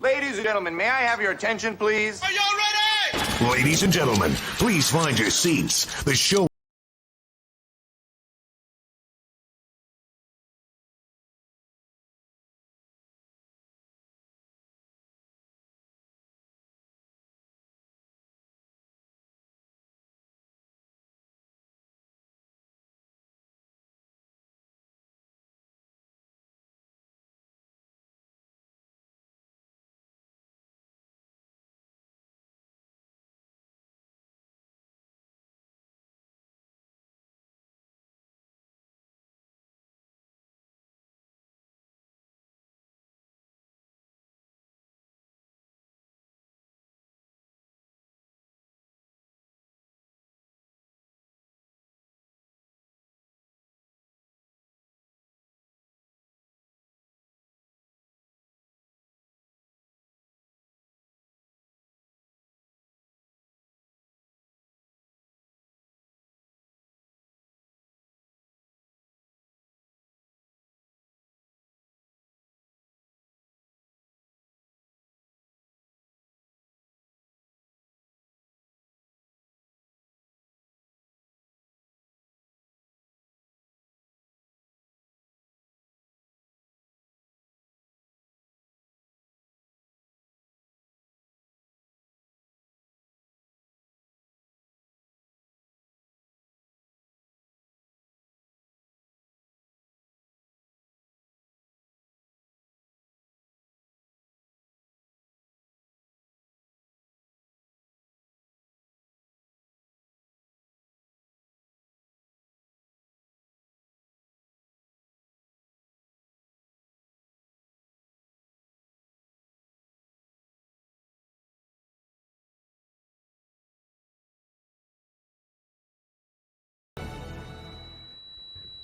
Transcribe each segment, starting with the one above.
Ladies and gentlemen, may I have your attention, please? Are y'all ready? Ladies and gentlemen, please find your seats. The show.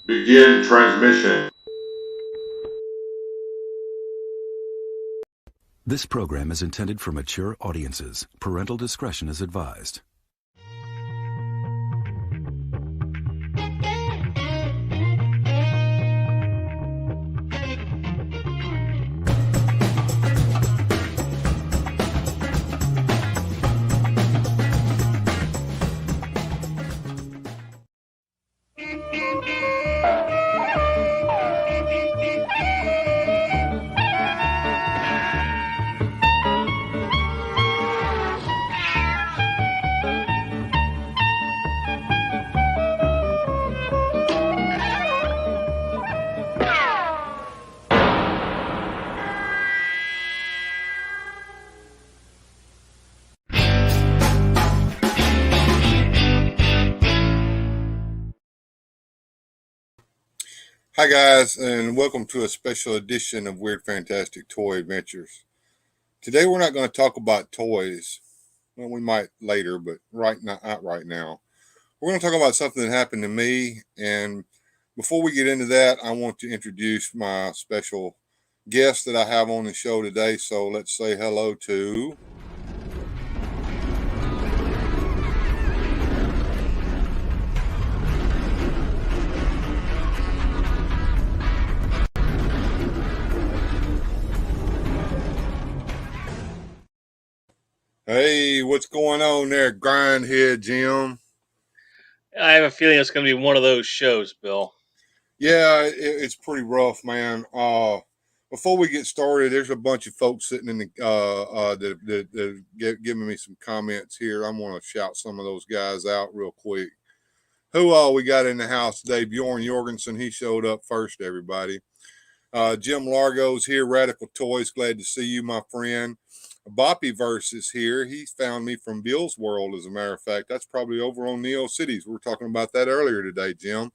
Begin transmission. This program is intended for mature audiences. Parental discretion is advised. Hi guys, and welcome to a special edition of Weird Fantastic Toy Adventures. Today we're not going to talk about toys. Well, we might later, but not right now. We're going to talk about something that happened to me, and before we get into that, I want to introduce my special guest that I have on the show today. So let's say hello to... Hey, what's going on there, Grindhead Jim? I have a feeling it's going to be one of those shows, Bill. Yeah, it's pretty rough, man. Before we get started, there's a bunch of folks sitting in the that giving me some comments here. I'm going to shout some of those guys out real quick. Who all we got in the house today? Bjorn Jorgensen, he showed up first, everybody. Jim Largo's here, Radical Toys. Glad to see you, my friend. Boppyverse is here. He found me from Bill's World, as a matter of fact. That's probably over on Neo Cities. We were talking about that earlier today, Jim.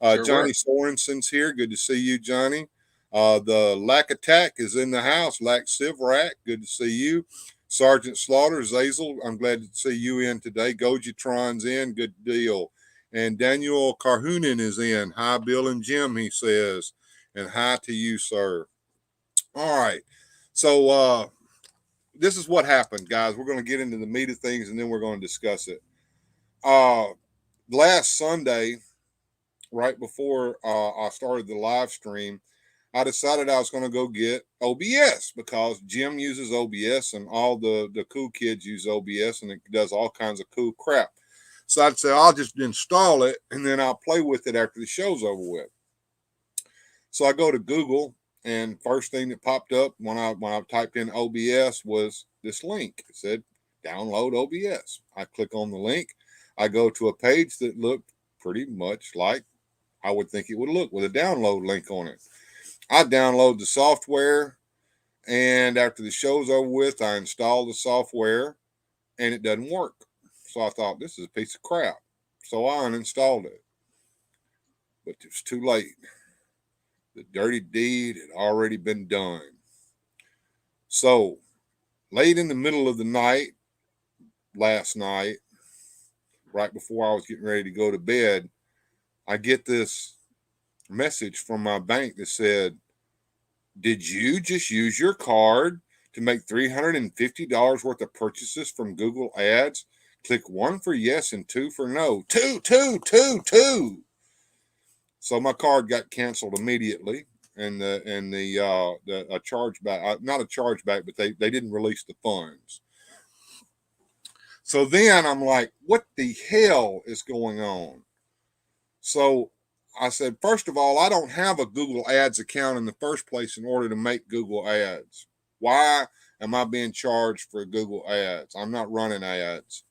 Johnny Sorensen's here. Good to see you, Johnny. The Lack Attack is in the house. Lack Sivrak, good to see you. Sergeant Slaughter, Zazel, I'm glad to see you in today. Gojitron's in, good deal. And Daniel Carhunin is in. Hi, Bill and Jim, he says. And hi to you, sir. All right. So this is what happened, guys. We're going to get into the meat of things, and then we're going to discuss it. Last Sunday, right before I started the live stream, I decided I was going to go get OBS because Jim uses OBS and all the cool kids use OBS and it does all kinds of cool crap. So I'd say I'll just install it and then I'll play with it after the show's over with. So I go to Google and first thing that popped up when I typed in OBS was this link. It said download OBS. I click on the link. I go to a page that looked pretty much like I would think it would look with a download link on it. I download the software, and after the show's over with, I install the software, and it doesn't work. So I thought, this is a piece of crap. So I uninstalled it. But it was too late. The dirty deed had already been done. So, late in the middle of the night, last night, right before I was getting ready to go to bed, I get this message from my bank that said, did you just use your card to make $350 worth of purchases from Google Ads? Click 1 for yes and 2 for no. Two. So my card got canceled immediately, and a chargeback, not a chargeback, but they didn't release the funds. So then I'm like, what the hell is going on? So I said, first of all, I don't have a Google Ads account in the first place in order to make Google Ads. Why am I being charged for Google Ads? I'm not running ads.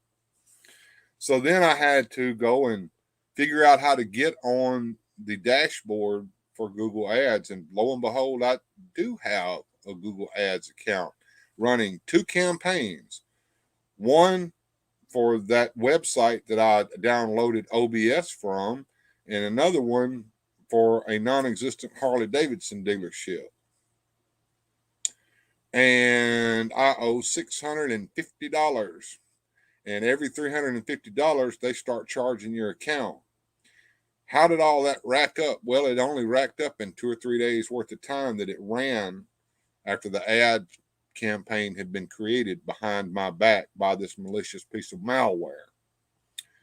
So then I had to go and figure out how to get on the dashboard for Google Ads. And lo and behold, I do have a Google Ads account running 2 campaigns. One for that website that I downloaded OBS from, and another one for a non-existent Harley Davidson dealership. And I owe $650. And every $350, they start charging your account. How did all that rack up? Well, it only racked up in 2 or 3 days worth of time that it ran after the ad campaign had been created behind my back by this malicious piece of malware.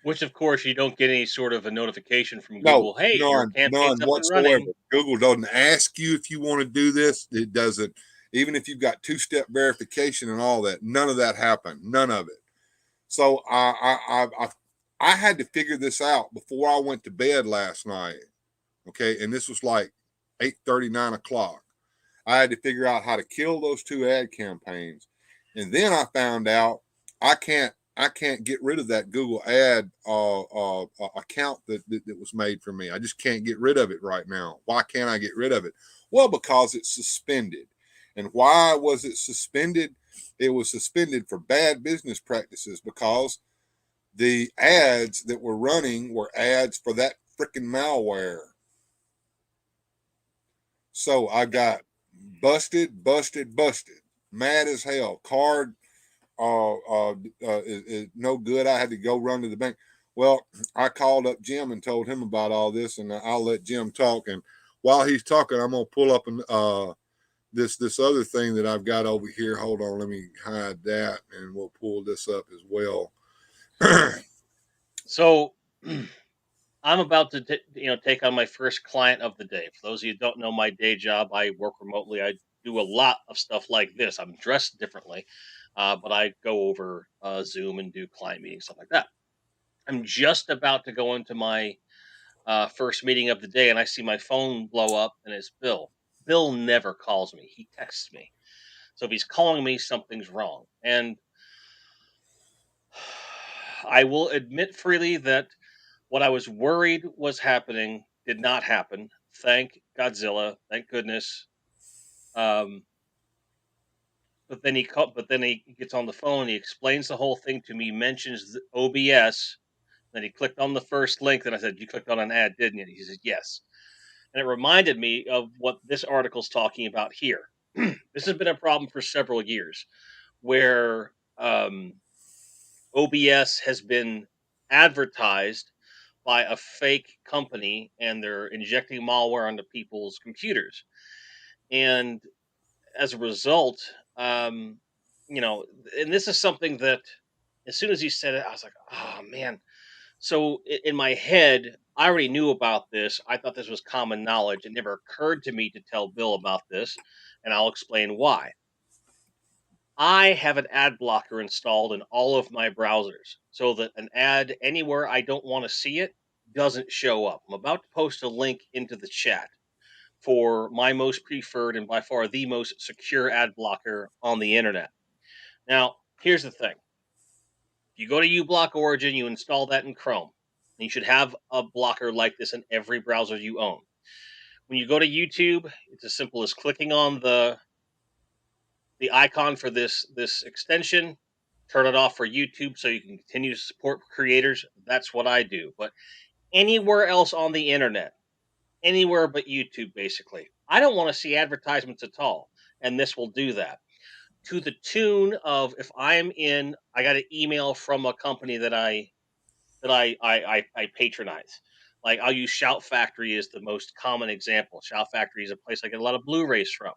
Which, of course, you don't get any sort of a notification from No, Google. Hey, your campaign's up and whatsoever. running. Google doesn't ask you if you want to do this. It doesn't. Even if you've got 2-step verification and all that, none of that happened. None of it. So I had to figure this out before I went to bed last night. Okay, and this was like 8:30, 9 o'clock. I had to figure out how to kill those 2 ad campaigns, and then I found out I can't get rid of that Google ad account that was made for me. I just can't get rid of it right now. Why can't I get rid of it? Well, because it's suspended. And why was it suspended? It was suspended for bad business practices because the ads that were running were ads for that freaking malware. So I got busted, mad as hell. Card is no good. I had to go run to the bank. Well, I called up Jim and told him about all this, and I'll let Jim talk. And while he's talking, I'm gonna pull up this other thing that I've got over here. Hold on, let me hide that, and we'll pull this up as well. So I'm about to take on my first client of the day. For those of you who don't know my day job, I work remotely. I do a lot of stuff like this. I'm dressed differently, but I go over Zoom and do client meetings, stuff like that. I'm just about to go into my first meeting of the day, and I see my phone blow up, and it's Bill. Bill never calls me. He texts me. So if he's calling me, something's wrong. And I will admit freely that what I was worried was happening did not happen. Thank Godzilla. Thank goodness. But then he gets on the phone. He explains the whole thing to me. Mentions the OBS. Then he clicked on the first link. Then I said, "You clicked on an ad, didn't you?" He said, "Yes." And it reminded me of what this article's talking about here. This has been a problem for several years, where OBS has been advertised by a fake company, and they're injecting malware onto people's computers. And as a result, and this is something that as soon as he said it, I was like, oh man. So in my head, I already knew about this. I thought this was common knowledge. It never occurred to me to tell Bill about this, and I'll explain why. I have an ad blocker installed in all of my browsers so that an ad anywhere I don't want to see it doesn't show up. I'm about to post a link into the chat for my most preferred and by far the most secure ad blocker on the internet. Now, here's the thing. You go to uBlock Origin, you install that in Chrome. And you should have a blocker like this in every browser you own. When you go to YouTube, it's as simple as clicking on the icon for this extension, turn it off for YouTube so you can continue to support creators. That's what I do. But anywhere else on the internet, anywhere but YouTube, basically, I don't want to see advertisements at all. And this will do that. To the tune of if I got an email from a company that I patronize. Like I'll use Shout Factory as the most common example. Shout Factory is a place I get a lot of Blu-rays from.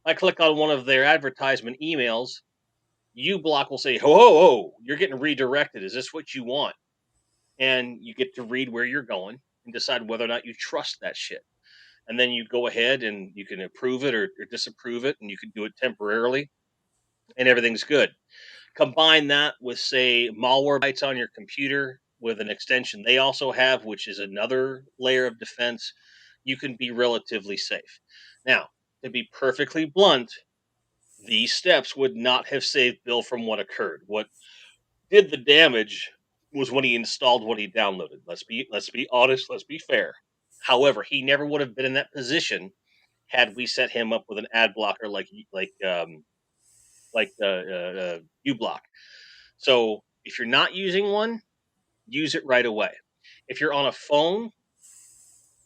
I click on one of their advertisement emails. uBlock will say, "Ho, ho, ho! You're getting redirected. Is this what you want?" And you get to read where you're going and decide whether or not you trust that shit. And then you go ahead and you can approve it or disapprove it, and you can do it temporarily, and everything's good. Combine that with, say, malware bytes on your computer with an extension they also have, which is another layer of defense, you can be relatively safe. Now, to be perfectly blunt, these steps would not have saved Bill from what occurred. What did the damage was when he installed what he downloaded. Let's be honest, let's be fair. However, he never would have been in that position had we set him up with an ad blocker like uBlock. So if you're not using one, use it right away. If you're on a phone,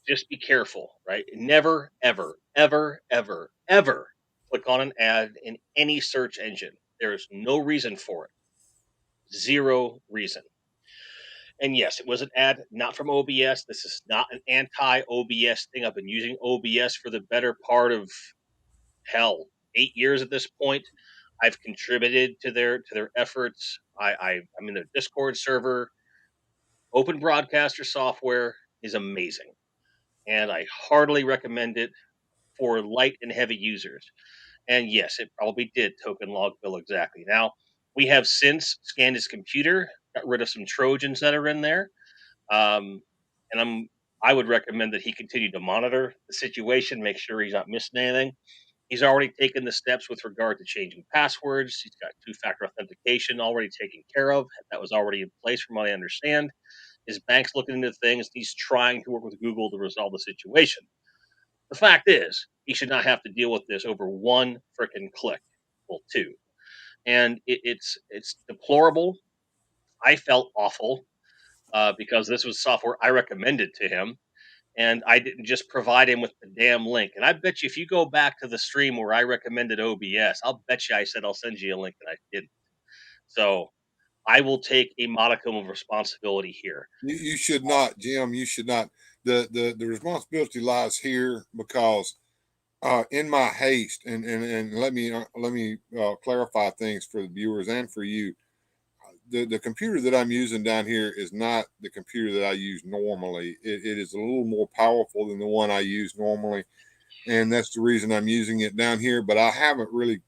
just be careful, right? Never, ever, ever, ever, ever click on an ad in any search engine. There's no reason for it. Zero reason. And yes, it was an ad not from OBS. This is not an anti OBS thing. I've been using OBS for the better part of hell, 8 years at this point. I've contributed to their efforts. I'm in their Discord server. Open Broadcaster software is amazing, and I heartily recommend it for light and heavy users. And yes, it probably did token log Bill exactly. Now, we have since scanned his computer, got rid of some Trojans that are in there, and I would recommend that he continue to monitor the situation, make sure he's not missing anything. He's already taken the steps with regard to changing passwords. He's got two-factor authentication already taken care of. That was already in place, from what I understand. His bank's looking into things. He's trying to work with Google to resolve the situation. The fact is, he should not have to deal with this over one freaking click. Well, two. And it's deplorable. I felt awful because this was software I recommended to him, and I didn't just provide him with the damn link. And I bet you if you go back to the stream where I recommended OBS, I'll bet you I said I'll send you a link, and I didn't. So I will take a modicum of responsibility here. You should not, Jim. You should not. The responsibility lies here because in my haste, and let me clarify things for the viewers and for you. The computer that I'm using down here is not the computer that I use normally. It is a little more powerful than the one I use normally, and that's the reason I'm using it down here. But I haven't really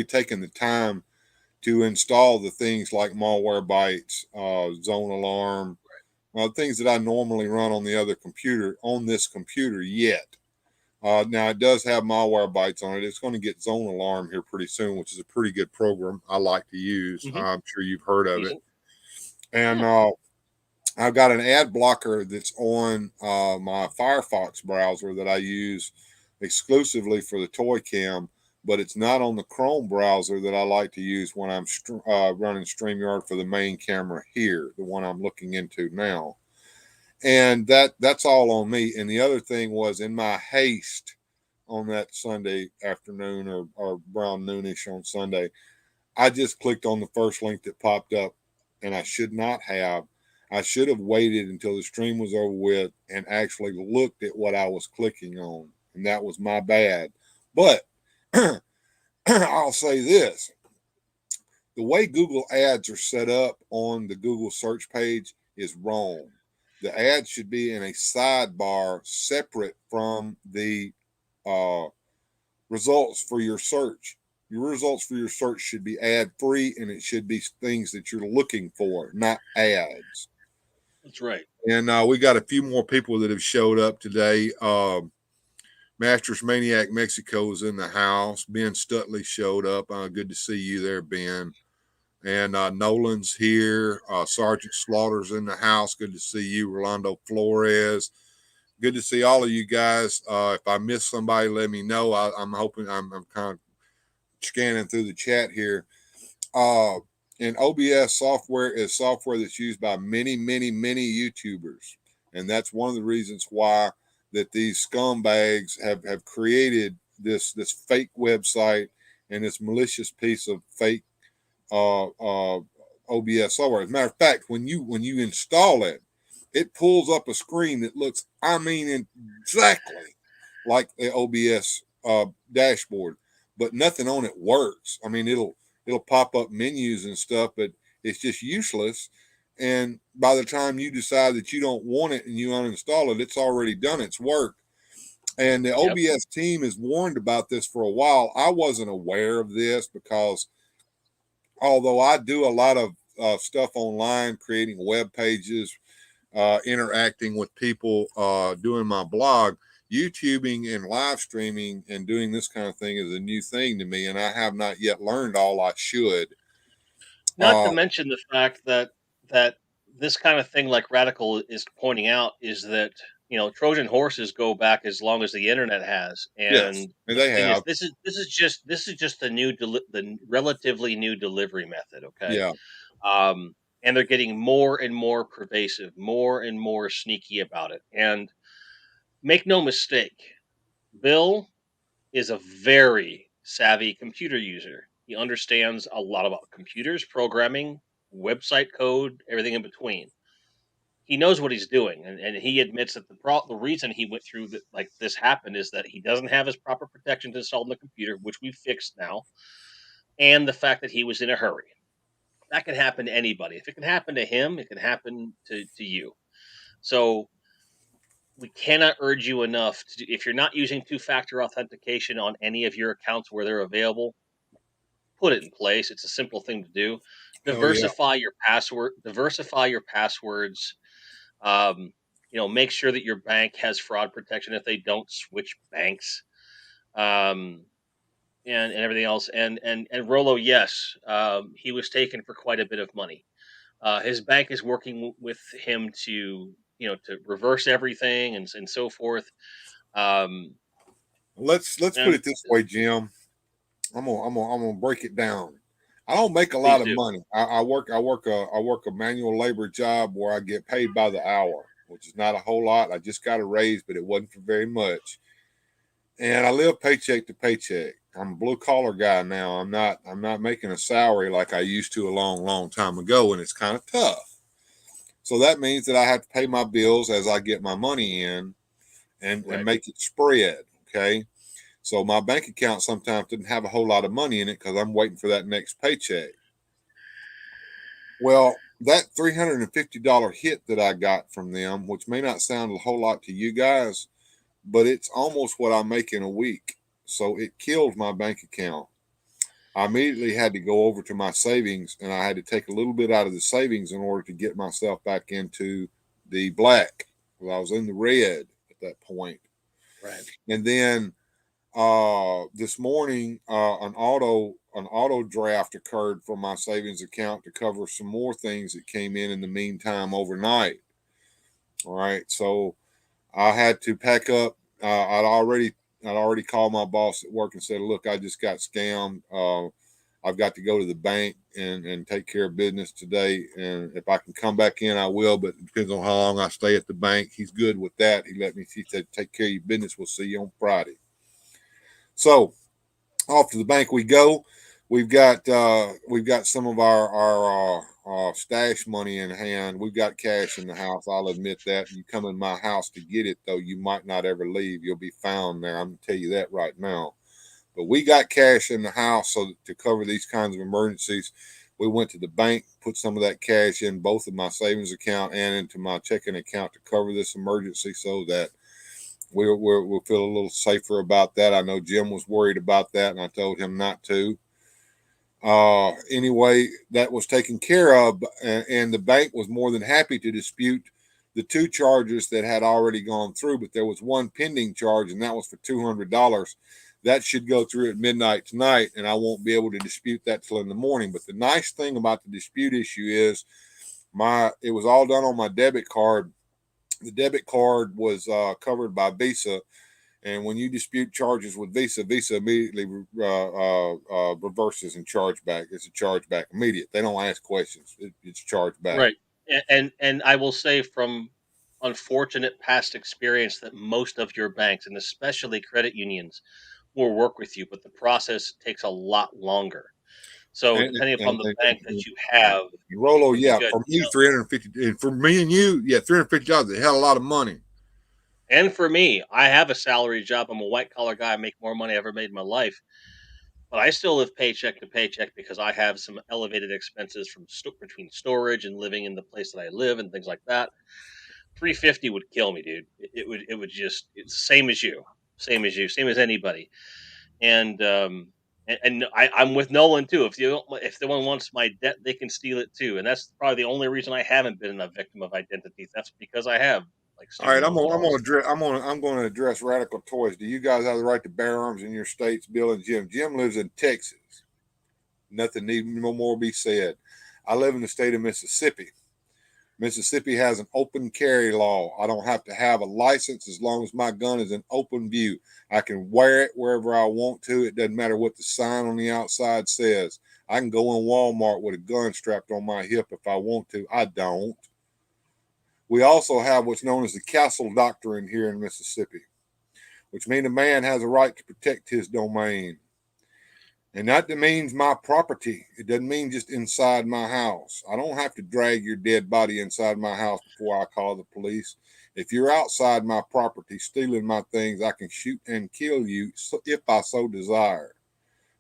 taken the time to install the things like malware bytes, zone alarm, things that I normally run on the other computer on this computer yet. Now it does have malware bytes on it. It's going to get zone alarm here pretty soon, which is a pretty good program I like to use. I'm sure you've heard of it. And I've got an ad blocker that's on my Firefox browser that I use exclusively for the toy cam, but it's not on the Chrome browser that I like to use when I'm running StreamYard for the main camera here, the one I'm looking into now. And that's all on me. And the other thing was, in my haste on that Sunday afternoon or around noonish on Sunday, I just clicked on the first link that popped up, and I should not have. I should have waited until the stream was over with and actually looked at what I was clicking on. And that was my bad. But I'll say this. The way Google ads are set up on the Google search page is wrong. The ad should be in a sidebar separate from the results for your search. Your results for your search should be ad free, and it should be things that you're looking for, not ads. That's right. And we got a few more people that have showed up today. Masters Maniac Mexico is in the house. Ben Stutley showed up. Good to see you there, Ben. And Nolan's here. Sergeant Slaughter's in the house. Good to see you. Rolando Flores. Good to see all of you guys. If I miss somebody, let me know. I'm hoping I'm kind of scanning through the chat here. And OBS software is software that's used by many, many, many YouTubers. And that's one of the reasons why that these scumbags have created this fake website and this malicious piece of fake OBS software. As a matter of fact, when you install it, it pulls up a screen that looks, exactly like the OBS dashboard, but nothing on it works. I mean, it'll pop up menus and stuff, but it's just useless. And by the time you decide that you don't want it and you uninstall it, it's already done its work. And the OBS team has warned about this for a while. I wasn't aware of this because although I do a lot of stuff online, creating web pages, interacting with people, doing my blog, YouTubing and live streaming and doing this kind of thing is a new thing to me, and I have not yet learned all I should. Not to mention the fact that this kind of thing, like Radical is pointing out, is that Trojan horses go back as long as the internet has, and yes, and they have. This is just the relatively new delivery method. Okay, Yeah, and they're getting more and more pervasive, more and more sneaky about it. And make no mistake, Bill is a very savvy computer user. He understands a lot about computers, programming, website code, everything in between. He knows what he's doing, and he admits that the reason he went through this happened is that he doesn't have his proper protections installed on the computer, which we've fixed now, and the fact that he was in a hurry. That can happen to anybody. If it can happen to him, it can happen to you. So we cannot urge you enough if you're not using two-factor authentication on any of your accounts where they're available, put it in place. It's a simple thing to do. Diversify your password. Diversify your passwords. Make sure that your bank has fraud protection. If they don't, switch banks. And everything else. And Rolo, yes, he was taken for quite a bit of money. His bank is working with him to reverse everything and so forth. Let's put it this way, Jim. I'm gonna break it down. I don't make a lot of money. I work a manual labor job where I get paid by the hour, which is not a whole lot. I just got a raise, but it wasn't for very much. And I live paycheck to paycheck. I'm a blue collar guy now. I'm not making a salary like I used to a long time ago, and it's kind of tough. So that means that I have to pay my bills as I get my money in and make it spread. Okay. So my bank account sometimes didn't have a whole lot of money in it because I'm waiting for that next paycheck. Well, that $350 hit that I got from them, which may not sound a whole lot to you guys, but it's almost what I make in a week. So it killed my bank account. I immediately had to go over to my savings, and I had to take a little bit out of the savings in order to get myself back into the black. Well, I was in the red at that point. Right. And then this morning, an auto draft occurred from my savings account to cover some more things that came in the meantime overnight. All right. So I had to pack up. I'd already called my boss at work and said, look, I just got scammed. I've got to go to the bank and take care of business today. And if I can come back in, I will, but it depends on how long I stay at the bank. He's good with that. He said, take care of your business. We'll see you on Friday. So off to the bank we go. We've got some of our stash money in hand. We've got cash in the house. I'll admit that. You come in my house to get it, though, you might not ever leave. You'll be found there. I'm going to tell you that right now. But we got cash in the house so to cover these kinds of emergencies. We went to the bank, put some of that cash in both of my savings account and into my checking account to cover this emergency, so that we'll feel a little safer about that. I know Jim was worried about that, and I told him not to. Anyway, that was taken care of, and the bank was more than happy to dispute the 2 charges that had already gone through, but there was one pending charge, and that was for $200. That should go through at midnight tonight, and I won't be able to dispute that till in the morning. But the nice thing about the dispute issue is it was all done on my debit card. The debit card was covered by Visa, and when you dispute charges with Visa, Visa immediately reverses and charge back. It's a charge back immediate. They don't ask questions. It's charged back. Right. And I will say from unfortunate past experience that most of your banks, and especially credit unions, will work with you, but the process takes a lot longer. So depending upon the bank that you have, Rolo, yeah, good, for me, 350, and for me and you, yeah, $350 is a hell of a lot of money. And for me, I have a salary job. I'm a white collar guy. I make more money I ever made in my life, but I still live paycheck to paycheck because I have some elevated expenses from between storage and living in the place that I live and things like that. 350 would kill me, dude. It would just, it's the same as you, same as anybody. And I'm with Nolan too. If no one wants my debt, they can steal it too. And that's probably the only reason I haven't been a victim of identity theft, because I have like All right, student loans and all this stuff. I'm going to address Radical Toys. Do you guys have the right to bear arms in your states, Bill and Jim? Jim lives in Texas. Nothing need no more be said. I live in the state of Mississippi. Mississippi has an open carry law. I don't have to have a license as long as my gun is in open view. I can wear it wherever I want to. It doesn't matter what the sign on the outside says. I can go in Walmart with a gun strapped on my hip if I want to. I don't. We also have what's known as the Castle Doctrine here in Mississippi, which means a man has a right to protect his domain. And that means my property. It doesn't mean just inside my house. I don't have to drag your dead body inside my house before I call the police. If you're outside my property stealing my things, I can shoot and kill you if I so desire.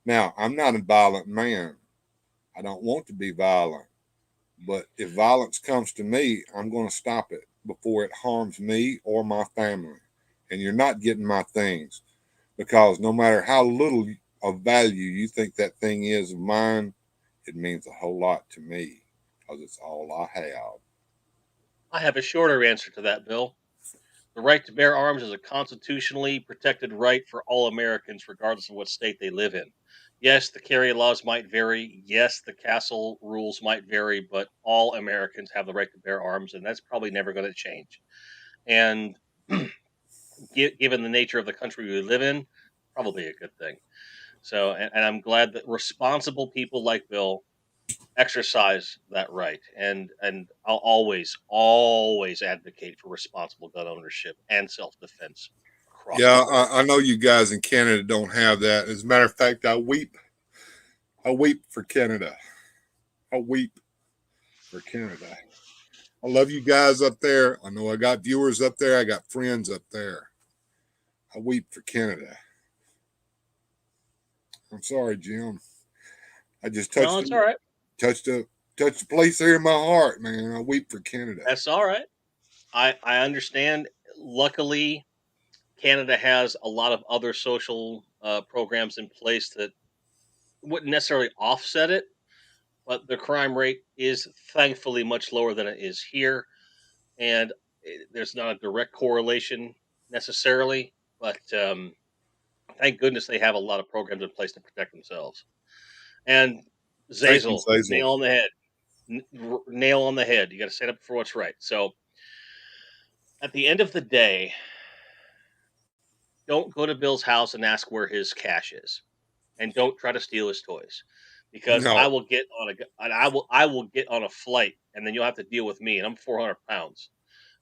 Now, I'm not a violent man. I don't want to be violent. But if violence comes to me, I'm going to stop it before it harms me or my family. And you're not getting my things, because no matter how little of value you think that thing is of mine, it means a whole lot to me, because it's all I have. I have a shorter answer to that, Bill. The right to bear arms is a constitutionally protected right for all Americans, regardless of what state they live in. Yes, the carry laws might vary. Yes, the castle rules might vary, but all Americans have the right to bear arms, and that's probably never going to change. And given the nature of the country we live in, probably a good thing. So, and I'm glad that responsible people like Bill exercise that right. And I'll always advocate for responsible gun ownership and self-defense. Yeah, I know you guys in Canada don't have that. As a matter of fact, I weep for Canada. I weep for Canada. I love you guys up there. I know I got viewers up there. I got friends up there. I weep for Canada. I'm sorry, Jim. I just touched. No, it's all right. Touched a place there in my heart, man. I weep for Canada. That's all right. I understand. Luckily, Canada has a lot of other social programs in place that wouldn't necessarily offset it, but the crime rate is thankfully much lower than it is here, and there's not a direct correlation necessarily, but thank goodness they have a lot of programs in place to protect themselves. And Zazel, nail on the head. Nail on the head. You got to stand up for what's right. So at the end of the day, don't go to Bill's house and ask where his cash is, and don't try to steal his toys, because No. I will get on a flight, and then you'll have to deal with me, and I'm 400 pounds.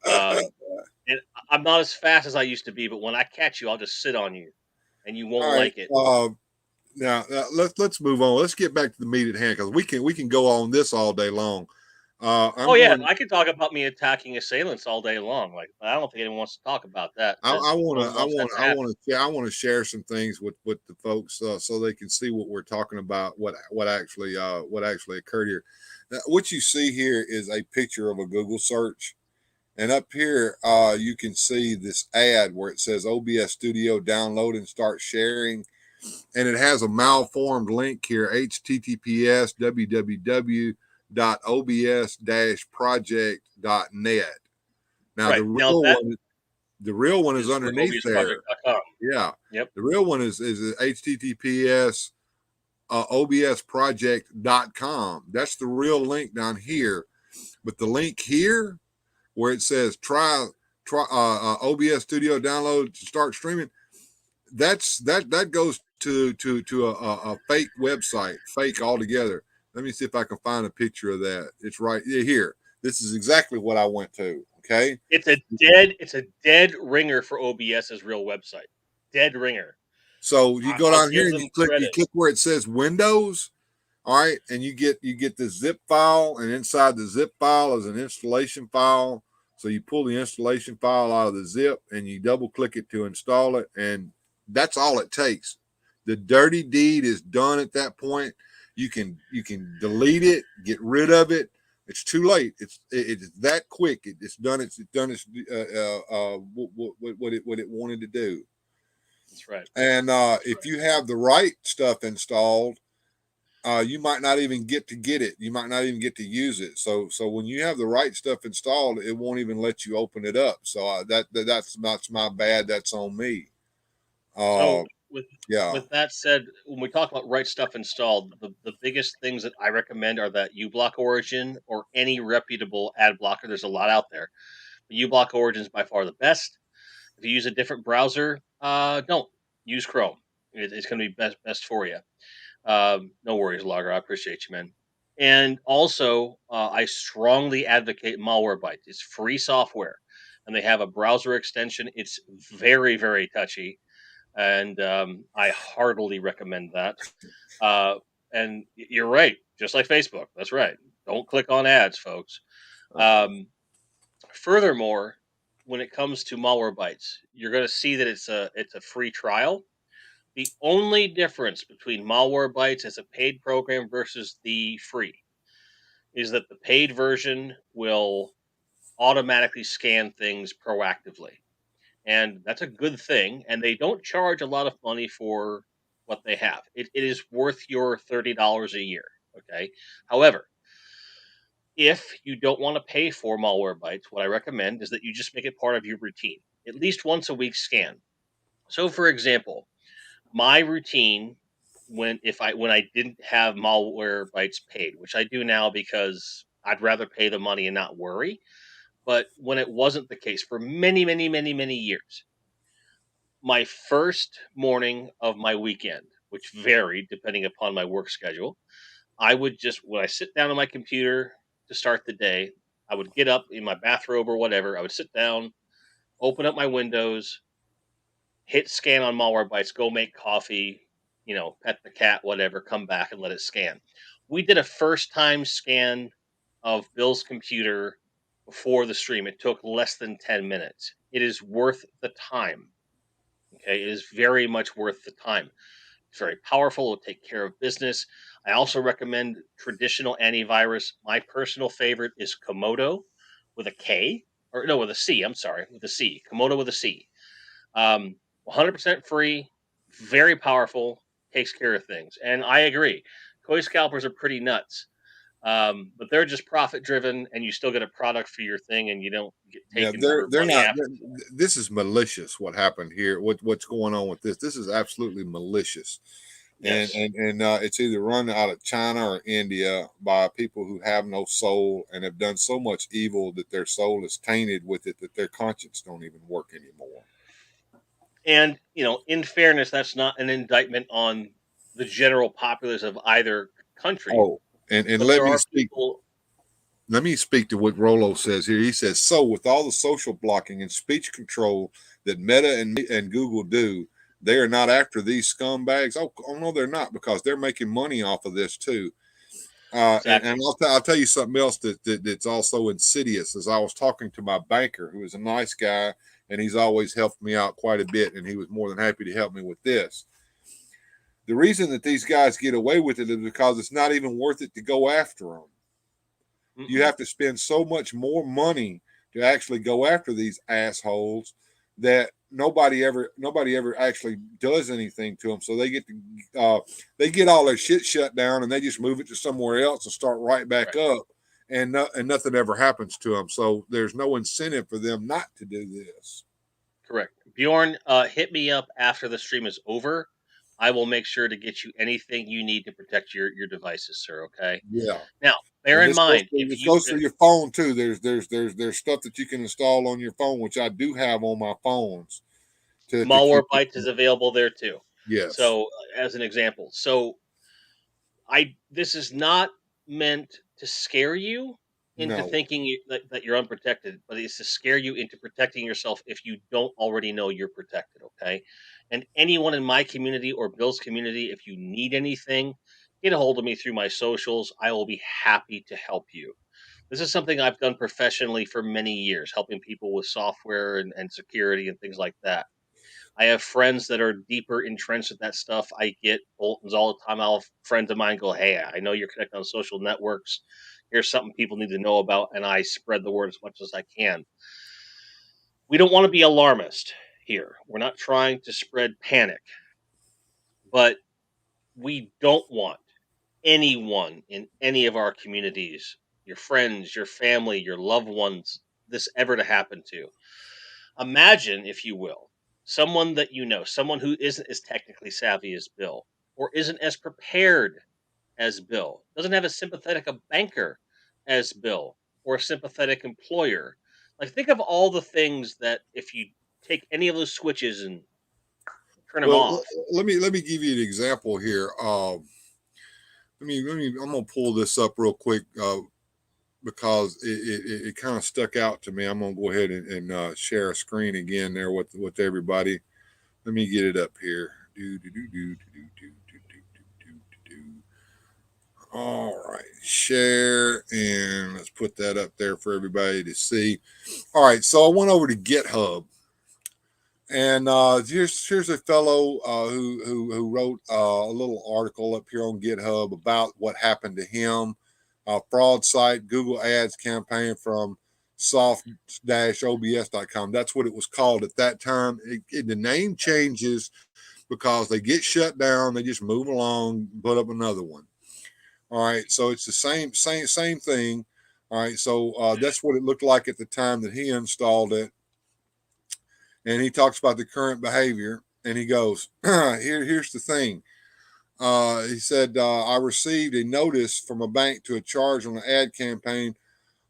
And I'm not as fast as I used to be, but when I catch you, I'll just sit on you, and you won't like it. Now let's move on. Let's get back to the meat at hand, because we can go on this all day long. I'm Oh yeah, going. I could talk about me attacking assailants all day long. Like I don't think anyone wants to talk about that. I want No to. one wants that to happen. I want to share some things with the folks so they can see what we're talking about. What actually occurred here. Now, what you see here is a picture of a Google search, and up here you can see this ad where it says OBS Studio download and start sharing, and it has a malformed link here: https www.obs-project.net. Now Right now, the real one is is for underneath there. obsproject.com. Yeah. Yep, The real one is https obsproject.com. That's the real link down here. But the link here where it says try OBS Studio download to start streaming, that goes to a fake website, fake altogether. Let me see if I can find a picture of that. It's right here. This is exactly what I went to. Okay. it's a dead ringer for OBS's real website. Dead ringer. So you go I'll down here give and them you credit. click where it says Windows. All right, and you get the zip file, and inside the zip file is an installation file. So you pull the installation file out of the zip and you double click it to install it, and that's all it takes. The dirty deed is done at that point. You can delete it, get rid of it. It's too late. It's that quick. It's done. It's done. Its what it wanted to do. That's right. And if you have the right stuff installed, you might not even get it. You might not even get to use it. So when you have the right stuff installed, it won't even let you open it up. So that's my bad. That's on me. So with Yeah. with that said, when we talk about right stuff installed, the biggest things that I recommend are that uBlock Origin or any reputable ad blocker. There's a lot out there. But uBlock Origin is by far the best. If you use a different browser, don't use Chrome. It's going to be best for you. No worries, Logger. I appreciate you, man. And also, I strongly advocate Malwarebytes. It's free software, and they have a browser extension. It's very touchy, and I heartily recommend that. Uh, and you're right, just like Facebook. That's right. Don't click on ads, folks. Um, Furthermore, when it comes to Malwarebytes, you're going to see that it's a free trial. The only difference between Malwarebytes as a paid program versus the free is that the paid version will automatically scan things proactively. And that's a good thing. And they don't charge a lot of money for what they have. It is worth your $30 a year. Okay. However, if you don't want to pay for Malwarebytes, what I recommend is that you just make it part of your routine. At least once a week scan. So for example, my routine when I didn't have Malwarebytes paid, which I do now because I'd rather pay the money and not worry. But when it wasn't the case for many years, my first morning of my weekend, which varied depending upon my work schedule, I would just when I sit down on my computer to start the day, I would get up in my bathrobe or whatever. I would sit down, open up my Windows, hit scan on Malwarebytes, go make coffee, pet the cat, whatever, come back and let it scan. We did a first time scan of Bill's computer before the stream. It took less than 10 minutes. It is worth the time. Okay. It is very much worth the time. It's very powerful. It'll take care of business. I also recommend traditional antivirus. My personal favorite is Komodo with a K, or no, with a C. I'm sorry, with a C. Komodo with a C. 100% free, very powerful, takes care of things. And I agree. Koi scalpers are pretty nuts. But they're just profit driven, and you still get a product for your thing, and you don't get Yeah, taken for they're money not. after. This is malicious. What happened here? What's going on with this? This is absolutely malicious, and Yes. it's either run out of China or India by people who have no soul and have done so much evil that their soul is tainted with it that their conscience don't even work anymore. And, in fairness, that's not an indictment on the general populace of either country, Oh, and but there are people. let me speak to what Rolo says here. He says, so with all the social blocking and speech control that Meta and Google do, they are not after these scumbags. Oh no, they're not, because they're making money off of this too. Exactly. And I'll tell you something else that's also insidious. As I was talking to my banker, who is a nice guy, and he's always helped me out quite a bit, and he was more than happy to help me with this. The reason that these guys get away with it is because it's not even worth it to go after them. You have to spend so much more money to actually go after these assholes that nobody ever actually does anything to them. So they get all their shit shut down, and they just move it to somewhere else and start right back up, and nothing ever happens to them. So there's no incentive for them not to do this. Correct. Bjorn, hit me up after the stream is over. I will make sure to get you anything you need to protect your devices, sir. Okay. Yeah. Now, bear in mind, it goes through your phone too. There's stuff that you can install on your phone, which I do have on my phones. Malwarebytes is available there too. Yes. So, as an example, this is not meant to scare you into thinking that you're unprotected, but it's to scare you into protecting yourself if you don't already know you're protected. Okay. And anyone in my community or Bill's community, if you need anything, get a hold of me through my socials. I will be happy to help you. This is something I've done professionally for many years, helping people with software and security and things like that. I have friends that are deeper entrenched with that stuff. I get bulletins all the time. I'll have friends of mine go, "Hey, I know you're connected on social networks. Here's something people need to know about," and I spread the word as much as I can. We don't want to be alarmist here. We're not trying to spread panic, but we don't want anyone in any of our communities, your friends, your family, your loved ones, this ever to happen to. Imagine, if you will, someone that you know, someone who isn't as technically savvy as Bill, or isn't as prepared as Bill, doesn't have as sympathetic a banker as Bill, or a sympathetic employer. Like, think of all the things that if you take any of those switches and turn them Well, off. let me give you an example here. I'm gonna pull this up real quick because it kind of stuck out to me. I'm gonna go ahead and share a screen again there with everybody. Let me get it up here. All right, share, and let's put that up there for everybody to see. All right, so I went over to GitHub, and here's a fellow who wrote a little article up here on GitHub about what happened to him. Fraud site, Google Ads campaign from soft-obs.com. That's what it was called at that time. The name changes because they get shut down. They just move along, put up another one. All right, so it's the same thing. All right, so that's what it looked like at the time that he installed it. And he talks about the current behavior, and he goes, here's the thing. He said, I received a notice from a bank to a charge on an ad campaign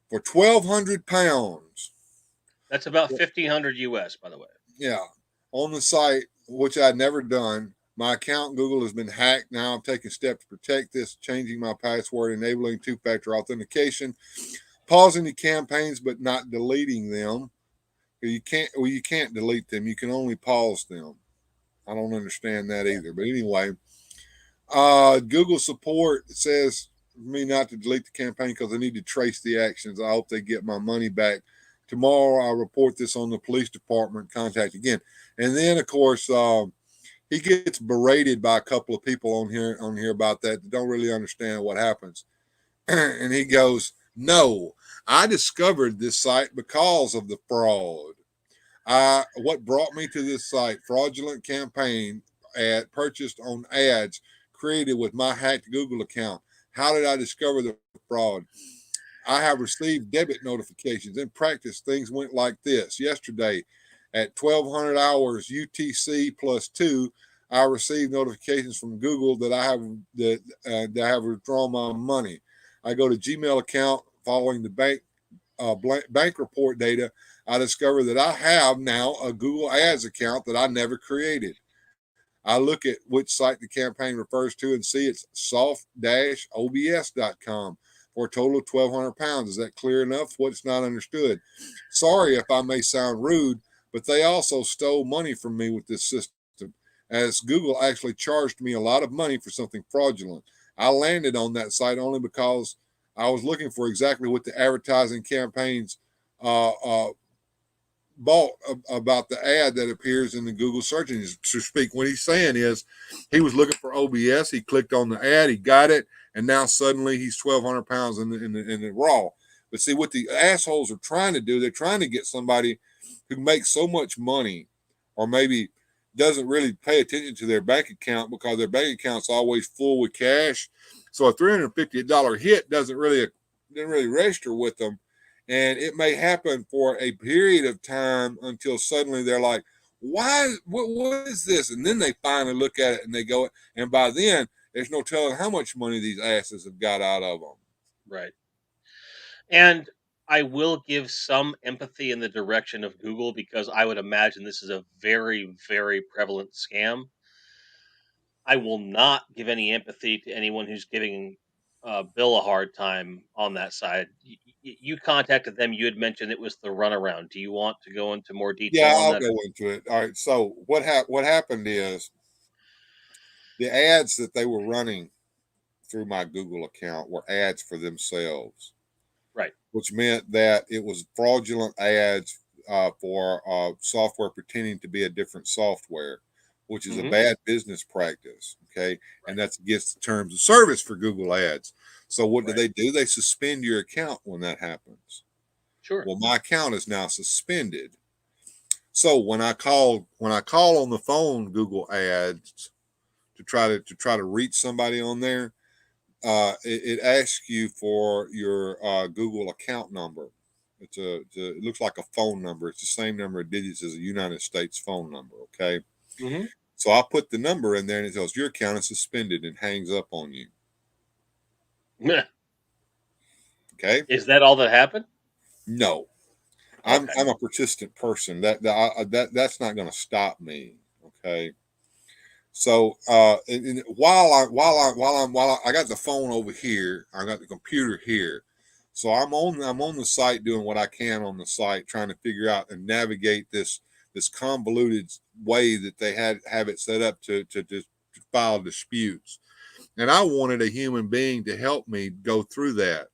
for £1,200. That's about 1,500 US, by the way. Yeah, on the site, which I'd never done. My account Google has been hacked. Now I'm taking steps to protect this, changing my password, enabling two-factor authentication, pausing the campaigns but not deleting them. You can't delete them. You can only pause them. I don't understand that either. But anyway, Google support says for me not to delete the campaign because I need to trace the actions. I hope they get my money back. Tomorrow I'll report this on the police department. Contact again. And then of course he gets berated by a couple of people on here about that don't really understand what happens. And he goes, "No, I discovered this site because of the fraud. What brought me to this site? Fraudulent campaign ad purchased on ads created with my hacked Google account. How did I discover the fraud? I have received debit notifications. In practice, things went like this. Yesterday, at 1200 hours UTC plus 2, I received notifications from Google that I have withdrawn my money. I go to Gmail account following the bank report data. I discover that I have now a Google Ads account that I never created. I look at which site the campaign refers to and see it's soft-obs.com for a total of £1,200. Is that clear enough? What's not understood? Sorry if I may sound rude, but they also stole money from me with this system, as Google actually charged me a lot of money for something fraudulent. I landed on that site only because I was looking for exactly what the advertising campaigns uh, uh, bought about the ad that appears in the Google search engine to speak. What he's saying is he was looking for OBS. He clicked on the ad, he got it, and now suddenly he's 1,200 pounds in the raw. But see what the assholes are trying to do, they're trying to get somebody who makes so much money or maybe doesn't really pay attention to their bank account because their bank account's always full with cash. So a $350 hit doesn't really register with them. And it may happen for a period of time until suddenly they're like, why, what is this? And then they finally look at it and they go, and by then there's no telling how much money these asses have got out of them. Right. And I will give some empathy in the direction of Google because I would imagine this is a very, very prevalent scam. I will not give any empathy to anyone who's giving Bill a hard time on that side. You contacted them. You had mentioned it was the runaround. Do you want to go into more Yeah, detail on I'll that? go into it. All right. So what happened is the ads that they were running through my Google account were ads for themselves, Right. which meant that it was fraudulent ads for software pretending to be a different software, which is a Hmm. bad business practice. Okay. Right. And that's against the terms of service for Google Ads. So what Right. do? They suspend your account when that happens. Sure. Well, my account is now suspended. So when I call on the phone Google Ads to try to reach somebody on there, it asks you for your Google account number. It looks like a phone number. It's the same number of digits as a United States phone number. Okay, Hmm. so I put the number in there and it tells your account is suspended and hangs up on you. Okay, Is that all that happened? no, Okay. I'm a persistent person. That's not going to stop me. Okay. So and while I got the phone over here, I got the computer here. So I'm on the site doing what I can on the site, trying to figure out and navigate this convoluted way that they have it set up to file disputes. And I wanted a human being to help me go through that,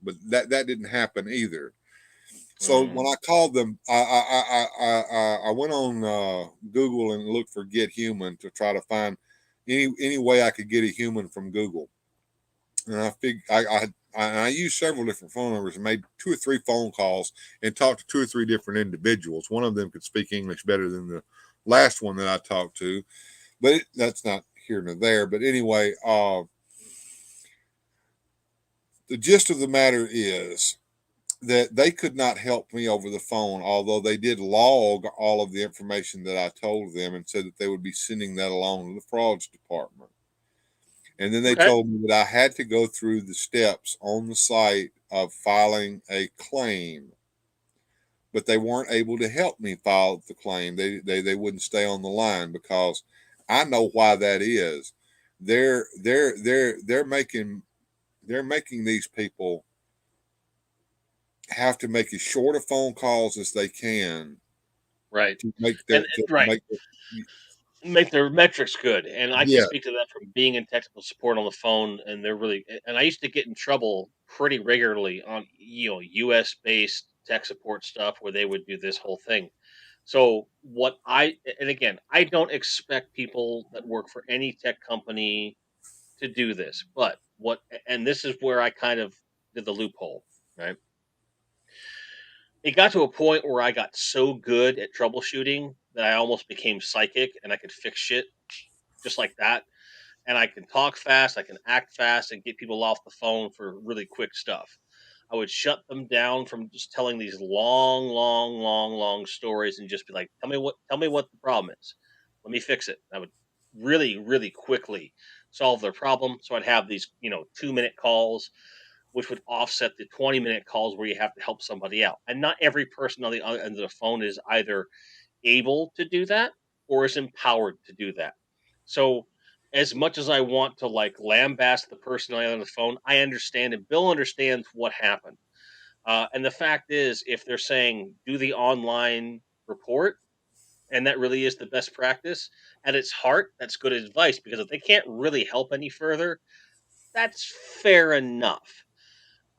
but that didn't happen either. So when I called them, I went on Google and looked for Get Human to try to find any way I could get a human from Google. And I figured I used several different phone numbers and made 2 or 3 phone calls and talked to 2 or 3 different individuals. One of them could speak English better than the last one that I talked to, but that's not here nor there. But anyway, the gist of the matter is that they could not help me over the phone, although they did log all of the information that I told them and said that they would be sending that along to the frauds department. And then they Okay. told me that I had to go through the steps on the site of filing a claim, but they weren't able to help me file the claim. They wouldn't stay on the line because I know why that is. They're making these people have to make as short of phone calls as they can Right. to make And right. their Make their metrics good. And I can yeah. speak to that from being in technical support on the phone. And they're really, and I used to get in trouble pretty regularly on, US based tech support stuff where they would do this whole thing. So and again, I don't expect people that work for any tech company to do this, but and this is where I kind of did the loophole, right? It got to a point where I got so good at troubleshooting that I almost became psychic and I could fix shit just like that. And I can talk fast, I can act fast, and get people off the phone for really quick stuff. I would shut them down from just telling these long, long, long, long stories and just be like, tell me what the problem is. Let me fix it. I would really, really quickly solve their problem. So I'd have these, 2-minute calls, which would offset the 20-minute calls where you have to help somebody out. And not every person on the other end of the phone is either able to do that or is empowered to do that. So as much as I want to like lambaste the person on the other end of the phone, I understand and Bill understands what happened. And the fact is, if they're saying do the online report, and that really is the best practice, at its heart, that's good advice because if they can't really help any further, that's fair enough.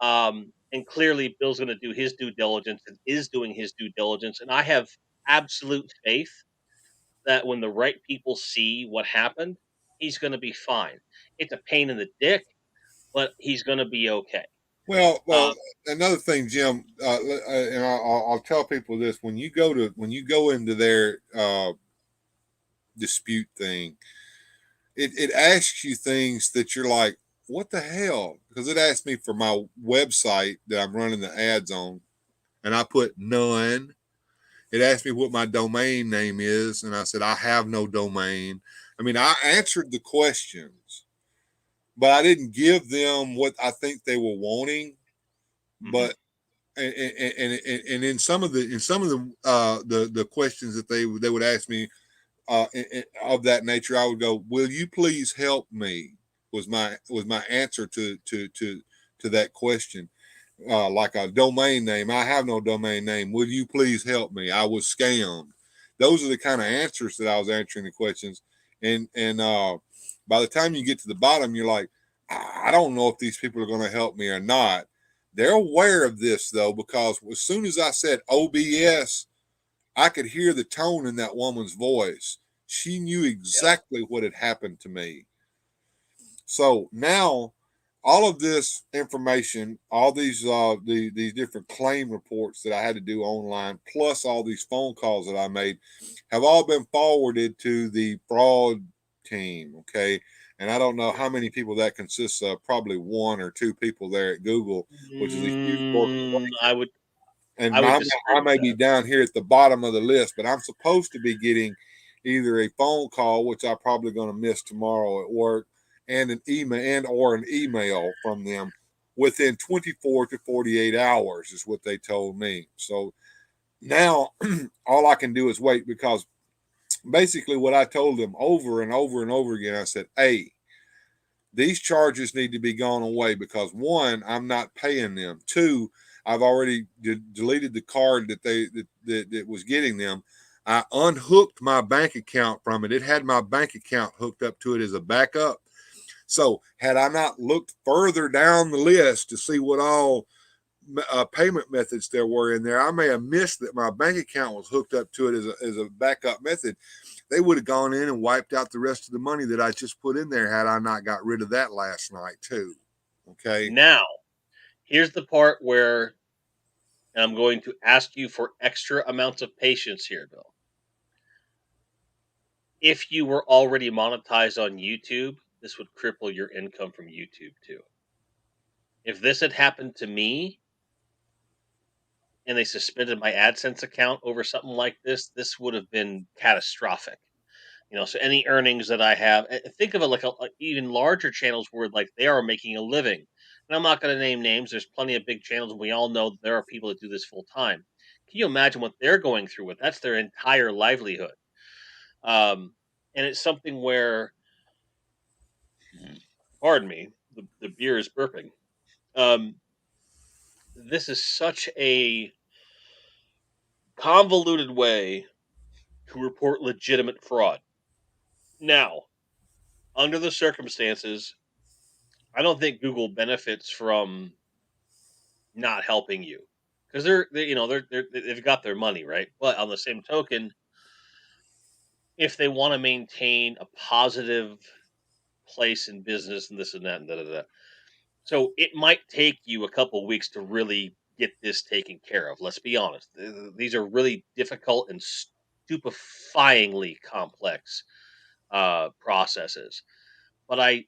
And clearly, Bill's going to do his due diligence and is doing his due diligence. And I have absolute faith that when the right people see what happened, he's going to be fine. It's a pain in the dick, but he's going to be okay. Well, Um, another thing, Jim, and I'll tell people this: when you go into their dispute thing, it asks you things that you're like, what the hell? Because it asked me for my website that I'm running the ads on, and I put none. It asked me what my domain name is, and I said I have no domain. I mean, I answered the questions, but I didn't give them what I think they were wanting. But and in some of the questions that they would ask me of that nature, I would go, "Will you please help me?" Was my answer to that question. Like a domain name, I have no domain name. Will you please help me? I was scammed. Those are the kind of answers that I was answering the questions, and by the time you get to the bottom, you're like, I don't know if these people are going to help me or not. They're aware of this though, because as soon as I said OBS, I could hear the tone in that woman's voice. She knew exactly what had happened to me. So now, all of this information, all these these different claim reports that I had to do online, plus all these phone calls that I made, have all been forwarded to the fraud team. Okay, and I don't know how many people that consists of. Probably one or two people there at Google, which is a huge organization. I would And disagree I with may be that. down here at the bottom of the list, but I'm supposed to be getting either a phone call, which I'm probably going to miss tomorrow at work, and an email from them within 24 to 48 hours is what they told me. So now all I can do is wait, because basically what I told them over and over and over again, I said, hey, these charges need to be gone away, because one, I'm not paying them. Two, I've already deleted the card that was getting them. I unhooked my bank account from it. It had my bank account hooked up to it as a backup. So had I not looked further down the list to see what all payment methods there were in there, I may have missed that my bank account was hooked up to it as a backup method. They would have gone in and wiped out the rest of the money that I just put in there had I not got rid of that last night too. Okay. Now, here's the part where I'm going to ask you for extra amounts of patience here, Bill. If you were already monetized on YouTube, this would cripple your income from YouTube too. If this had happened to me and they suspended my AdSense account over something like this would have been catastrophic. So any earnings that I have, think of it like even larger channels where like they are making a living. And I'm not going to name names. There's plenty of big channels, and we all know there are people that do this full time. Can you imagine what they're going through with? That's their entire livelihood. And it's something where, pardon me, the beer is burping. This is such a convoluted way to report legitimate fraud. Now, under the circumstances, I don't think Google benefits from not helping you because they've got their money, right? But on the same token, if they want to maintain a positive place in business and this and that and da da da, so it might take you a couple weeks to really get this taken care of. Let's be honest; these are really difficult and stupefyingly complex processes. But I,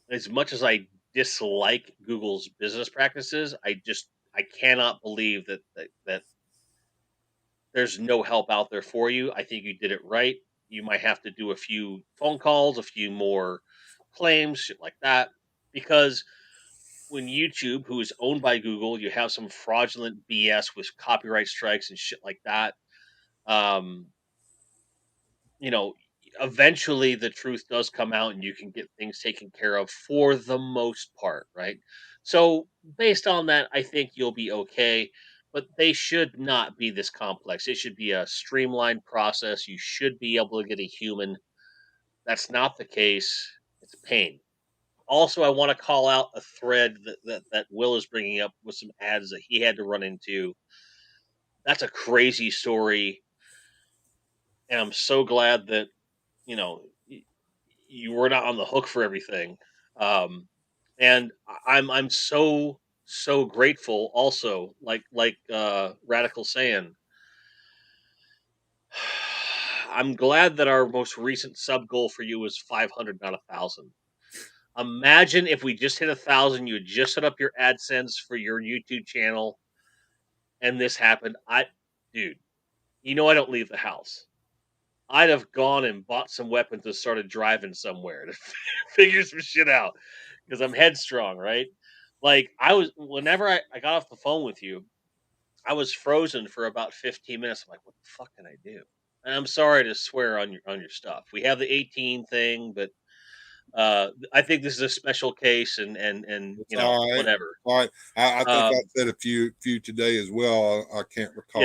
as much as I dislike Google's business practices, I cannot believe that there's no help out there for you. I think you did it right. You might have to do a few phone calls, a few more claims, shit like that, because when YouTube, who is owned by Google, you have some fraudulent BS with copyright strikes and shit like that. Um, you know, eventually the truth does come out and you can get things taken care of for the most part, right? So, based on that, I think you'll be okay, but they should not be this complex. It should be a streamlined process. You should be able to get a human. That's not the case. It's a pain. also, I want to call out a thread that Will is bringing up with some ads that he had to run into. That's a crazy story, and I'm so glad that you know you were not on the hook for everything. Um, and I'm so grateful. Also, Radical saying, I'm glad that our most recent sub goal for you was 500, not 1,000. Imagine if we just hit 1,000, you had just set up your AdSense for your YouTube channel, and this happened. Dude, I don't leave the house. I'd have gone and bought some weapons and started driving somewhere to figure some shit out because I'm headstrong, right? Like whenever I got off the phone with you, I was frozen for about 15 minutes. I'm like, what the fuck can I do? And I'm sorry to swear on your stuff. We have the 18 thing, but I think this is a special case, and It's all right. whatever. All right. I think I Um, said a few today as well. I can't yeah, recall.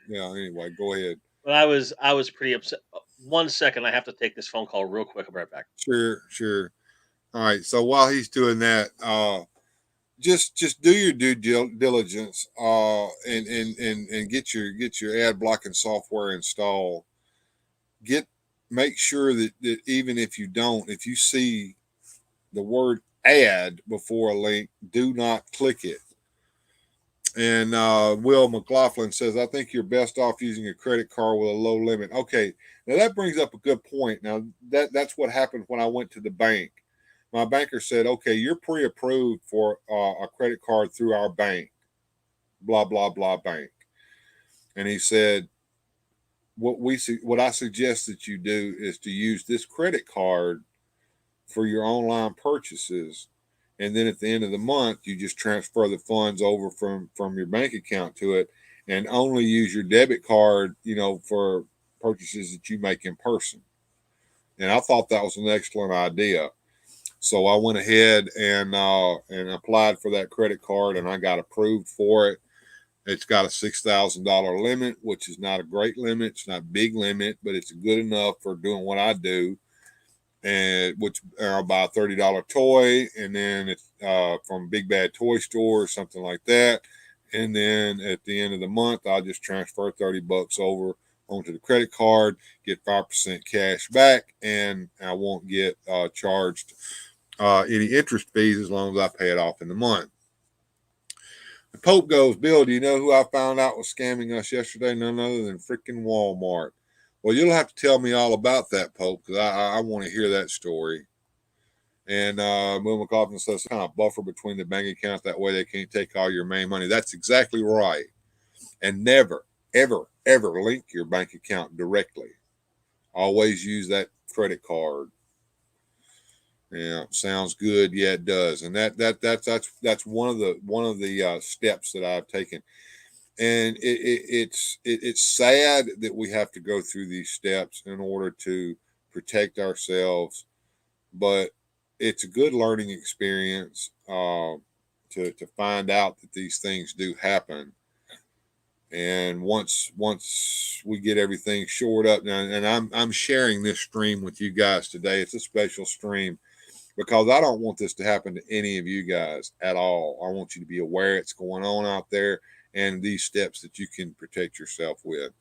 Yeah. Anyway, go ahead. but I was pretty upset. 1 second, I have to take this phone call real quick. I'll be right back. Sure. All right. So while he's doing that, just do your due diligence, and get your ad blocking software installed. Make sure that even if if you see the word ad before a link, do not click it. And Will McLaughlin says, I think you're best off using a credit card with a low limit. Okay, now that brings up a good point. Now that's what happened when I went to the bank. My banker said, okay, you're pre-approved for a credit card through our bank, blah blah blah bank. And he said, what I suggest that you do is to use this credit card for your online purchases, and then at the end of the month you just transfer the funds over from your bank account to it, and only use your debit card for purchases that you make in person. And I thought that was an excellent idea, so I went ahead and applied for that credit card, and I got approved for it. It's got a $6,000 limit, which is not a great limit. It's not a big limit, but it's good enough for doing what I do. And which I'll buy a $30 toy, and then it's from Big Bad Toy Store or something like that. And then at the end of the month, I'll just transfer $30 over onto the credit card, get 5% cash back, and I won't get charged any interest fees as long as I pay it off in the month. The Pope goes, Bill, do you know who I found out was scamming us yesterday? None other than freaking Walmart. Well, you'll have to tell me all about that, Pope, because I want to hear that story. And Will McLaughlin says, kind of buffer between the bank accounts. That way they can't take all your main money. That's exactly right. And never, ever, ever link your bank account directly. Always use that credit card. Yeah, sounds good. Yeah, it does. And that's one of the steps that I've taken. And it's sad that we have to go through these steps in order to protect ourselves, but it's a good learning experience to find out that these things do happen. And once we get everything shored up now, and I'm sharing this stream with you guys today. It's a special stream because I don't want this to happen to any of you guys at all. I want you to be aware it's going on out there and these steps that you can protect yourself with.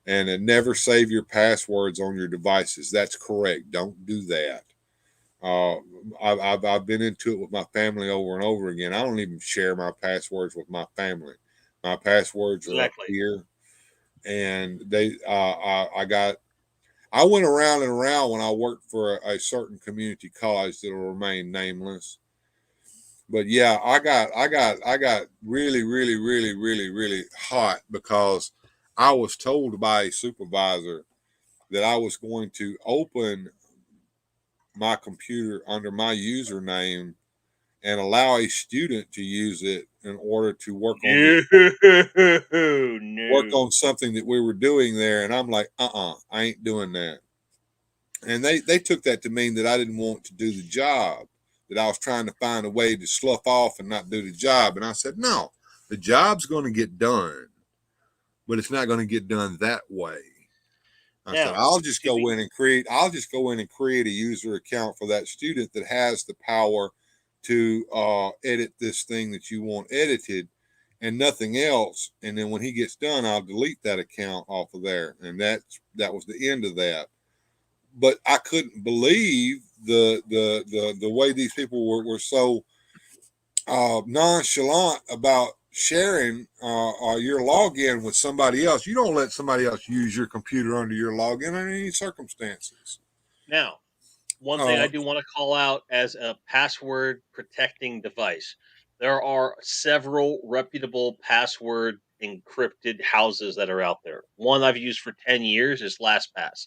And never save your passwords on your devices. That's correct. Don't do that. I've been into it with my family over and over again. I don't even share my passwords with my family. My passwords are up here, and I went around and around when I worked for a certain community college that will remain nameless. But yeah, I got really hot because I was told by a supervisor that I was going to open my computer under my username and allow a student to use it in order to work on something that we were doing there. And I'm like, I ain't doing that. And they took that to mean that I didn't want to do the job, that I was trying to find a way to slough off and not do the job. And I said, no, the job's going to get done, but it's not going to get done that way. I said, Now, I'll just to go be in and create. I'll just go in and create a user account for that student that has the power to edit this thing that you want edited, and nothing else. And then when he gets done, I'll delete that account off of there, and that was the end of that. But I couldn't believe the way these people were so nonchalant about sharing your login with somebody else. You don't let somebody else use your computer under your login in any circumstances. now, one thing Uh, I do want to call out as a password protecting device. There are several reputable password encrypted houses that are out there. One I've used for 10 years is LastPass.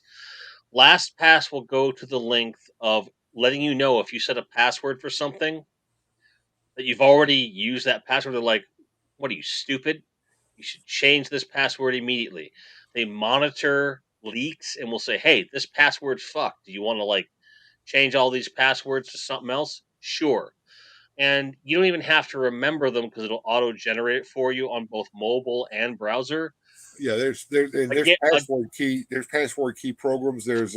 LastPass will go to the length of letting you know if you set a password for something that you've already used that password. They're like, what are you, stupid? You should change this password immediately. They monitor leaks and will say, hey, this password's fucked. Do you want to like change all these passwords to something else? Sure. And you don't even have to remember them because it'll auto generate it for you on both mobile and browser. yeah, there's Again, password key programs. There's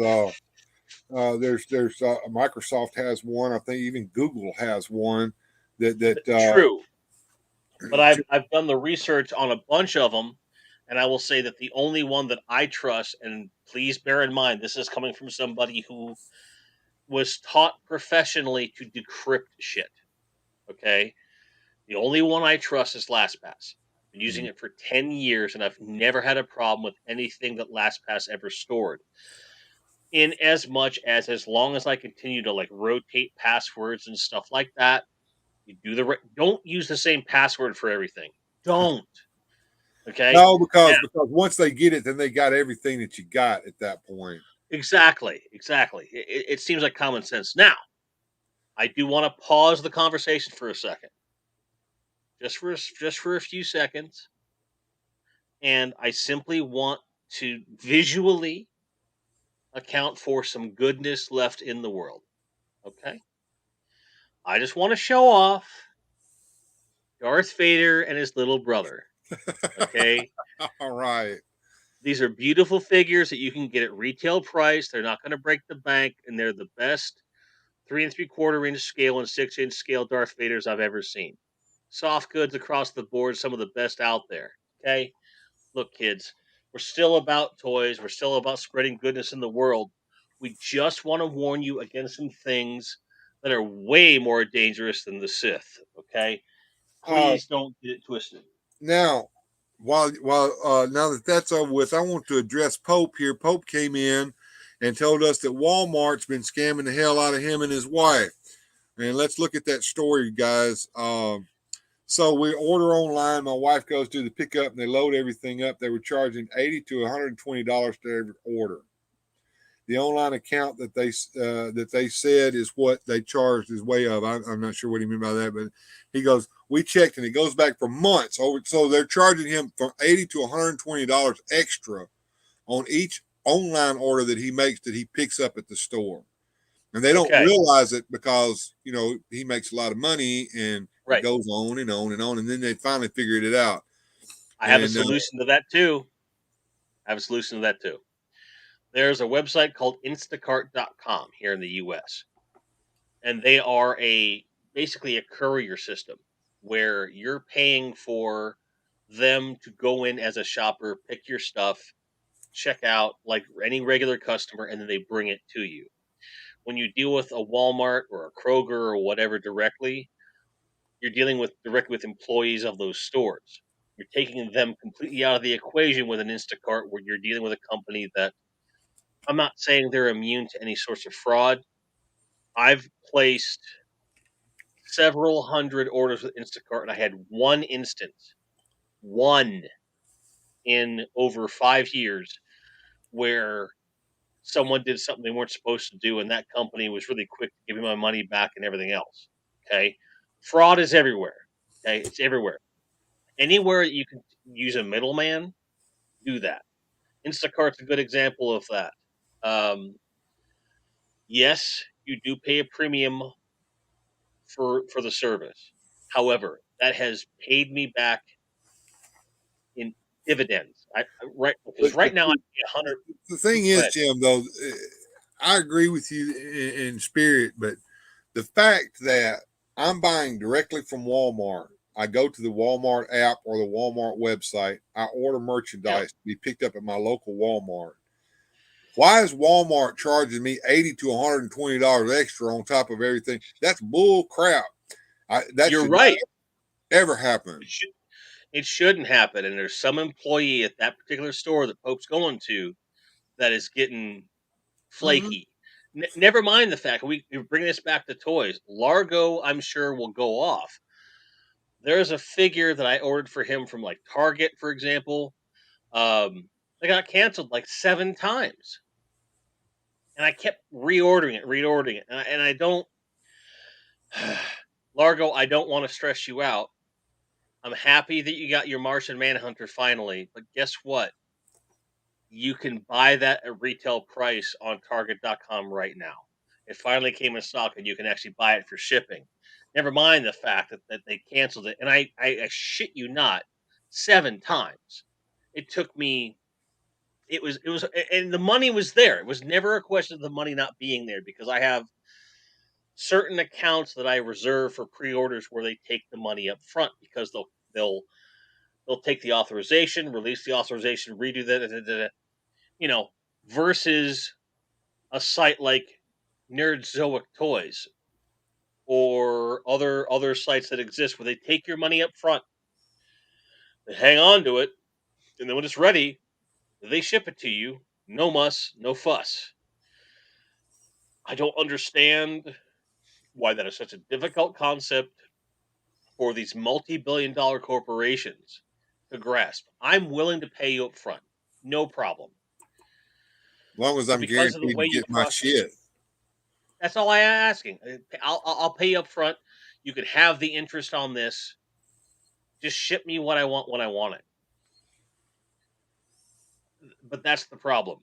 Microsoft has one. I think even Google has one that true. But I've done the research on a bunch of them, and I will say that the only one that I trust, and please bear in mind, this is coming from somebody who was taught professionally to decrypt shit. Okay, the only one I trust is LastPass. Been using it for 10 years, and I've never had a problem with anything that LastPass ever stored. In as much as long as I continue to like rotate passwords and stuff like that, you do don't use the same password for everything. Don't. Okay. no, Now, because once they get it, then they got everything that you got at that point. exactly, exactly. It seems like common sense. Now, I do want to pause the conversation for a second, just for a few seconds, and I simply want to visually account for some goodness left in the world. Okay, I just want to show off Darth Vader and his little brother. Okay, All right. these are beautiful figures that you can get at retail price. They're not going to break the bank, and they're the best 3 3/4 inch scale and 6 inch scale Darth Vaders I've ever seen. Soft goods across the board, some of the best out there. Okay, look, kids, we're still about toys. We're still about spreading goodness in the world. We just want to warn you against some things that are way more dangerous than the Sith. Okay, Uh, please don't get it twisted. Now, while now that that's over with, I want to address Pope here. Pope came in and told us that Walmart's been scamming the hell out of him and his wife. And let's look at that story, guys. So we order online. My wife goes to the pickup and they load everything up. They were charging $80 to $120 to every order. The online account that they said is what they charged is way up. I'm not sure what he meant by that, but he goes, we checked and it goes back for months. So they're charging him from $80 to $120 extra on each online order that he makes that he picks up at the store. And they don't Okay, realize it because, he makes a lot of money and it right. goes on and on and on. And then they finally figured it out. I have a And solution to that too. I have a solution to that too. There's a website called Instacart.com here in the US. And they are basically a courier system where you're paying for them to go in as a shopper, pick your stuff, check out like any regular customer, and then they bring it to you. When you deal with a Walmart or a Kroger or whatever directly, you're dealing with directly with employees of those stores. You're taking them completely out of the equation with an Instacart where you're dealing with a company that I'm not saying they're immune to any sorts of fraud. I've placed several hundred orders with Instacart, and I had one instance, one in over 5 years, where someone did something they weren't supposed to do, and that company was really quick to give me my money back and everything else. Okay, fraud is everywhere. Okay, it's everywhere. Anywhere you can use a middleman, do that. Instacart's a good example of that. Yes, you do pay a premium for the service. However, that has paid me back in dividends. Because right now I pay 100. The thing Go is, ahead. Jim, though, I agree with you in spirit, but the fact that I'm buying directly from Walmart, I go to the Walmart app or the Walmart website, I order merchandise to be picked up at my local Walmart. Why is Walmart charging me $80 to $120 extra on top of everything? That's bull crap. That You're should right. ever happen. It shouldn't happen. And there's some employee at that particular store that Pope's going to that is getting flaky. Never mind the fact we bring this back to toys. Largo, I'm sure, will go off. There's a figure that I ordered for him from like Target, for example. They got canceled like 7 times, and I kept reordering it, and I don't. Largo, I don't want to stress you out. I'm happy that you got your Martian Manhunter finally, but guess what? You can buy that at retail price on Target.com right now. It finally came in stock, and you can actually buy it for shipping. Never mind the fact that they canceled it, and I shit you not, 7 times. It took me. It was, and the money was there. It was never a question of the money not being there because I have certain accounts that I reserve for pre-orders where they take the money up front because they'll take the authorization, release the authorization, redo that, versus a site like Nerdzoic Toys or other sites that exist where they take your money up front, they hang on to it, and then when it's ready, they ship it to you. No muss, no fuss. I don't understand why that is such a difficult concept for these multi-billion-dollar corporations to grasp. I'm willing to pay you up front, no problem. As long as But I'm because of the guaranteed way to you get my process, shit. that's all I'm asking. I'll pay you up front. You can have the interest on this. Just ship me what I want when I want it. But that's the problem.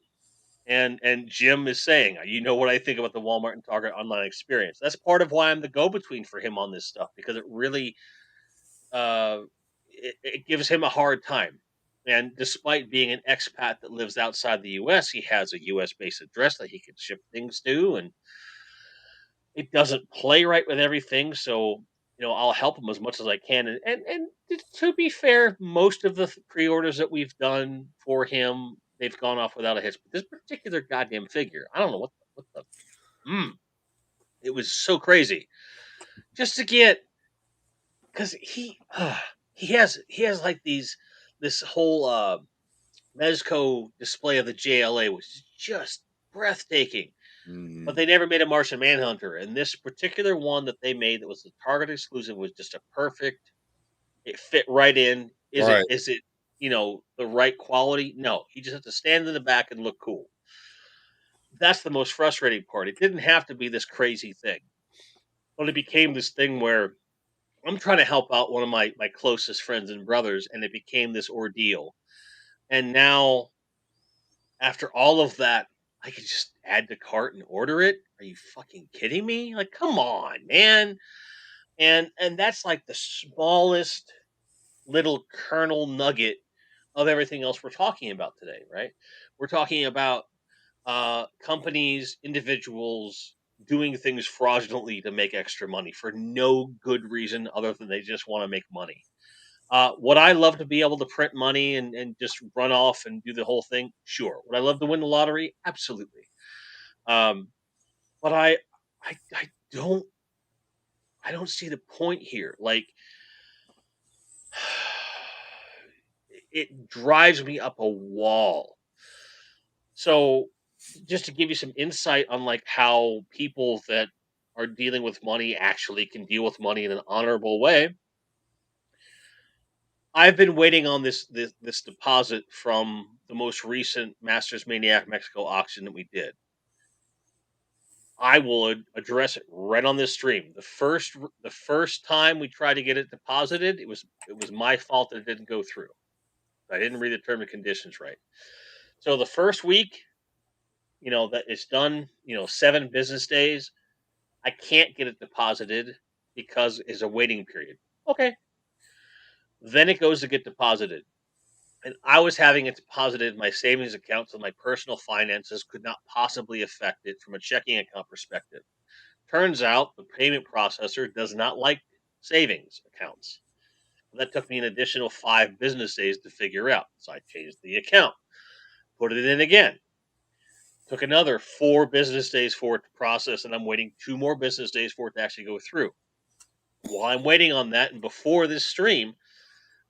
And Jim is saying, you know what I think about the Walmart and Target online experience. That's part of why I'm the go-between for him on this stuff because it really uh, it gives him a hard time. And despite being an expat that lives outside the U.S., he has a U.S.-based address that he can ship things to, and it doesn't play right with everything. So I'll help him as much as I can. And to be fair, most of the pre-orders that we've done for him, they've gone off without a hitch. But this particular goddamn figure, I don't know what the it was so crazy just to get because he has like this whole Mezco display of the JLA, which is just breathtaking. But they never made a Martian Manhunter, and this particular one that they made that was the Target exclusive was just a perfect. It fit right in. Is it? Right. Is it? The right quality? No, he just has to stand in the back and look cool. That's the most frustrating part. It didn't have to be this crazy thing, but it became this thing where I'm trying to help out one of my closest friends and brothers, and it became this ordeal. And now, after all of that, I could just add to cart and order it. Are you fucking kidding me? Like, come on, man. And that's like the smallest little kernel nugget of everything else we're talking about today, right? We're talking about companies, individuals doing things fraudulently to make extra money for no good reason other than they just want to make money. Would I love to be able to print money and just run off and do the whole thing? Sure. Would I love to win the lottery? Absolutely. Um, but don't I don't see the point here. Like it drives me up a wall. So just to give you some insight on like how people that are dealing with money actually can deal with money in an honorable way. I've been waiting on this deposit from the most recent Masters Maniac Mexico auction that we did. I will address it right on this stream. The first time we tried to get it deposited, it was my fault that it didn't go through. I didn't read the term and conditions right. So the first week, that it's done, 7 business days. I can't get it deposited because it's a waiting period. Okay. Then it goes to get deposited. and I was having it deposited in my savings account, so my personal finances could not possibly affect it from a checking account perspective. Turns out the payment processor does not like savings accounts. That took me an additional 5 business days to figure out. So I changed the account, put it in again. Took another 4 business days for it to process, and I'm waiting 2 more business days for it to actually go through. While I'm waiting on that, and before this stream,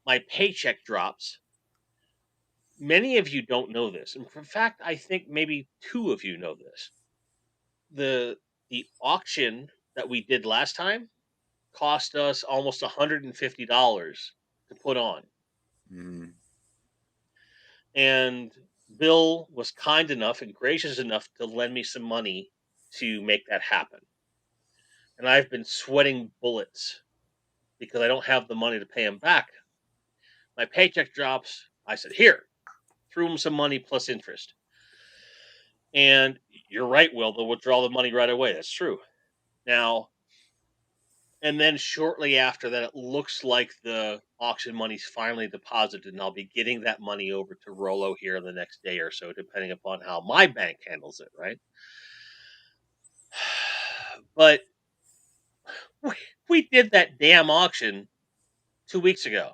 my paycheck drops. Many of you don't know this. And in fact, I think maybe 2 of you know this. The auction that we did last time cost us almost $150 to put on. Mm. And Bill was kind enough and gracious enough to lend me some money to make that happen. And I've been sweating bullets because I don't have the money to pay him back. My paycheck drops. I said, here, threw him some money plus interest. And you're right, Will, they'll withdraw the money right away. That's true. Now, and then shortly after that, it looks like the auction money's finally deposited, and I'll be getting that money over to Rolo here in the next day or so, depending upon how my bank handles it, right? But we did that damn auction 2 weeks ago.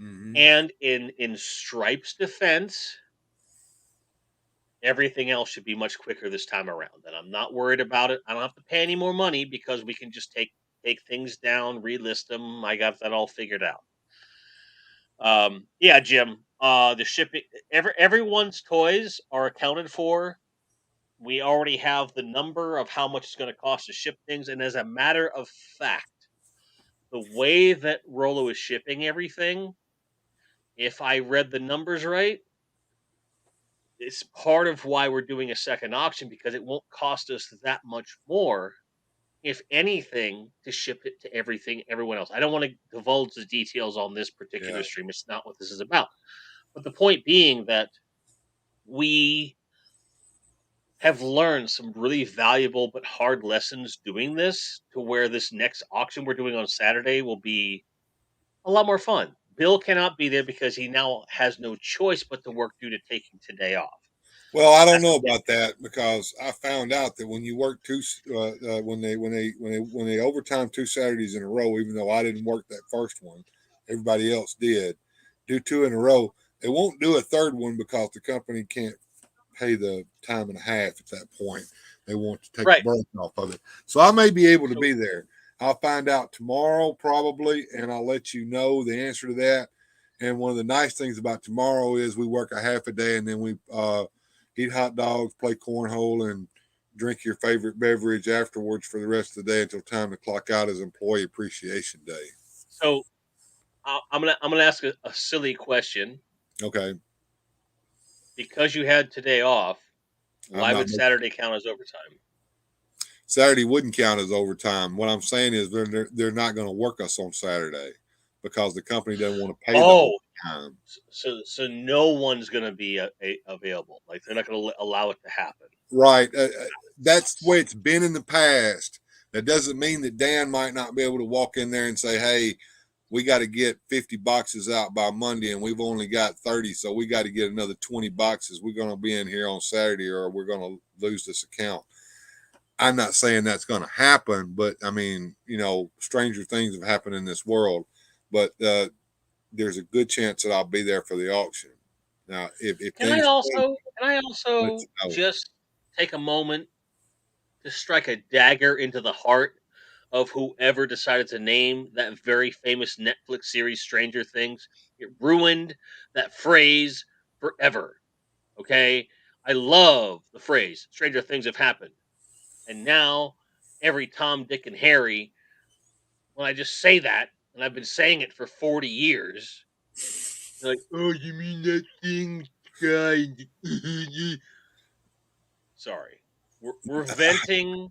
Mm-hmm. And in Stripe's defense, everything else should be much quicker this time around. And I'm not worried about it. I don't have to pay any more money because we can just take things down, relist them. I got that all figured out. Yeah, Jim. The shipping, everyone's toys are accounted for. We already have the number of how much it's going to cost to ship things, and as a matter of fact, the way that Rolo is shipping everything, if I read the numbers right, it's part of why we're doing a second auction because it won't cost us that much more, if anything, to ship it to everyone else. I don't want to divulge the details on this particular stream. It's not what this is about. But the point being that we have learned some really valuable but hard lessons doing this, to where this next auction we're doing on Saturday will be a lot more fun. Bill cannot be there because he now has no choice but to work due to taking today off. Well, I don't know about that because I found out that when you work when they overtime 2 Saturdays in a row, even though I didn't work that first one, everybody else did. Do 2 in a row, they won't do a third one because the company can't pay the time and a half at that point. They want to take the break off of it. So I may be able to be there. I'll find out tomorrow probably, and I'll let you know the answer to that. And one of the nice things about tomorrow is we work a half a day, and then we eat hot dogs, play cornhole, and drink your favorite beverage afterwards for the rest of the day until time to clock out as Employee Appreciation Day. So I'm gonna ask a silly question. Okay. Because you had today off, why would Saturday count as overtime? Saturday wouldn't count as overtime. What I'm saying is they're not going to work us on Saturday because the company doesn't want to pay the overtime. So no one's going to be available. Like, they're not going to allow it to happen. Right. That's the way it's been in the past. That doesn't mean that Dan might not be able to walk in there and say, hey, we got to get 50 boxes out by Monday and we've only got 30. So we got to get another 20 boxes. We're going to be in here on Saturday or we're going to lose this account. I'm not saying that's going to happen, but I mean, stranger things have happened in this world, but there's a good chance that I'll be there for the auction. Now, if can I also just take a moment to strike a dagger into the heart of whoever decided to name that very famous Netflix series, Stranger Things? It ruined that phrase forever. Okay? I love the phrase, Stranger Things have happened. And now, every Tom, Dick, and Harry, when I just say that, and I've been saying it for 40 years, they're like, oh, you mean that thing guy? Sorry. We're venting.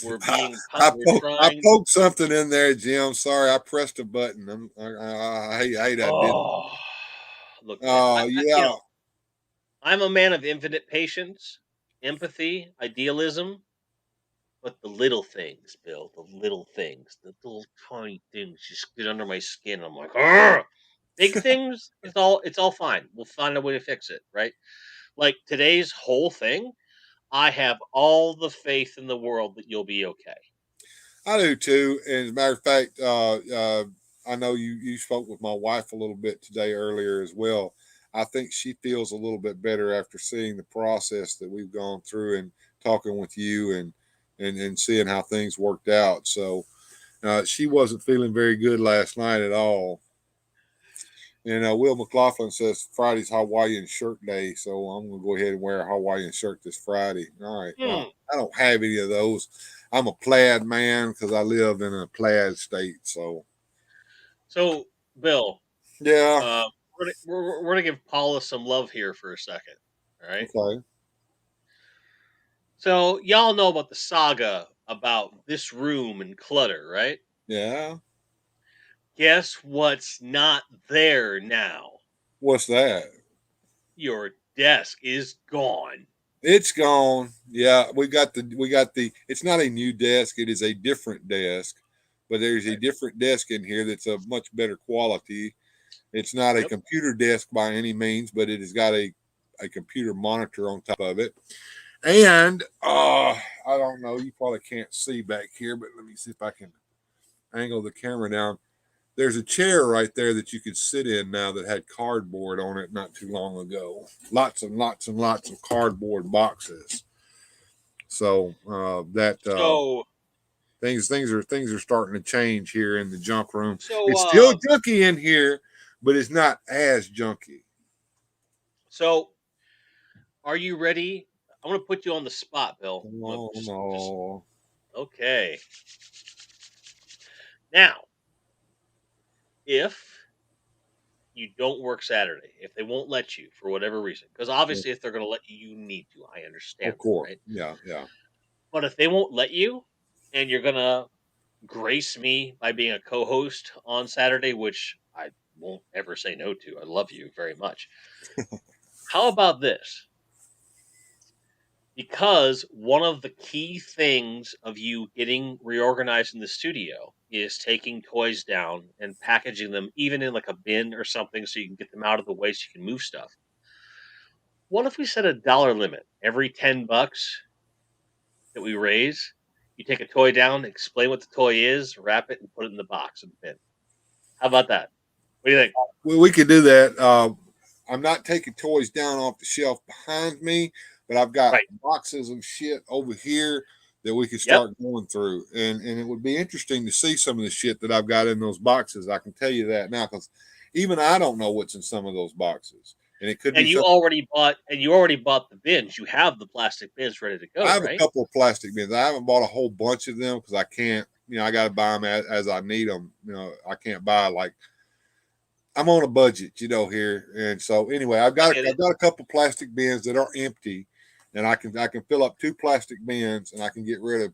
We're being. I poked something in there, Jim. Sorry, I pressed a button. I hate I did. Look. Yeah. I'm a man of infinite patience, empathy, idealism, but the little things, Bill, the little things, the little tiny things just get under my skin. I'm like, argh! Big things, it's all fine. We'll find a way to fix it, right? Like today's whole thing, I have all the faith in the world that you'll be okay. I do too. And as a matter of fact, I know you spoke with my wife a little bit today earlier as well. I think she feels a little bit better after seeing the process that we've gone through and talking with you and seeing how things worked out. So she wasn't feeling very good last night at all. And Will McLaughlin says Friday's Hawaiian shirt day, so I'm going to go ahead and wear a Hawaiian shirt this Friday. All right. Well, I don't have any of those. I'm a plaid man because I live in a plaid state. So, Bill, yeah. we're gonna give Paula some love here for a second. All right. Okay. So y'all know about the saga about this room and clutter, right? Yeah. Guess what's not there now? What's that? Your desk is gone. It's gone. Yeah, we got the it's not a new desk, it is a different desk, but there's a different desk in here that's of much better quality. It's not a computer desk by any means, but it has got a computer monitor on top of it. And I don't know, you probably can't see back here, but let me see if I can angle the camera down. There's a chair right there that you could sit in now that had cardboard on it not too long ago. Lots and lots and lots of cardboard boxes. So So things are starting to change here in the junk room. So It's still junky in here, but it's not as junky. So are you ready? I'm gonna put you on the spot, Bill. No. Okay. Now, if you don't work Saturday, if they won't let you for whatever reason, because obviously if they're going to let you, you need to. I understand. Of course. Right? Yeah. But if they won't let you and you're going to grace me by being a co-host on Saturday, which I won't ever say no to. I love you very much. How about this? Because one of the key things of you getting reorganized in the studio is taking toys down and packaging them even in like a bin or something so you can get them out of the way so you can move stuff. What if we set a dollar limit? Every $10 that we raise, you take a toy down, explain what the toy is, wrap it, and put it in the box in the bin. How about that? What do you think? Well, we could do that. I'm not taking toys down off the shelf behind me, but I've got boxes of shit over here that we could start going through. And it would be interesting to see some of the shit that I've got in those boxes. I can tell you that now, because even I don't know what's in some of those boxes. And it could be you already bought the bins. You have the plastic bins ready to go. I have a couple of plastic bins. I haven't bought a whole bunch of them because I can't, I got to buy them as I need them. I can't buy I'm on a budget, here. And so anyway, I've got a couple plastic bins that are empty, and I can fill up 2 plastic bins, and I can get rid of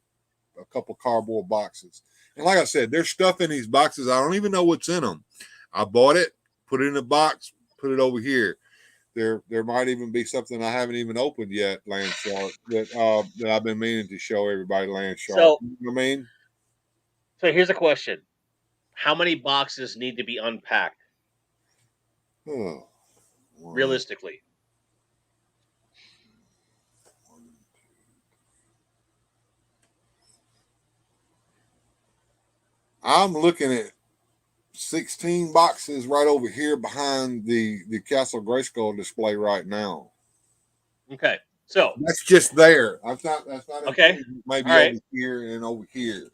a couple cardboard boxes. And like I said, there's stuff in these boxes. I don't even know what's in them. I bought it, put it in a box, put it over here. There might even be something I haven't even opened yet, Land Shark, that I've been meaning to show everybody, Land Shark. So, you know what I mean? So here's a question. How many boxes need to be unpacked? Realistically. I'm looking at 16 boxes right over here behind the Castle Grayskull display right now. Okay. So that's just there. That's not okay. Maybe over here and over here.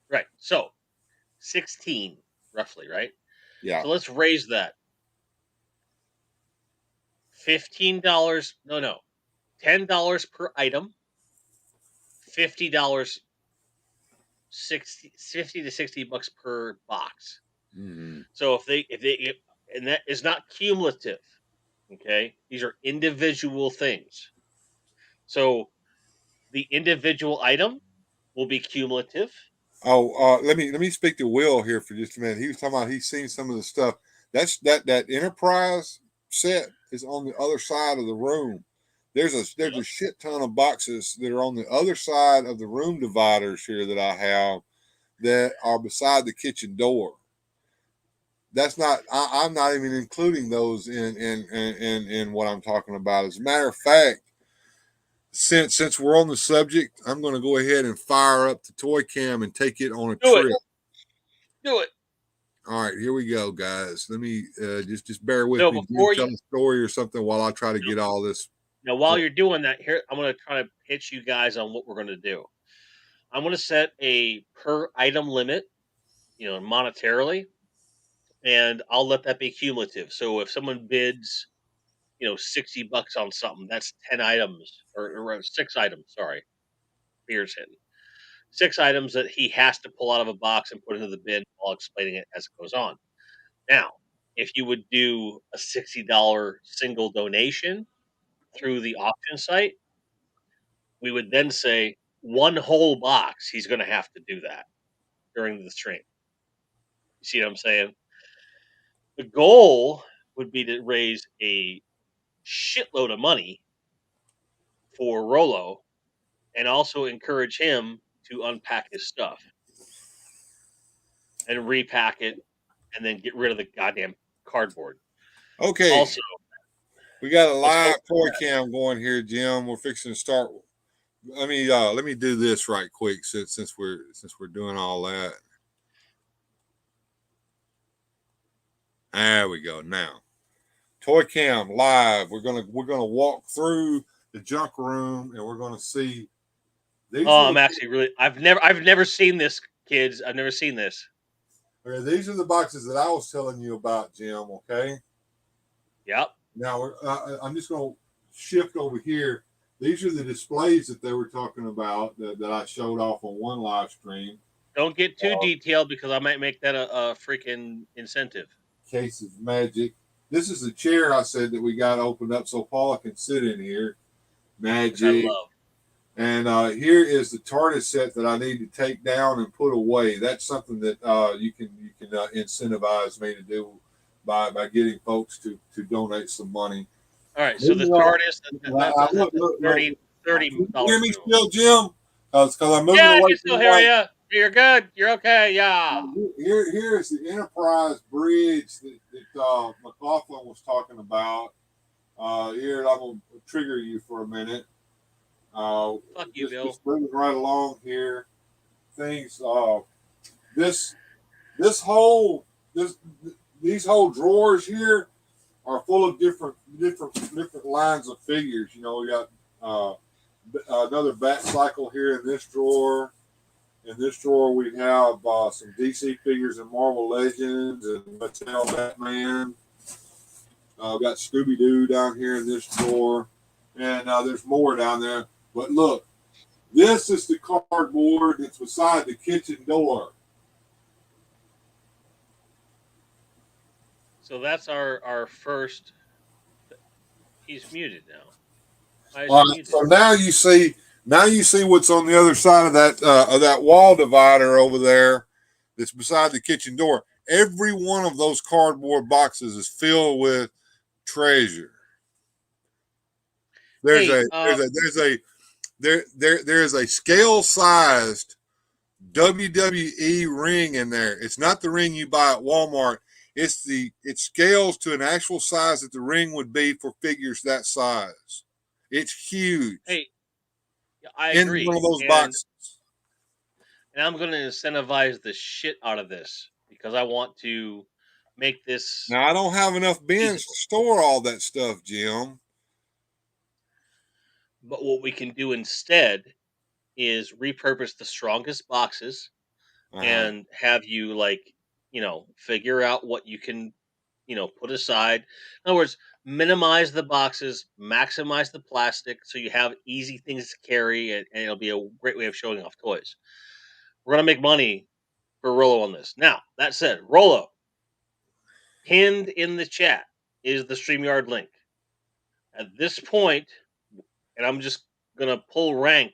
Right. So 16 roughly, right? Yeah. So let's raise that. $15. No. $10 per item. $50. 50 to $60 per box. Mm-hmm. So if and that is not cumulative. Okay, these are individual things. So the individual item will be cumulative. Oh, let me speak to Will here for just a minute. He was talking about he's seen some of the stuff. That's that Enterprise set is on the other side of the room. There's a shit ton of boxes that are on the other side of the room dividers here that I have that are beside the kitchen door. that's not. I'm not even including those in what I'm talking about. As a matter of fact, since we're on the subject, I'm going to go ahead and fire up the toy cam and take it on a Do trip. it. Do it. All right, here we go, guys. Let me just bear with No, me. before Tell you a story or something while I try to get all this. now, while you're doing that, here I'm going to try to pitch you guys on what we're going to do. I'm going to set a per item limit, monetarily, and I'll let that be cumulative. So if someone bids, $60 on something, that's 10 items or 6 items. Sorry, beer's hitting 6 items that he has to pull out of a box and put into the bin while explaining it as it goes on. Now, if you would do a $60 single donation through the auction site, we would then say one whole box. He's going to have to do that during the stream. You see what I'm saying? The goal would be to raise a shitload of money for Rolo and also encourage him to unpack his stuff and repack it and then get rid of the goddamn cardboard. Okay, Also, we got a let's live go. toy cam going here, Jim. We're fixing to start. Let me do this right quick since we're doing all that. There we go. Now, toy cam live. We're gonna walk through the junk room and we're gonna see. I'm actually really. I've never seen this, kids. I've never seen this. Okay, these are the boxes that I was telling you about, Jim. Okay. Yep. Now I'm just gonna shift over here. These are the displays that they were talking about that I showed off on one live stream. Don't get too detailed because I might make that a freaking incentive. Case of magic. This is the chair I said that we got opened up so Paula can sit in here. Magic. Which I love. And here is the TARDIS set that I need to take down and put away. That's something that you can incentivize me to do by getting folks to donate some money. All right, so the TARDIS, that's $30. You hear me still, Jim? Because I'm moving yeah, away. I can still hear you. You're good. You're okay. Yeah. Here is the Enterprise bridge that McLaughlin was talking about. Here, I'm going to trigger you for a minute. Fuck you, Bill. Just moving right along here. Things. These whole drawers here are full of different lines of figures. We got another Bat Cycle here in this drawer. In this drawer, we have some DC figures and Marvel Legends and Mattel Batman. We've got Scooby Doo down here in this drawer, and there's more down there. But look, this is the cardboard that's beside the kitchen door. So that's our first. He's muted now. Muted? So now you see what's on the other side of that wall divider over there that's beside the kitchen door. Every one of those cardboard boxes is filled with treasure. There's a scale-sized WWE ring in there. It's not the ring you buy at Walmart. It scales to an actual size that the ring would be for figures that size. It's huge. Hey, I agree. In one of those boxes. And I'm going to incentivize the shit out of this because I want to make this. Now, I don't have enough bins to store all that stuff, Jim. But what we can do instead is repurpose the strongest boxes and have you figure out what you can, put aside. In other words, minimize the boxes, maximize the plastic so you have easy things to carry, and it'll be a great way of showing off toys. We're going to make money for Rolo on this. Now, that said, Rolo, pinned in the chat is the StreamYard link. At this point, and I'm just going to pull rank,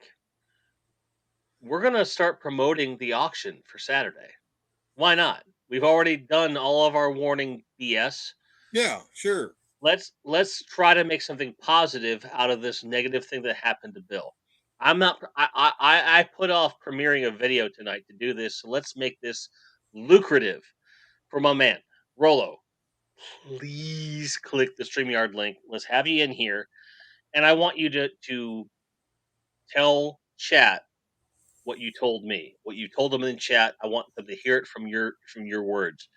we're going to start promoting the auction for Saturday. Why not? We've already done all of our warning BS. Yeah, sure. Let's try to make something positive out of this negative thing that happened to Bill. I put off premiering a video tonight to do this, so let's make this lucrative for my man. Rolo, please click the StreamYard link. Let's have you in here, and I want you to tell chat what you told me, what you told them in chat. I want them to hear it from your words,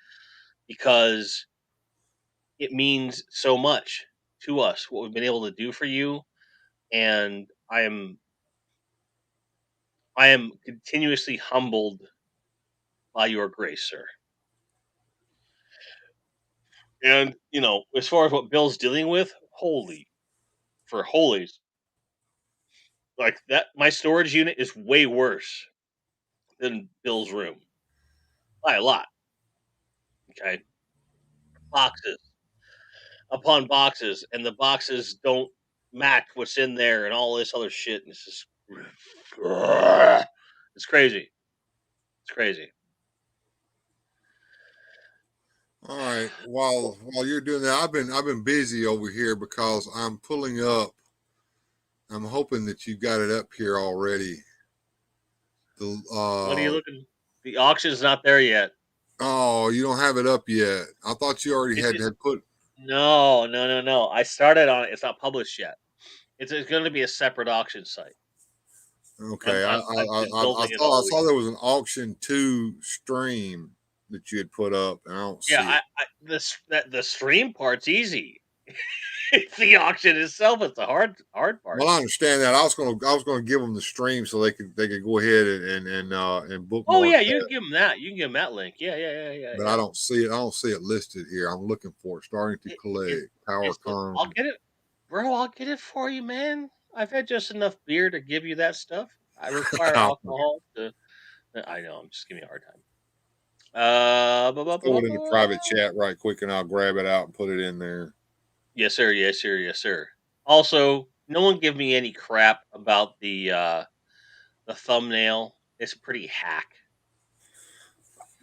because it means so much to us what we've been able to do for you, and I am continuously humbled by your grace, sir. And as far as what Bill's dealing with, holy for holies, like that, my storage unit is way worse than Bill's room by a lot. Okay, boxes upon boxes, and the boxes don't match what's in there, and all this other shit. And it's just, it's crazy. It's crazy. All right. While you're doing that, I've been busy over here because I'm pulling up. I'm hoping that you got it up here already. What are you looking? The auction's not there yet. Oh, you don't have it up yet. I thought you already It's had put. No. I started on it. It's not published yet. It's going to be a separate auction site. Okay, I've been building it all I week. saw there was an auction 2 stream that you had put up, and I don't see it. The stream part's easy. It's the auction itself. It's the hard part. Well, I understand that. I was gonna give them the stream so they could go ahead and bookmark. Oh yeah, that. you can give them that. You can give them that link. Yeah. But I don't see it. I don't see it listed here. I'm looking for it. Starting to collect power con. I'll get it, bro. I'll get it for you, man. I've had just enough beer to give you that stuff. I require alcohol to. I know. I'm just giving you a hard time. Throw it in the private chat right quick, and I'll grab it out and put it in there. Yes, sir. Yes, sir. Yes, sir. Also, no one give me any crap about the thumbnail. It's pretty hack.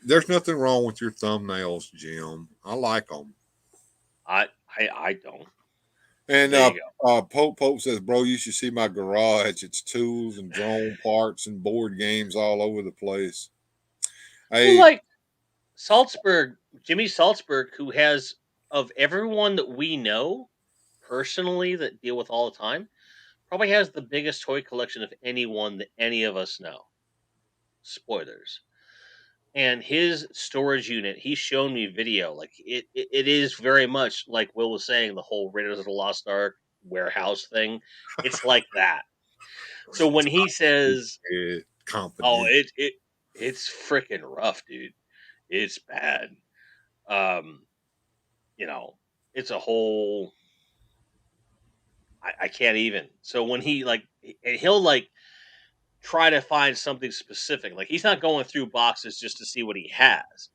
There's nothing wrong with your thumbnails, Jim. I like them. I don't. And Pope says, bro, you should see my garage. It's tools and drone parts and board games all over the place. Well, like Salzburg, Jimmy Salzburg, who has, of everyone that we know personally that deal with all the time, probably has the biggest toy collection of anyone that any of us know. Spoilers. And his storage unit, he's shown me video. Like it is very much like Will was saying, the whole Raiders of the Lost Ark warehouse thing. It's like that. So when he says, "Oh, it's freaking rough, dude. It's bad." It's a whole. I can't even. So when he'll try to find something specific. Like he's not going through boxes just to see what he has.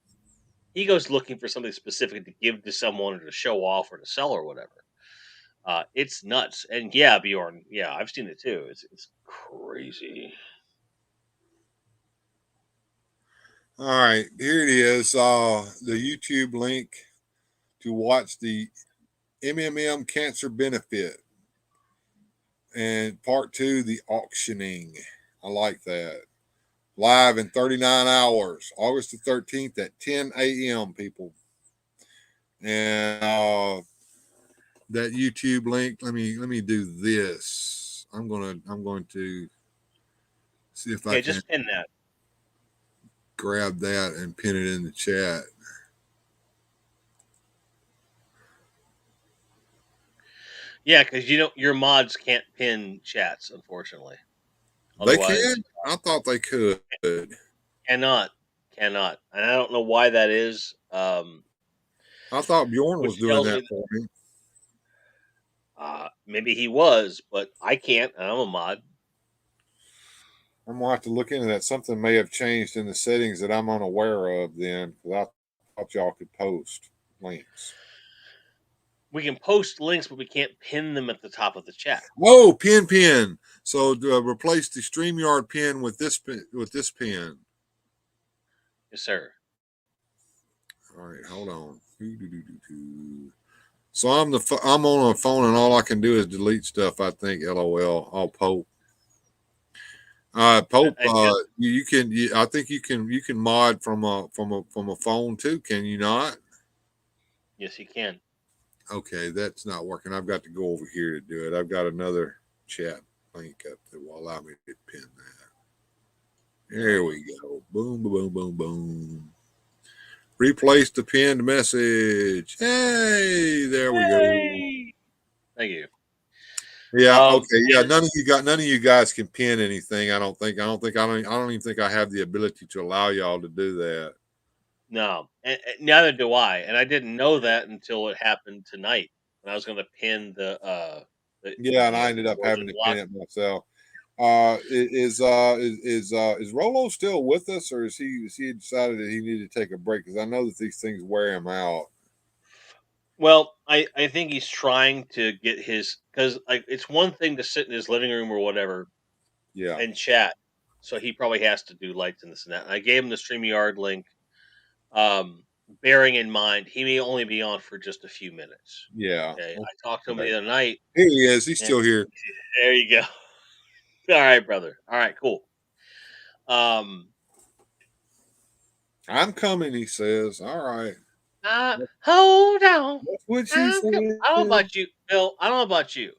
He goes looking for something specific to give to someone or to show off or to sell or whatever. It's nuts. And yeah, Bjorn, yeah, I've seen it too. It's crazy. All right, here it is. The YouTube link to watch the MMM cancer benefit and part 2, the auctioning. I like that. Live in 39 hours, August the 13th at 10 a.m. people. And that YouTube link. Let me do this. I'm going to see if I can just pin that. Grab that and pin it in the chat. Yeah, because your mods can't pin chats, unfortunately. They can? I thought they could. Cannot. And I don't know why that is. I thought Bjorn was doing that for me. Maybe he was, but I can't, and I'm a mod. I'm going to have to look into that. Something may have changed in the settings that I'm unaware of then, because I thought y'all could post links. We can post links, but we can't pin them at the top of the chat. Oh, pin. So replace the StreamYard pin with this pin. Yes, sir. All right, hold on. So I'm on a phone, and all I can do is delete stuff. I think. LOL. Oh, Pope. Pope. I think you can mod from a phone too. Can you not? Yes, you can. Okay, that's not working. I've got to go over here to do it. I've got another chat link up that will allow me to pin that. There we go. Boom, boom, boom, boom. Replace the pinned message. Hey, there we go. Yay! Thank you. Yeah. Okay. Yeah. None of you guys can pin anything. I don't even think I have the ability to allow y'all to do that. No, and neither do I, and I didn't know that until it happened tonight when I was going to pin Yeah, and I the ended up having Northern to Block. pin it myself. Is Rolo still with us, or is he decided that he needed to take a break? Because I know that these things wear him out. Well, I think he's trying to get his because like it's one thing to sit in his living room or whatever Yeah, and chat, so he probably has to do lights and this and that. And I gave him the StreamYard link, bearing in mind he may only be on for just a few minutes. yeah. Okay, I talked to him Okay. the other night, Here he is. He's and still here. there you go. All right, brother. All right, cool. Um, I'm coming. He says. All right. hold on. That's what she I don't know said. about you, Bill. I don't know about you,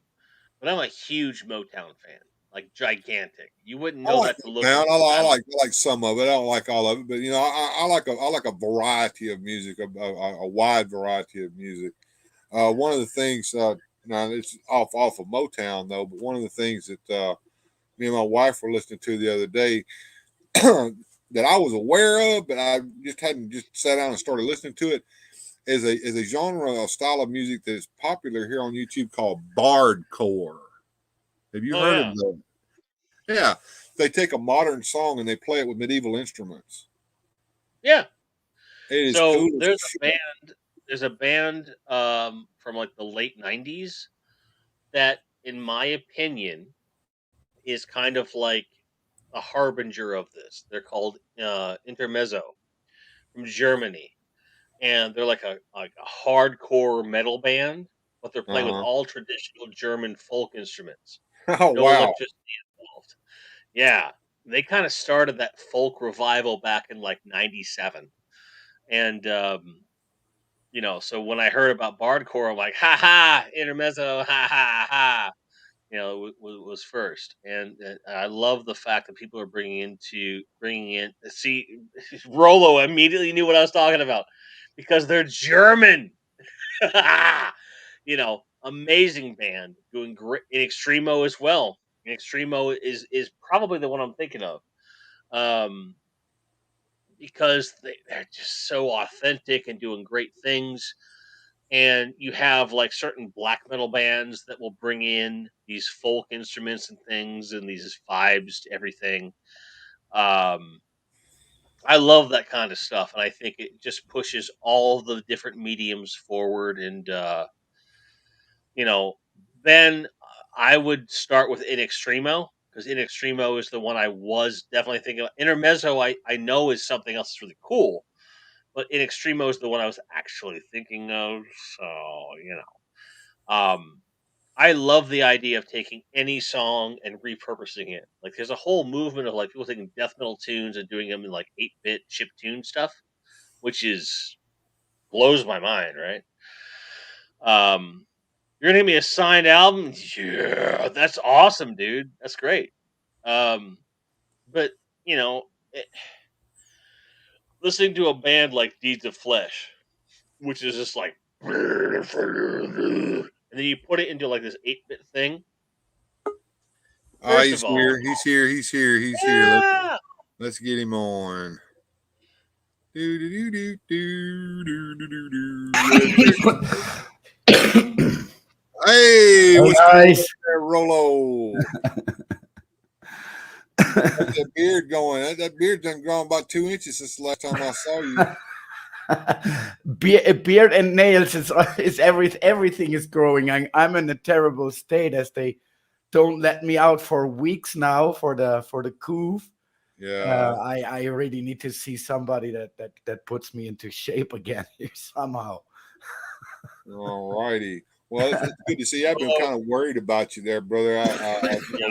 but I'm a huge Motown fan, like gigantic. You wouldn't I know like that to it, look man. at me, but I like some of it. I don't like all of it, but I like a variety of music, a wide variety of music. One of the things, now it's off of Motown though, but one of the things that me and my wife were listening to the other day that I was aware of, but I just hadn't just sat down and started listening to it is a genre, a style of music that is popular here on YouTube called bardcore. Have you oh heard of yeah, that? Yeah, they take a modern song and they play it with medieval instruments. yeah. It is So cool as shit. there's a band from like the late '90s that, in my opinion, is kind of like a harbinger of this. They're called Intermezzo from Germany, and they're like a hardcore metal band, but they're playing with Uh-huh. all traditional German folk instruments, Oh no wow. electricity involved. Yeah, they kind of started that folk revival back in like '97, and so when I heard about bardcore, I'm like, ha ha, intermezzo, ha ha ha. Was first, and I love the fact that people are bringing in. See, Rolo immediately knew what I was talking about because they're German. Amazing band doing great in Extremo as well. In Extremo is probably the one I'm thinking of, um, because they're just so authentic and doing great things. And you have like certain black metal bands that will bring in these folk instruments and things and these vibes to everything. Um, I love that kind of stuff, and I think it just pushes all the different mediums forward. And you know, then I would start with In Extremo because In Extremo is the one I was definitely thinking of. Intermezzo, I know is something else that's really cool, but In Extremo is the one I was actually thinking of. So I love the idea of taking any song and repurposing it. Like, there's a whole movement of like people taking death metal tunes and doing them in like 8-bit chip tune stuff, which is blows my mind, right? Um, you're gonna give me a signed album? Yeah, that's awesome, dude. That's great. Um, but you know, it, listening to a band like Deeds of Flesh, which is just like, and then you put it into like this 8-bit thing. First He's of all, here. He's here. He's here. He's here. yeah, Let's get him on. Do do do do do do do do. Hey, Hey what's going on guys. there, Rolo? How's that beard going? That beard done grown about 2 inches since the last time I saw you. Beard and nails is everything is growing. I'm in a terrible state as they don't let me out for weeks now for the coup. Yeah. I really need to see somebody that puts me into shape again here somehow. All righty. Well, it's good to see you. I've been kind of worried about you there, brother.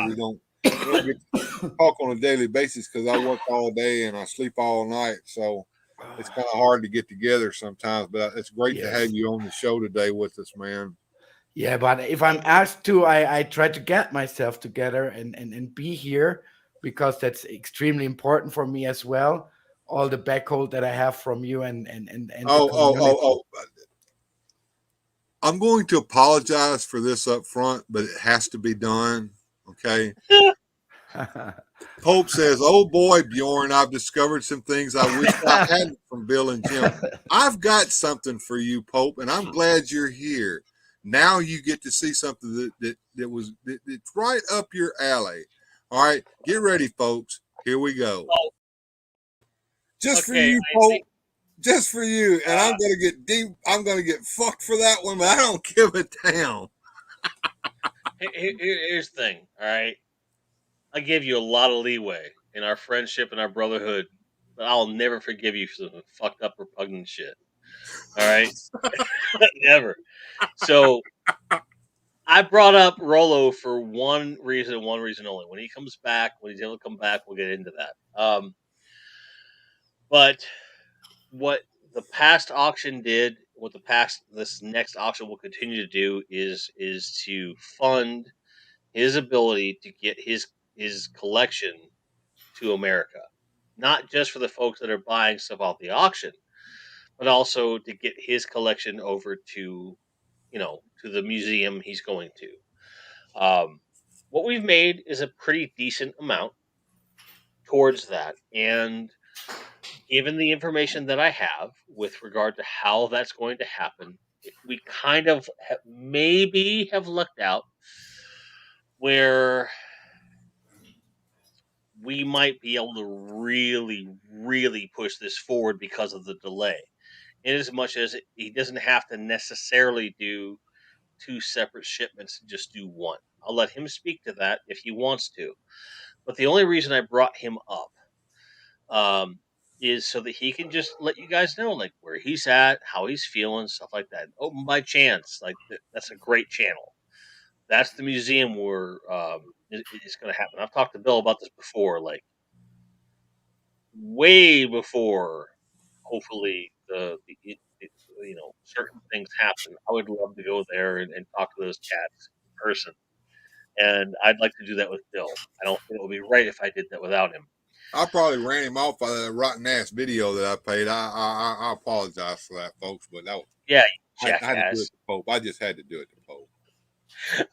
We don't get to talk on a daily basis because I work all day and I sleep all night. So it's kind of hard to get together sometimes, but it's great to have Yes. you on the show today with us, man. Yeah, but if I'm asked to, I try to get myself together and be here because that's extremely important for me as well. All the backhold that I have from you and the community. Oh. I'm going to apologize for this up front, but it has to be done. Okay. Pope says, "Oh boy, Bjorn, I've discovered some things I wish I hadn't from Bill and Jim. I've got something for you, Pope, and I'm glad you're here. Now you get to see something that's right up your alley. All right, get ready, folks. Here we go. Just for you, Pope. Just for you. And I'm gonna get deep. I'm gonna get fucked for that one, but I don't give a damn." Here's the thing, all right? I gave you a lot of leeway in our friendship and our brotherhood, but I'll never forgive you for some fucked up, repugnant shit. All right? Never. So I brought up Rolo for one reason only. When he comes back, when he's able to come back, we'll get into that. But what the past auction did, what this next auction will continue to do is to fund his ability to get his collection to America, not just for the folks that are buying stuff off the auction, but also to get his collection over to to the museum he's going to. What we've made is a pretty decent amount towards that, and given the information that I have with regard to how that's going to happen, we kind of maybe have lucked out where we might be able to really, really push this forward because of the delay. In as much as he doesn't have to necessarily do 2 separate shipments and just do one. I'll let him speak to that if he wants to. But the only reason I brought him up is so that he can just let you guys know, like, where he's at, how he's feeling, stuff like that. Open by chance, like that's a great channel. That's the museum where it's going to happen. I've talked to Bill about this before, like way before. Hopefully, certain things happen. I would love to go there and talk to those cats in person, and I'd like to do that with Bill. I don't think it would be right if I did that without him. I probably ran him off by that rotten ass video that I paid. I apologize for that, folks, but that was, Yeah, I had to do jackass. it to Pope. I just had to do it to Pope.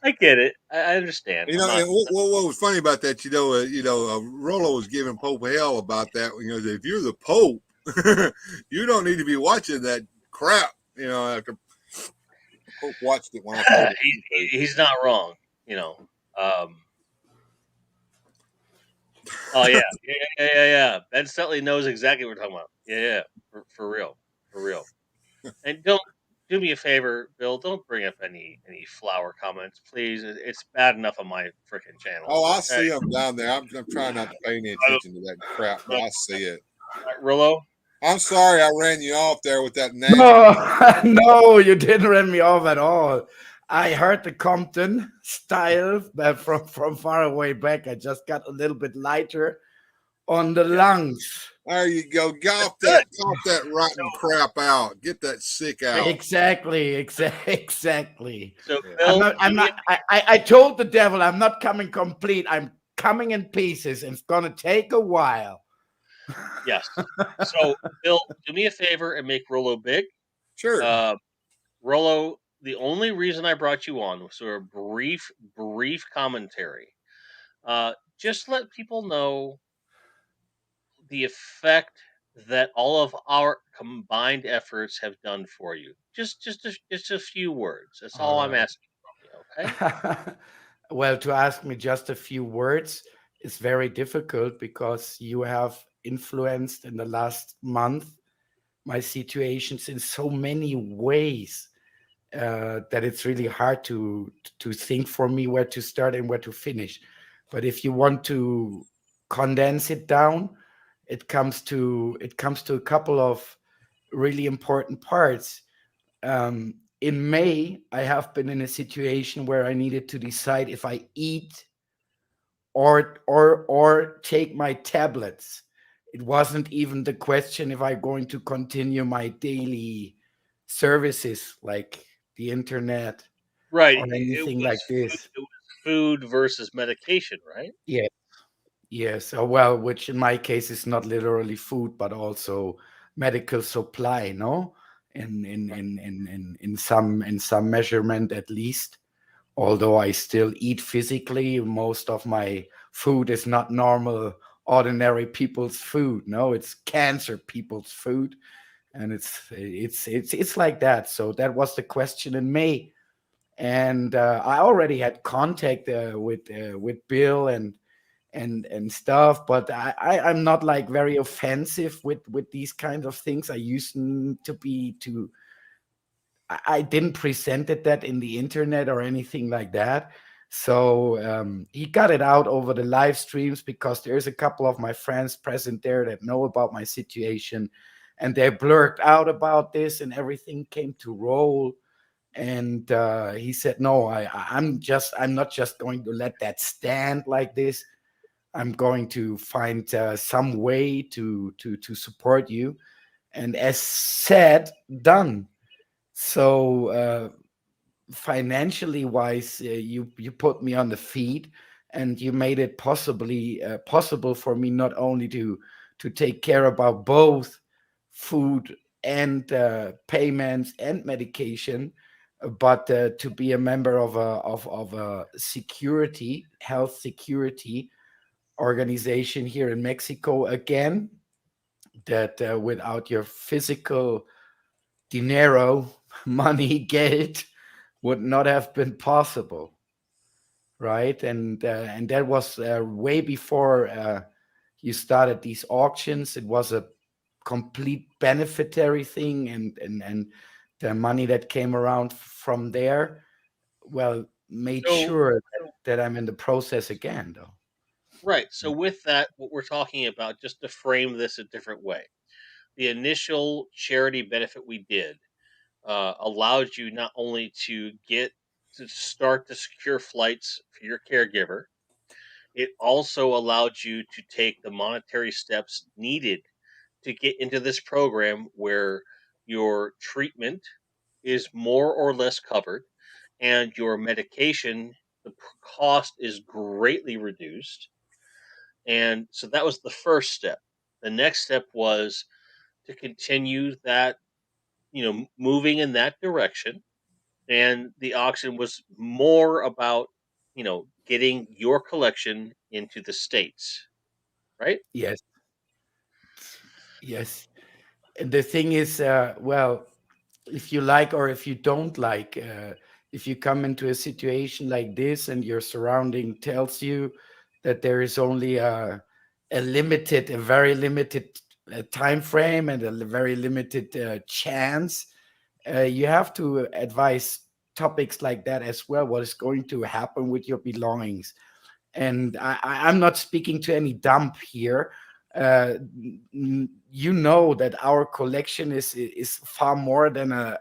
I get it. I understand. You know, and what was funny about that, Rolo was giving Pope hell about that. If you're the Pope, you don't need to be watching that crap. After Pope watched it when I told him. He's not wrong. Oh yeah. Ben Sutley knows exactly what we're talking about. Yeah, for real. And don't do me a favor, Bill. Don't bring up any flower comments, please. It's bad enough on my freaking channel. Oh, I see him down there. I'm trying not to pay any attention to that crap, but I see it. Rollo, I'm sorry I ran you off there with that name. No, no, you didn't run me off at all. I heard the Compton style from far away back. I just got a little bit lighter on the lungs. There you go. Cough that rotten crap out. Get that sick out. Exactly. So Bill, I told the devil I'm not coming complete. I'm coming in pieces, and it's gonna take a while. Yes. So Bill, do me a favor and make Rollo big. Sure. Rollo, the only reason I brought you on was for a brief commentary. Just let people know the effect that all of our combined efforts have done for you. Just a few words. That's all I'm asking from you, okay? Well, to ask me just a few words is very difficult because you have influenced in the last month my situations in so many ways that it's really hard to think for me where to start and where to finish. But if you want to condense it down, it comes to a couple of really important parts. In May, I have been in a situation where I needed to decide if I eat or take my tablets. it wasn't even the question if I'm going to continue my daily services like the internet Right. or It anything was like this. it was food versus medication, right? Yeah. Yes. Well, which in my case is not literally food, but also medical supply, no? In some measurement at least. Although I still eat physically, most of my food is not normal, ordinary people's food. No, it's cancer people's food, and it's like that. So that was the question in May, and I already had contact with Bill and stuff, but I'm not like very offensive with these kinds of things. I used to be to I didn't presented that in the internet or anything like that. So he got it out over the live streams because there's a couple of my friends present there that know about my situation, and they blurted out about this, and everything came to roll. And he said, "No, I'm not just going to let that stand like this. I'm going to find some way to support you." And as said, done. So financially wise, you put me on the feet, and you made it possible for me not only to take care about both food and payments and medication, but to be a member of a health security organization here in Mexico again. That without your physical dinero, money, Geld, would not have been possible, right? And that was way before you started these auctions. It was a complete benefitary thing, and the money that came around from there, well, made So sure that I'm in the process again, though. right. So with that, what we're talking about, just to frame this a different way, the initial charity benefit we did allowed you not only to start to secure flights for your caregiver, it also allowed you to take the monetary steps needed to get into this program where your treatment is more or less covered and your medication, the cost is greatly reduced. And so that was the first step. The next step was to continue that, moving in that direction. And the auction was more about, getting your collection into the States, right? Yes, yes. And the thing is, well, if you like or if you don't like, if you come into a situation like this and your surrounding tells you that there is only a very limited time frame and a very limited chance, you have to advise topics like that as well. What is going to happen with your belongings? And I'm not speaking to any dump here. You know that our collection is far more than a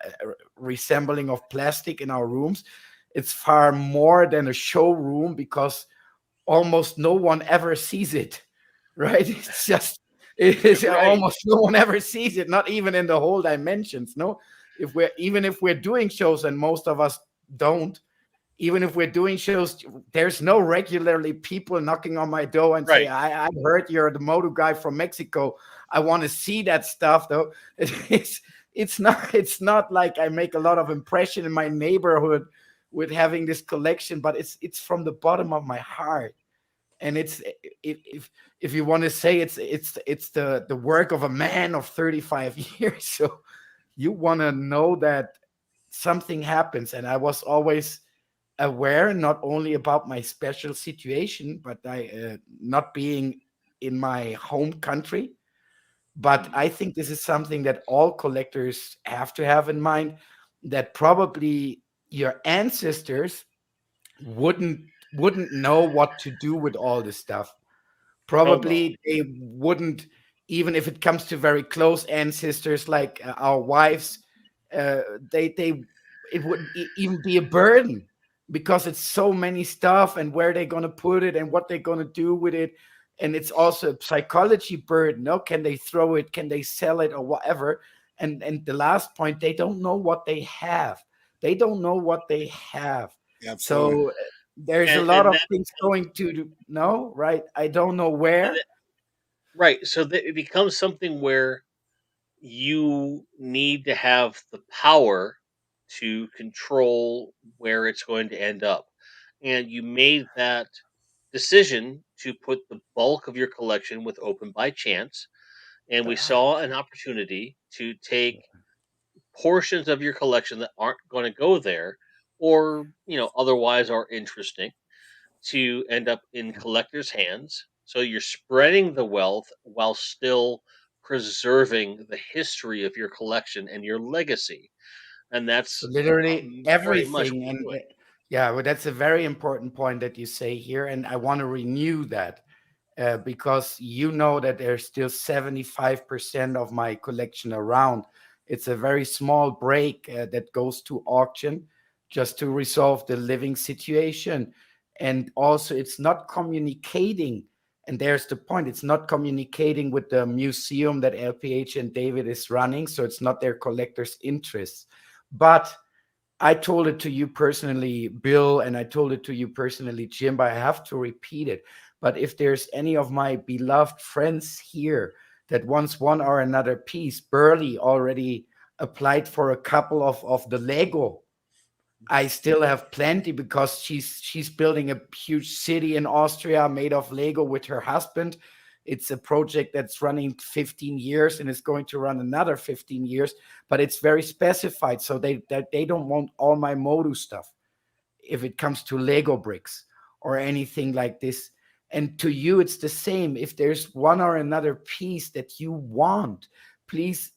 resembling of plastic in our rooms. It's far more than a showroom because almost no one ever sees it, right? It's just it is Right, almost no one ever sees it, not even in the whole dimensions. No, if we're doing shows, and most of us don't, even if we're doing shows, there's no regularly people knocking on my door and say, right, I heard you're the moto guy from Mexico. I want to see that stuff though. It's it's not like I make a lot of impression in my neighborhood with having this collection, but it's from the bottom of my heart. And if you want to say it's the work of a man of 35 years. So you want to know that something happens. And I was always aware not only about my special situation, but I not being in my home country. But I think this is something that all collectors have to have in mind, that probably your ancestors wouldn't wouldn't know what to do with all this stuff. oh no, Probably they wouldn't, even if it comes to very close ancestors like our wives, uh, they it wouldn't even be a burden because it's so many stuff, and where they're going to put it and what they're going to do with it. And it's also a psychology burden. No, can they throw it? Can they sell it or whatever? And the last point, they don't know what they have. They don't know what they have. Absolutely. So there's a lot of things going to no, right? I don't know where. Right. So it becomes something where you need to have the power to control where it's going to end up. And you made that decision to put the bulk of your collection with Open by Chance. And we saw an opportunity to take portions of your collection that aren't going to go there or, otherwise are interesting to end up in collectors' hands. So you're spreading the wealth while still preserving the history of your collection and your legacy. And So that's literally very much everything. what we're And doing. yeah, well, that's a very important point that you say here. And I want to renew that because you know that there's still 75% of my collection around. It's a very small break that goes to auction just to resolve the living situation. And also, it's not communicating. And there's the point. It's not communicating with the museum that LPH and David is running. So it's not their collector's interests. But I told it to you personally, Bill, and I told it to you personally, Jim, but I have to repeat it. But if there's any of my beloved friends here that wants one or another piece, Burley already applied for a couple of the Lego. I still have plenty because she's building a huge city in Austria made of Lego with her husband. It's a project that's running 15 years and is going to run another 15 years, but it's very specified. So they don't want all my Modu stuff if it comes to Lego bricks or anything like this. And to you, it's the same. If there's one or another piece that you want, please,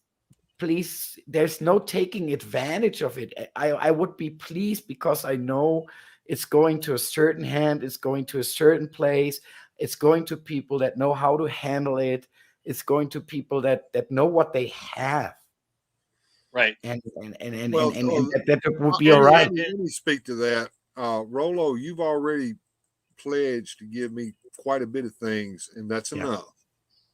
there's no taking advantage of it. I would be pleased because I know it's going to a certain hand, it's going to a certain place, it's going to people that know how to handle it, it's going to people that know what they have. Right. And Well, that would be all right. Let me speak to that. Rolo, you've already pledged to give me quite a bit of things, and that's enough.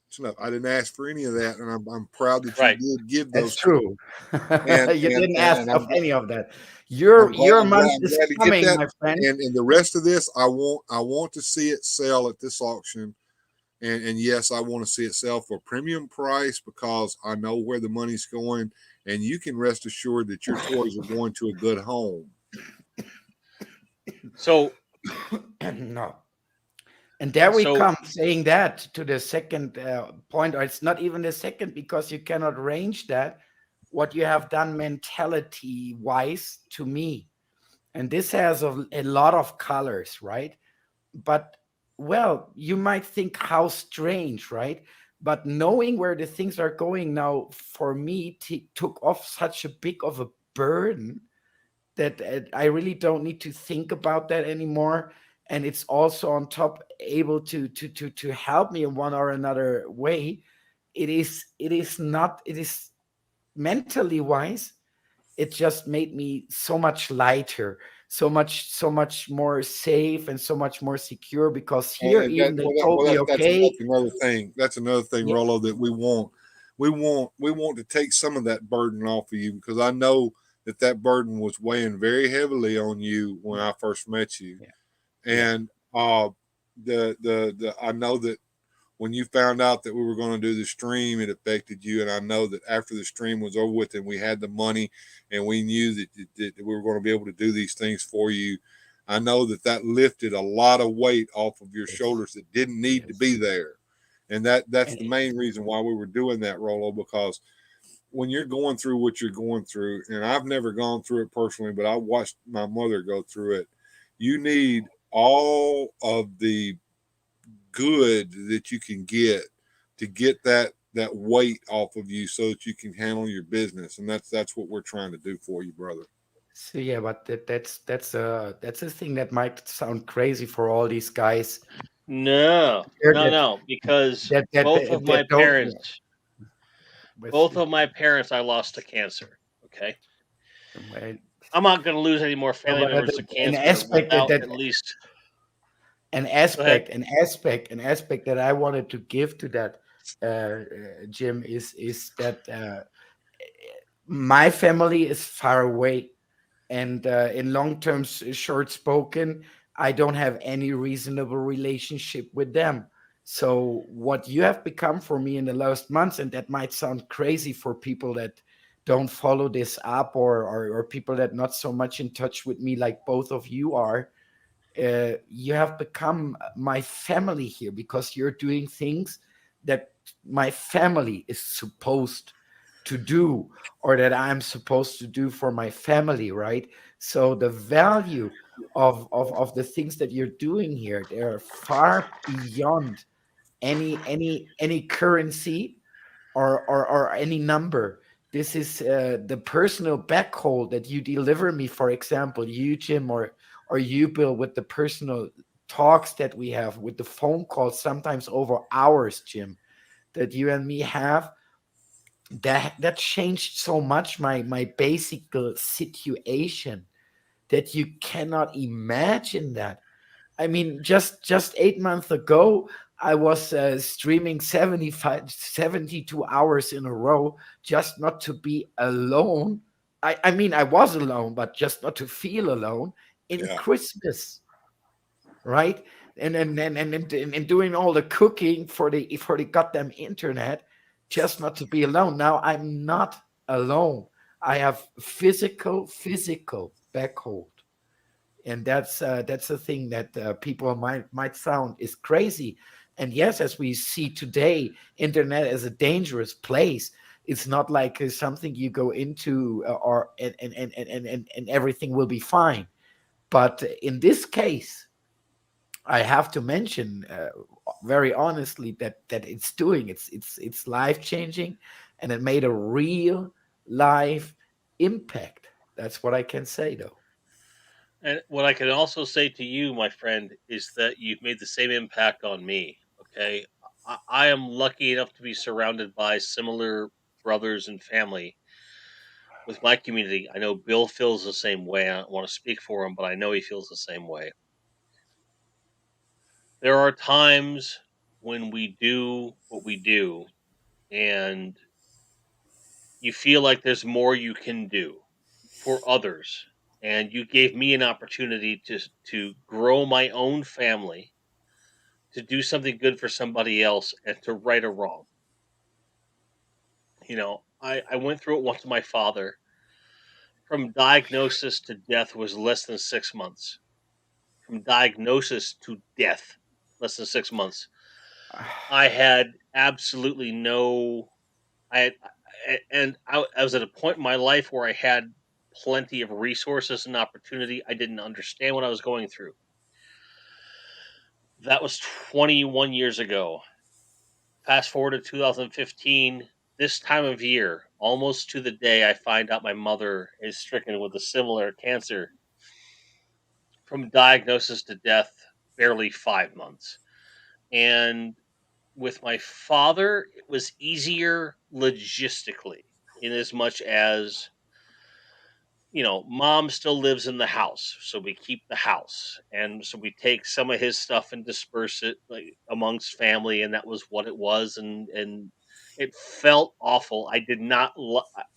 It's enough. I didn't ask for any of that, and I'm proud that you did give those. That's true. You didn't ask of any of that. I'm Your glad month to is get coming, that. my friend. And the rest of this, I want to see it sell at this auction. And yes, I want to see it sell for a premium price because I know where the money's going, and you can rest assured that your toys are going to a good home. So no. And there we come saying that to the second point, or it's not even the second because you cannot range that, what you have done mentality wise to me. And this has a lot of colors, right? But, well, you might think how strange, right? But knowing where the things are going now, for me, took off such a big of a burden that I really don't need to think about that anymore. And it's also on top able to help me in one or another way. It is mentally wise. It just made me so much lighter, so much more safe and so much more secure because here even they told me, okay. That's another thing, Rolo, that we want. We want to take some of that burden off of you because I know that burden was weighing very heavily on you when I first met you. And I know that when you found out that we were going to do the stream, it affected you. And I know that after the stream was over with and we had the money and we knew that we were going to be able to do these things for you, I know that lifted a lot of weight off of your shoulders that didn't need to be there. And that's the main reason why we were doing that, Rolo, because when you're going through what you're going through, and I've never gone through it personally, but I watched my mother go through it, you need all of the good that you can get to get that weight off of you so that you can handle your business. And that's what we're trying to do for you, brother. So yeah, but that's a thing that might sound crazy for all these guys. No, because both of my parents I lost to cancer. Okay. Right. I'm not going to lose any more family members to cancer without at least. an Go ahead. aspect that I wanted to give to that, Jim, is that my family is far away, and in long term, short spoken, I don't have any reasonable relationship with them. So what you have become for me in the last months, and that might sound crazy for people that don't follow this up, or people that not so much in touch with me like both of you are, you have become my family here because you're doing things that my family is supposed to do, or that I'm supposed to do for my family, right? So the value of the things that you're doing here, they're far beyond any currency or any number. This is the personal backhaul that you deliver me. For example, you, Jim, or you, Bill, with the personal talks that we have, with the phone calls, sometimes over hours, Jim, that you and me have. That changed so much my basic situation that you cannot imagine that. I mean, just 8 months ago, I was streaming 72 hours in a row just not to be alone. I mean, I was alone, but just not to feel alone in Yeah. Christmas, right? And doing all the cooking for the goddamn internet, just not to be alone. Now I'm not alone. I have physical backhold, and that's the thing that people might sound is crazy. And yes, as we see today, internet is a dangerous place. It's not like something you go into, or and everything will be fine. But in this case, I have to mention very honestly that it's life changing, and it made a real life impact. That's what I can say, though. And what I can also say to you, my friend, is that you've made the same impact on me. Okay. I am lucky enough to be surrounded by similar brothers and family with my community. I know Bill feels the same way. I don't want to speak for him, but I know he feels the same way. There are times when we do what we do, and you feel like there's more you can do for others. And you gave me an opportunity to grow my own family, to do something good for somebody else, and to right a wrong. I went through it once with my father. From diagnosis to death was less than 6 months. From diagnosis to death, less than 6 months. I had absolutely no. I had, and I was at a point in my life where I had plenty of resources and opportunity. I didn't understand what I was going through. That was 21 years ago. Fast forward to 2015, this time of year, almost to the day I find out my mother is stricken with a similar cancer. From diagnosis to death, barely 5 months. And with my father, it was easier logistically, in as much as mom still lives in the house, so we keep the house, and so we take some of his stuff and disperse it like amongst family, and that was what it was, and it felt awful. I did not.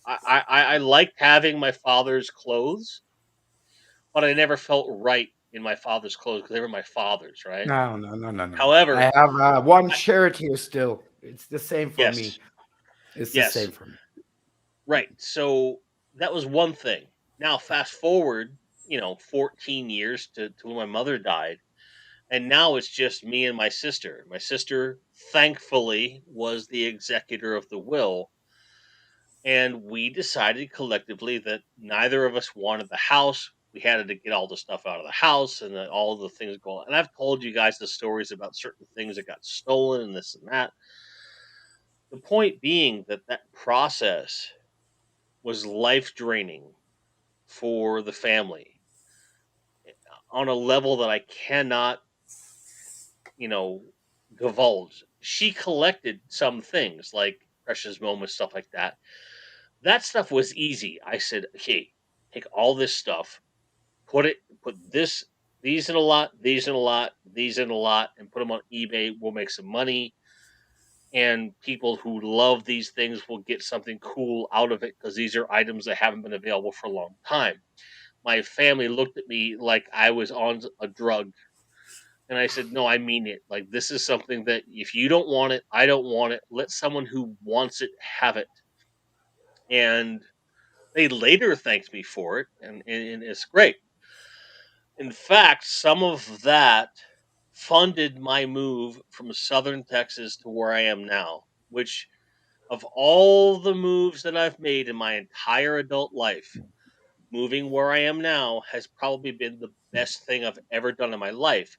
I liked having my father's clothes, but I never felt right in my father's clothes because they were my father's, right? No, no, no, no, no. I However, have one I, shirt here still. It's the same for yes, me. It's the yes, same for me. right. So that was one thing. Now fast forward, 14 years to when my mother died. And now it's just me and my sister. My sister, thankfully, was the executor of the will. And we decided collectively that neither of us wanted the house. We had to get all the stuff out of the house and then all of the things going. And I've told you guys the stories about certain things that got stolen and this and that. The point being that that process was life draining for the family on a level that I cannot, you know, divulge. She collected some things like precious moments, stuff like that. That stuff was easy. I said, okay, take all this stuff, put this these in a lot, these in a lot, these in a lot, and put them on eBay. We'll make some money, and people who love these things will get something cool out of it because these are items that haven't been available for a long time. My family looked at me like I was on a drug, and I said, "No, I mean it. Like this is something that if you don't want it, I don't want it. Let someone who wants it have it." And they later thanked me for it, and it's great. In fact, some of that funded my move from southern Texas to where I am now, which of all the moves that I've made in my entire adult life, moving where I am now has probably been the best thing I've ever done in my life.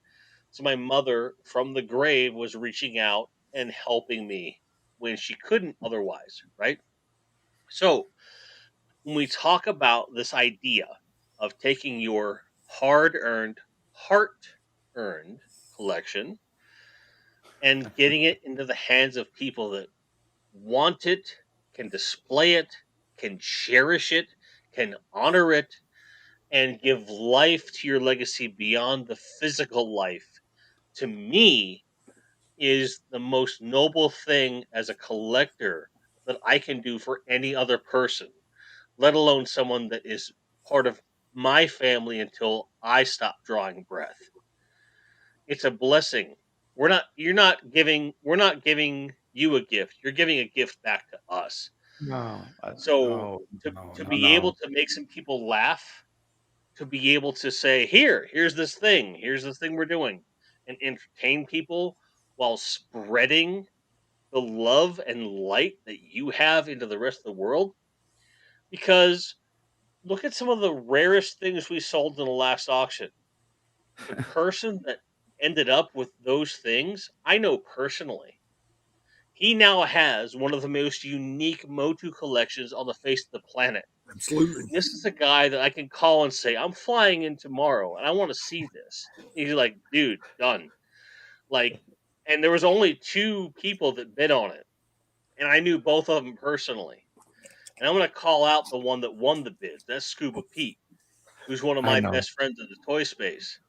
So my mother from the grave was reaching out and helping me when she couldn't otherwise, right? So when we talk about this idea of taking your hard earned, heart earned collection and getting it into the hands of people that want it, can display it, can cherish it, can honor it, and give life to your legacy beyond the physical life, to me, is the most noble thing as a collector that I can do for any other person, let alone someone that is part of my family until I stop drawing breath. It's a blessing. We're not giving you a gift. You're giving a gift back to us. No, So no, no, to no, be able no. to make some people laugh, to be able to say, here's here's this thing we're doing, and entertain people while spreading the love and light that you have into the rest of the world. Because look at some of the rarest things we sold in the last auction. The person that ended up with those things, I know personally. He now has one of the most unique Motu collections on the face of the planet. Absolutely. This is a guy that I can call and say, I'm flying in tomorrow and I want to see this. He's like, dude, done. Like, and there was only two people that bid on it. And I knew both of them personally. And I'm going to call out the one that won the bids. That's Scuba Pete, who's one of I my know. best friends in the toy space.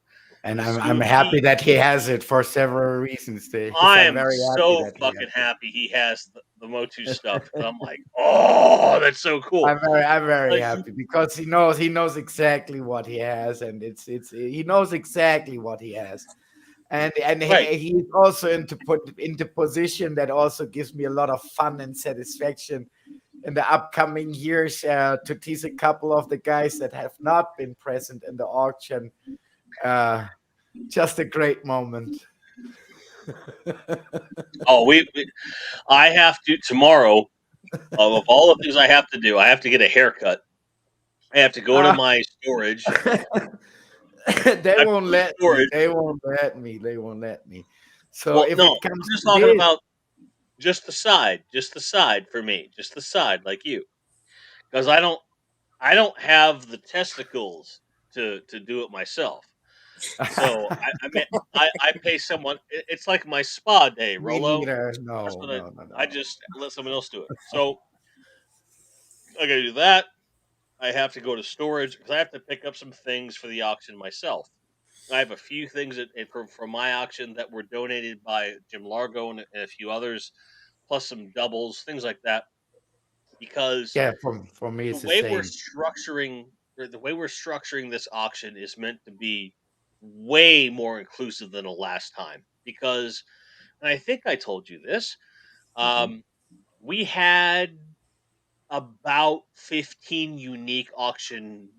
And I'm Scuba happy Pete, that he has it for several reasons. I I'm am very happy so that he has fucking it. happy he has the Motu stuff. I'm like, oh, that's so cool. I'm very Like, happy because he knows exactly what he has, and it's he knows exactly what he has, and right. he's also into position that also gives me a lot of fun and satisfaction in the upcoming years to tease a couple of the guys that have not been present in the auction. Just a great moment. Oh, I have to tomorrow. Of all the things I have to do, I have to get a haircut. I have to go to Uh, my storage. they I have to won't go to let me. storage. They won't let me. They won't let me. So Well, if no, it I'm comes just to talking this, about just the side for me, just the side, like you, because I don't have the testicles to do it myself. So I pay someone. It's like my spa day, me Rolo. neither. That's No, what no, no, I no. just let someone else do it. So I gotta do that. I have to go to storage because I have to pick up some things for the auction myself. I have a few things from my auction that were donated by Jim Largo and a few others, plus some doubles, things like that. Because Yeah, for me the it's the way we're same. structuring the way we're structuring this auction is meant to be way more inclusive than the last time. Because, and I think I told you this, Mhm. um, we had about 15 unique auction.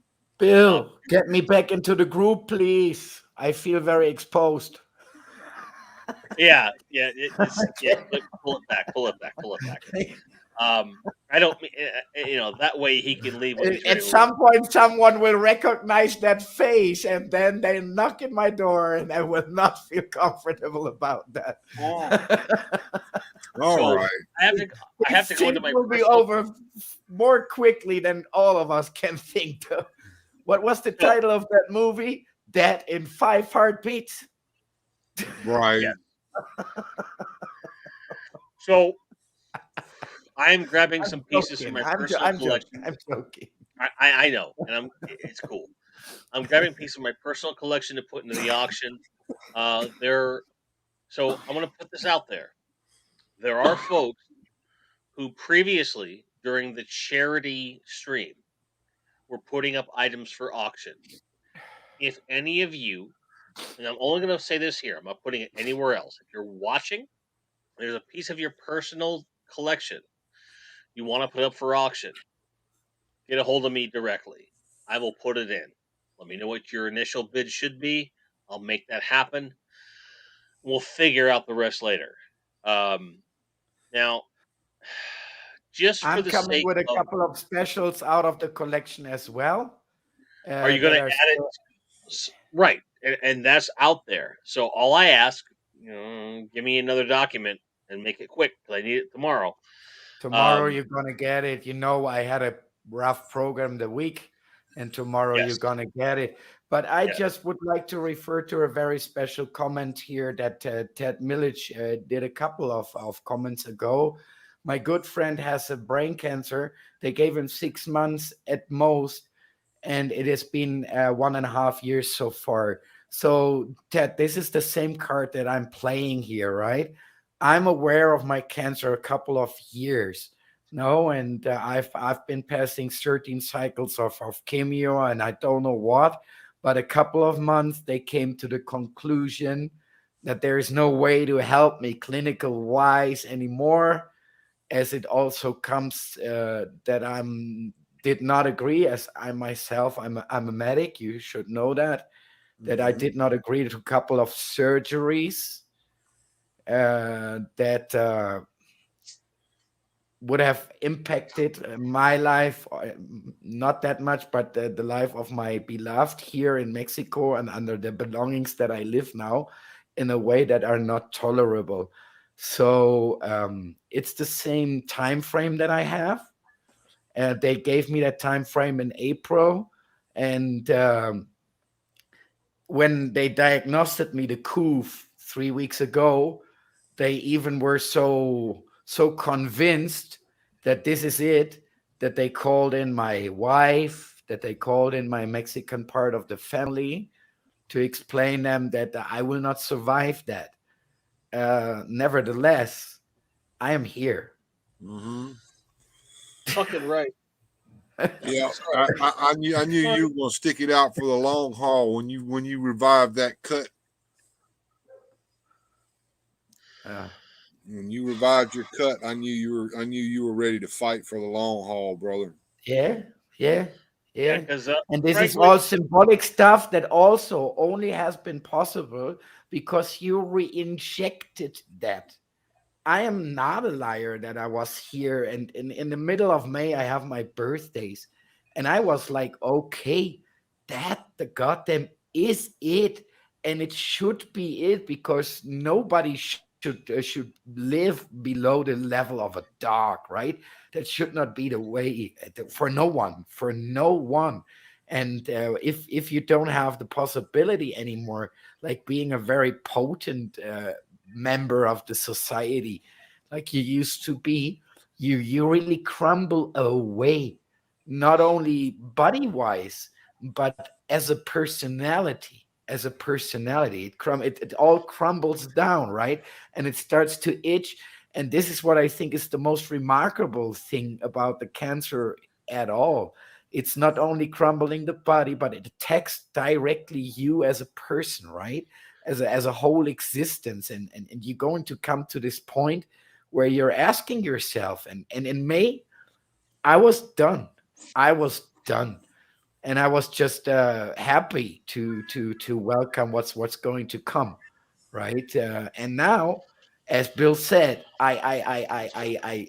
Uh, Bill, get me back into the group, please. I feel very exposed. yeah, yeah. Pull it back, pull it back, pull it back. I don't, that way he can leave when he's ready At to leave. some point, someone will recognize that face, and then they knock at my door, and I will not feel comfortable about that. All So right. I have to go Things into my will be personal. over more quickly than all of us can think. What was the So title of that movie? Dead in 5 heartbeats. Right. yeah, so I'm grabbing I'm some pieces from joking. my I'm personal I'm joking. collection. I'm joking. I know, and it's cool. I'm grabbing a piece of my personal collection to put into the auction. There, so I'm going to put this out there. There are folks who previously, during the charity stream, were putting up items for auction. If any of you, and I'm only going to say this here, I'm not putting it anywhere else. If you're watching, there's a piece of your personal collection you want to put up for auction, get a hold of me directly. I will put it in. Let me know what your initial bid should be. I'll make that happen. We'll figure out the rest later. Now, just for I'm the coming sake with a of, couple of specials out of the collection as well. are you going That to are add it? still, Right, and that's out there. So all I ask, give me another document and make it quick because I need it tomorrow. tomorrow Um, you're gonna get it. You know, I had a rough program the week, and tomorrow you're yes, gonna get it. But I yes, just would like to refer to a very special comment here that Ted Millich did a couple of comments ago. My good friend has a brain cancer. They gave him 6 months at most, and it has been 1.5 years so far. So, Ted, this is the same card that I'm playing here, right? I'm aware of my cancer a couple of years, no, and I've been passing 13 cycles of chemo, and I don't know what, but a couple of months they came to the conclusion that there is no way to help me clinical wise anymore, as it also comes that I'm did not agree, as I myself I'm a medic, you should know that I did not agree to a couple of surgeries that would have impacted my life, not that much, but the life of my beloved here in Mexico and under the belongings that I live now, in a way that are not tolerable. So it's the same time frame that I have. They gave me that time frame in April, and when they diagnosed me the COOF 3 weeks ago, they even were so convinced that this is it, that they called in my wife, that they called in my Mexican part of the family to explain them that I will not survive that. Nevertheless, I am here. fucking right. Yeah, I knew you were gonna stick it out for the long haul when you revived that cut. When you revived your cut, I knew you were ready to fight for the long haul, brother. Yeah, yeah, Yeah, yeah. because And this is frankly, all symbolic stuff that also only has been possible because you re-injected that. I am not a liar that I was here, and in the middle of May I have my birthdays, and I was like, okay, that the goddamn is it, and it should be it, because nobody should live below the level of a dog, right? That should not be the way, for no one, for no one. And if you don't have the possibility anymore, like being a very potent member of the society like you used to be, you really crumble away, not only body wise, but as a personality. As a personality, it all crumbles down, right? And it starts to itch. And this is what I think is the most remarkable thing about the cancer at all. It's not only crumbling the body, but it attacks directly you as a person, right? As a whole existence. And you're going to come to this point where you're asking yourself, and in May, I was done. I was done. And I was just happy to welcome what's going to come, right? And now, as Bill said, I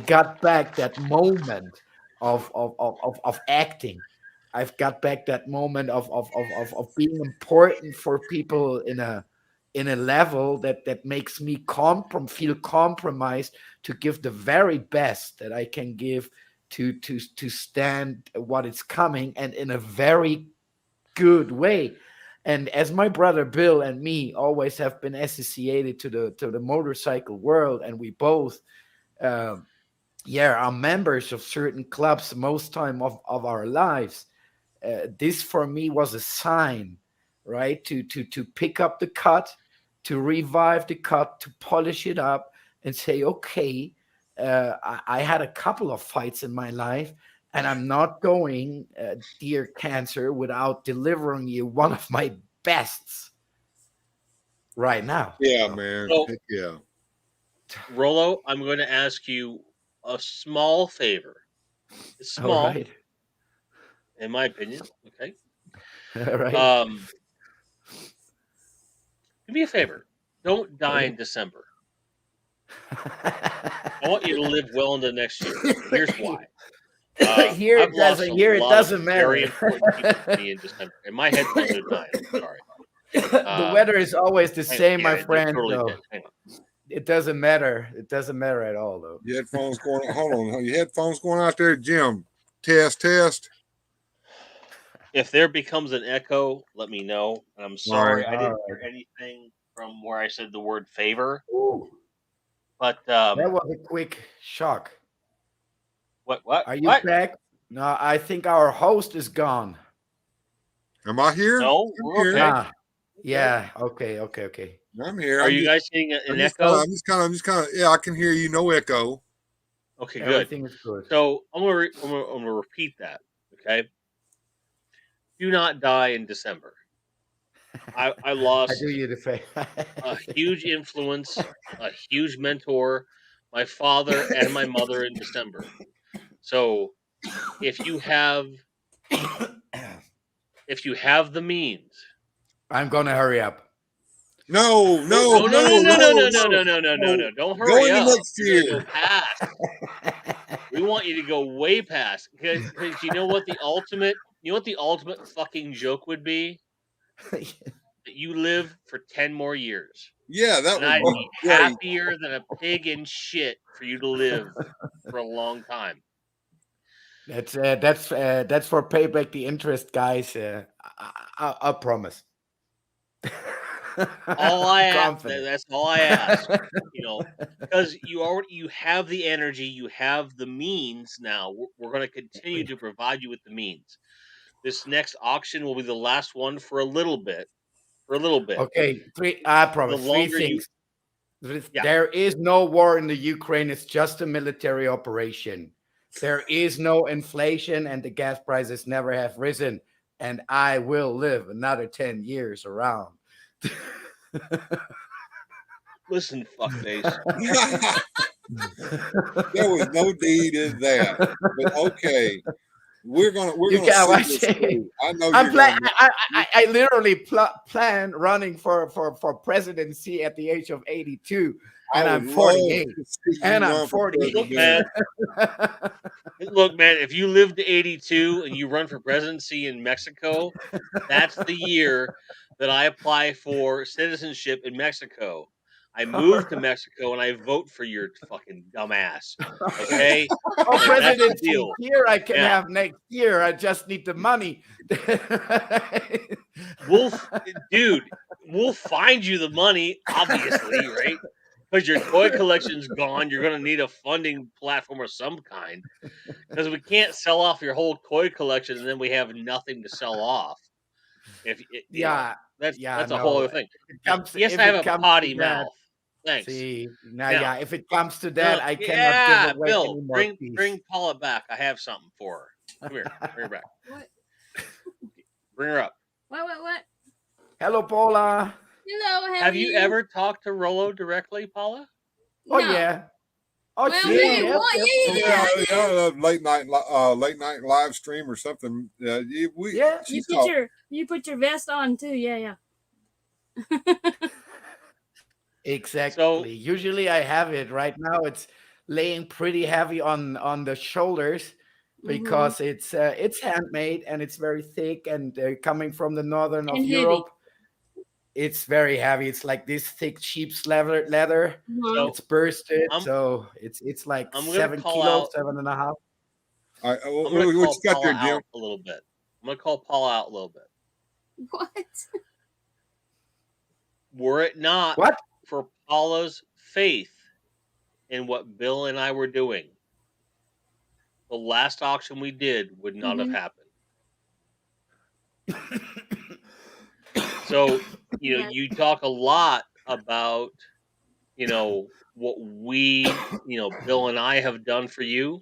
got back that moment of acting. I've got back that moment of being important for people in a level that makes me feel compromised to give the very best that I can give to stand what is coming, and in a very good way. And as my brother Bill and me always have been associated to the motorcycle world, and we both are members of certain clubs most time of our lives, this for me was a sign, right? To pick up the cut, to revive the cut, to polish it up, and say, okay, I had a couple of fights in my life, and I'm not going, dear cancer, without delivering you one of my bests right now. Yeah, man. So- Heck yeah. Rolo, I'm going to ask you a small favor. It's All small, right. in my opinion. Okay. All right. Do me a favor. Don't die in December. I want you to live well into next year. Here's why. Here I've it lost doesn't. a Here it lot doesn't of matter. very important people to me in December, and my headphones are dying. I'm sorry. The weather is always the same, my they're friend. totally so dead. Hang on. it doesn't matter. It doesn't matter at all, though. Your headphones going. Hold on. Your headphones going out there, Jim. Test. If there becomes an echo, let me know. And I'm sorry right. I didn't hear anything from where I said the word favor. Ooh, But that was a quick shock. what? Are you What? back? No, I think our host is gone. Am I here? No, I'm we're here. okay. Ah, yeah. Okay. I'm here. Are you guys seeing an echo? I'm just kind of. Yeah, I can hear you. No echo. Okay, good. Everything is good. So I'm gonna repeat that. Okay. Do not die in December. I I lost do you the favor. a huge influence, a huge mentor, my father and my mother in December. So if you have the means. I'm gonna hurry up. No. No. Don't hurry Go into up. next You're gonna year. go past. We want you to go way past. Because you know what the ultimate fucking joke would be? That you live for 10 more years. Yeah, that And I'd would be be great. happier than a pig in shit for you to live for a long time. That's for payback the interest, guys. I promise. All I ask, Confident. that's all I ask. Because you have the energy, you have the means now. We're going to continue to provide you with the means. This next auction will be the last one for a little bit. Okay, I promise. The Three longer you- things. Yeah. There is no war in the Ukraine. It's just a military operation. There is no inflation, and the gas prices never have risen. And I will live another 10 years around. Listen, fuckface. There was no deed in that. But okay, we're gonna You can't see watch this it. through. I know I'm you're plan. gonna. I literally plan running for presidency at the age of 82, and I I'm would 48, love to see you and I'm run for 48. Look, president. man. Look, man, if you live to 82 and you run for presidency in Mexico, that's the year that I apply for citizenship in Mexico. I move to Mexico and I vote for your fucking dumbass. Okay? Oh, Like, that's the presidency deal. here I can Yeah. have next year. I just need the money. Dude, we'll find you the money, obviously, right? Because your toy collection's gone. You're going to need a funding platform of some kind. Because we can't sell off your whole toy collection and then we have nothing to sell off. That's a whole no. other thing. If Yes, it I have a comes potty to that, mouth. Thanks. See, Now, if it comes to that, No, I cannot give away Bill, any more bring peace. Paula back. I have something for her. Come here, bring her back. What? Bring her up. What? Hello, Paula. Hello, how Have are you ever talked to Rolo directly, Paula? Oh No. yeah. Oh Well, gee, hey, yep, what? yep. Yeah. Late night live stream or something. Yeah. You put your vest on too. Yeah. Exactly. So- Usually I have it. Right now it's laying pretty heavy on the shoulders because it's handmade and it's very thick and coming from the northern of And heavy. Europe. It's very heavy. It's like this thick sheep's leather. Mhm. It's bursted, I'm- so it's like I'm gonna 7 call kilos, out- 7.5. What I'm going to you call got Paula there, Jim? out a little bit. I'm going to call Paula out a little bit. What? Were it not What? for Paula's faith in what Bill and I were doing, the last auction we did would not have happened. So, Yeah. you talk a lot about, what we, Bill and I have done for you,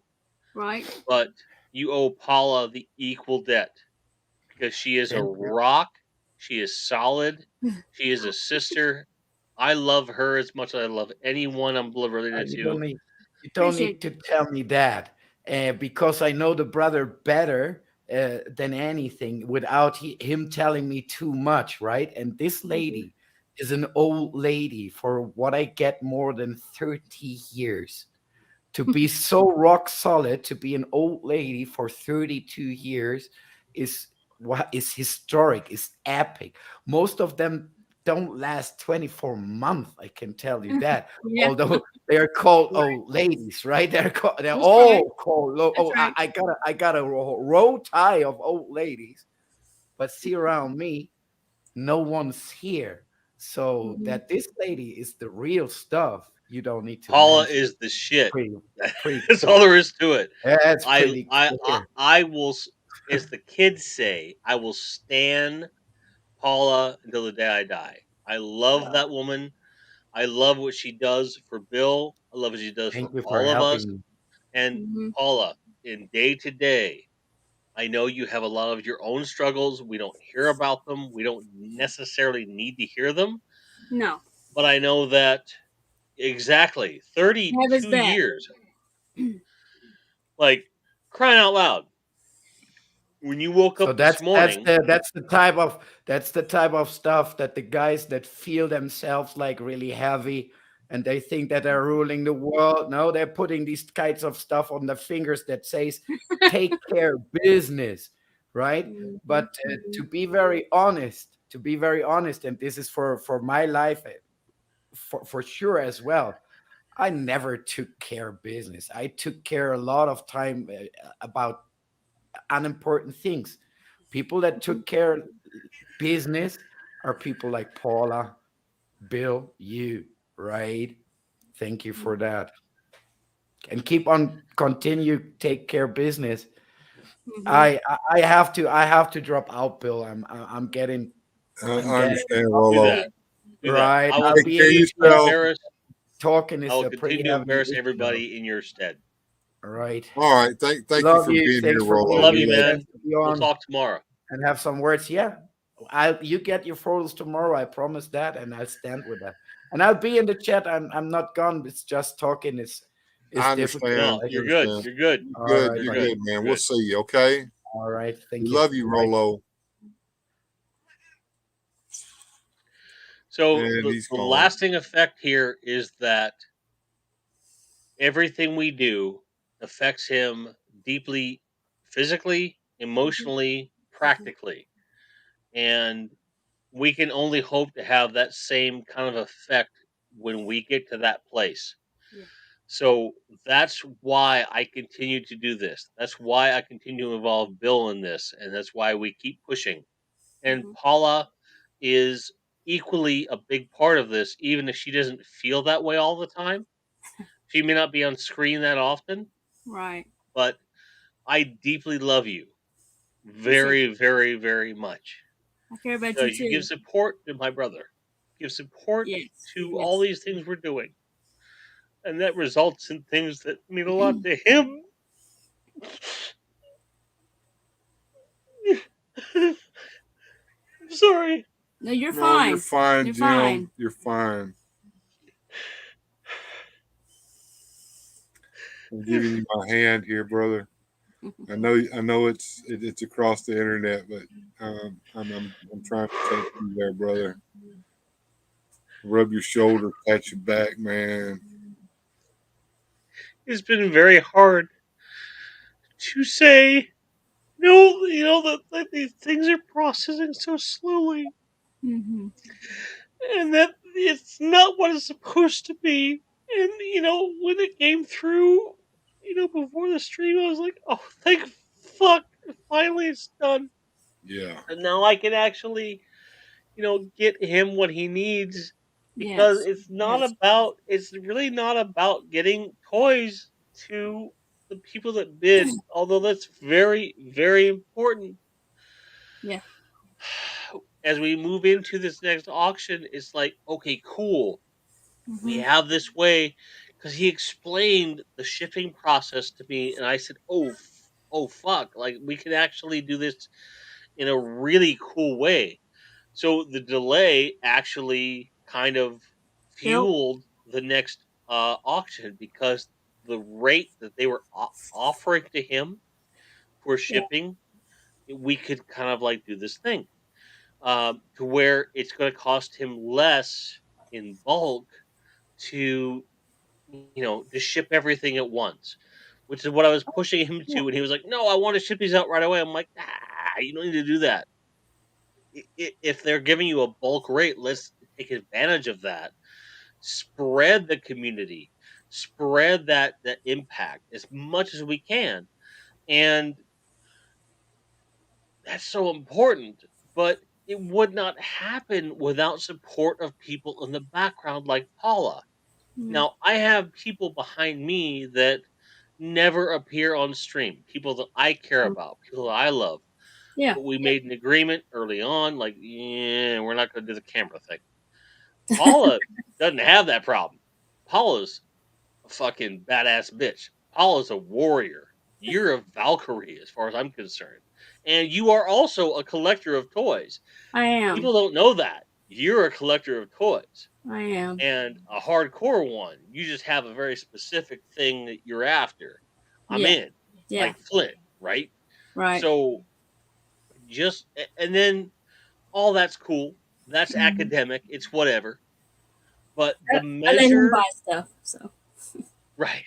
Right. but you owe Paula the equal debt because she is a Thank you. rock. She is solid. She is a sister. I love her as much as I love anyone I'm related You to. don't Appreciate need to tell me that, because I know the brother better than anything without him telling me too much, right? And this lady is an old lady for what I get more than 30 years. To be so rock solid, to be an old lady for 32 years is what is historic, is epic. Most of them don't last 24 months, I can tell you that. Yeah. Although they are called Right. old ladies, right? They're That's all called That's right. I got a row tie of old ladies, but see around me, no one's here. So Mhm. that this lady is the real stuff, you don't need to Paula mention. is the shit. Pretty pretty That's all clear. there is to it. That's I pretty I I, clear. I will, as the kids say, I will stand Paula until the day I die. I love that woman. I love what she does for Bill. I love what she does for Thank you for all of us. helping me. And Mhm. Paula, in day to day, I know you have a lot of your own struggles. We don't hear about them. We don't necessarily need to hear them. No. But I know that exactly Heaven's 32 that. years, like crying out loud. When you woke So up this morning, that's the type of stuff that the guys that feel themselves like really heavy and they think that they're ruling the world. No, they're putting these kinds of stuff on their fingers that says take care business, right? Mhm. But to be very honest, and this is for my life, for sure as well. I never took care of business. I took care a lot of time about unimportant things. People that took care of business are people like Paula, Bill, you, right? Thank you for that. And keep on continue take care of business. Mhm. I have to drop out, Bill. I'm I getting understand, do Rolo. Yeah. that. Do that. right. I will I'll Take be care in of the continue to chat. yourself. embarrass. Talking I is will a pretty continue to heavy embarrass issue. everybody in your stead. All right. All right. Thank you Love for you. being here, Thanks for Rolo. giving Love We me you, the love chance man. to be We'll on talk tomorrow. and have some words. Yeah, you get your photos tomorrow. I promise that, and I'll stand with that. And I'll be in the chat. I'm not gone. It's just talking you. is I difficult. No, understand. I I you're can, good. understand. You're good. all Good. right, You're You're buddy. good. good, man. You're We'll good. see you. Okay. All right. We Thank you. love you, Bye. Rolo. So And the, he's the gone. lasting effect here is that everything we do affects him deeply, physically, emotionally, practically. And we can only hope to have that same kind of effect when we get to that place. Yeah. So that's why I continue to do this. That's why I continue to involve Bill in this. And that's why we keep pushing. And Mhm. Paula is equally a big part of this, even if she doesn't feel that way all the time. She may not be on screen that often, Right. but I deeply love you Appreciate very, very, very much. you. I care about you Because you give too. support to my brother, give support Yes. to all Yes. these things we're doing. And that results in things that mean a lot to him. I'm sorry. No, you're No, you're fine. fine, You're Jim. fine. You're fine. I'm giving you my hand here, brother. I know it's across the internet, but I'm trying to touch you there, brother. Rub your shoulder, pat your back, man. It's been very hard to say no, that these things are processing so slowly Mhm. and that it's not what it's supposed to be. And, when it came through, before the stream, I was like, oh, thank fuck, finally it's done. Yeah, And now I can actually, get him what he needs because Yes. Yes. it's really not about getting toys to the people that bid, although that's very, very important. Yeah. as we move into this next auction, it's like, okay, cool. We Mhm. have this way, because he explained the shipping process to me, and I said, oh fuck, like we can actually do this in a really cool way. So the delay actually kind of Help. fueled the next auction, because the rate that they were offering to him for Yeah. shipping, we could kind of like do this thing, to where it's going to cost him less in bulk to, to ship everything at once, which is what I was pushing him Yeah. to. And he was like, no, I want to ship these out right away. I'm like, you don't need to do that. If they're giving you a bulk rate, let's take advantage of that. Spread the community, spread that impact as much as we can. And that's so important. But it would not happen without support of people in the background like Paula. Mm. Now, I have people behind me that never appear on stream, people that I care about, people that I love. Yeah. But we made an agreement early on, like, yeah, we're not going to do the camera thing. Paula doesn't have that problem. Paula's a fucking badass bitch. Paula's a warrior. You're a Valkyrie, as far as I'm concerned. And you are also a collector of toys. I am. People don't know that. You're a collector of toys. I am. And a hardcore one. You just have a very specific thing that you're after. I'm Yeah. in. Yeah. Like Flint, right? Right. So and then all that's cool. That's Mhm. academic. It's whatever. But the I let him measure, buy stuff. So. right?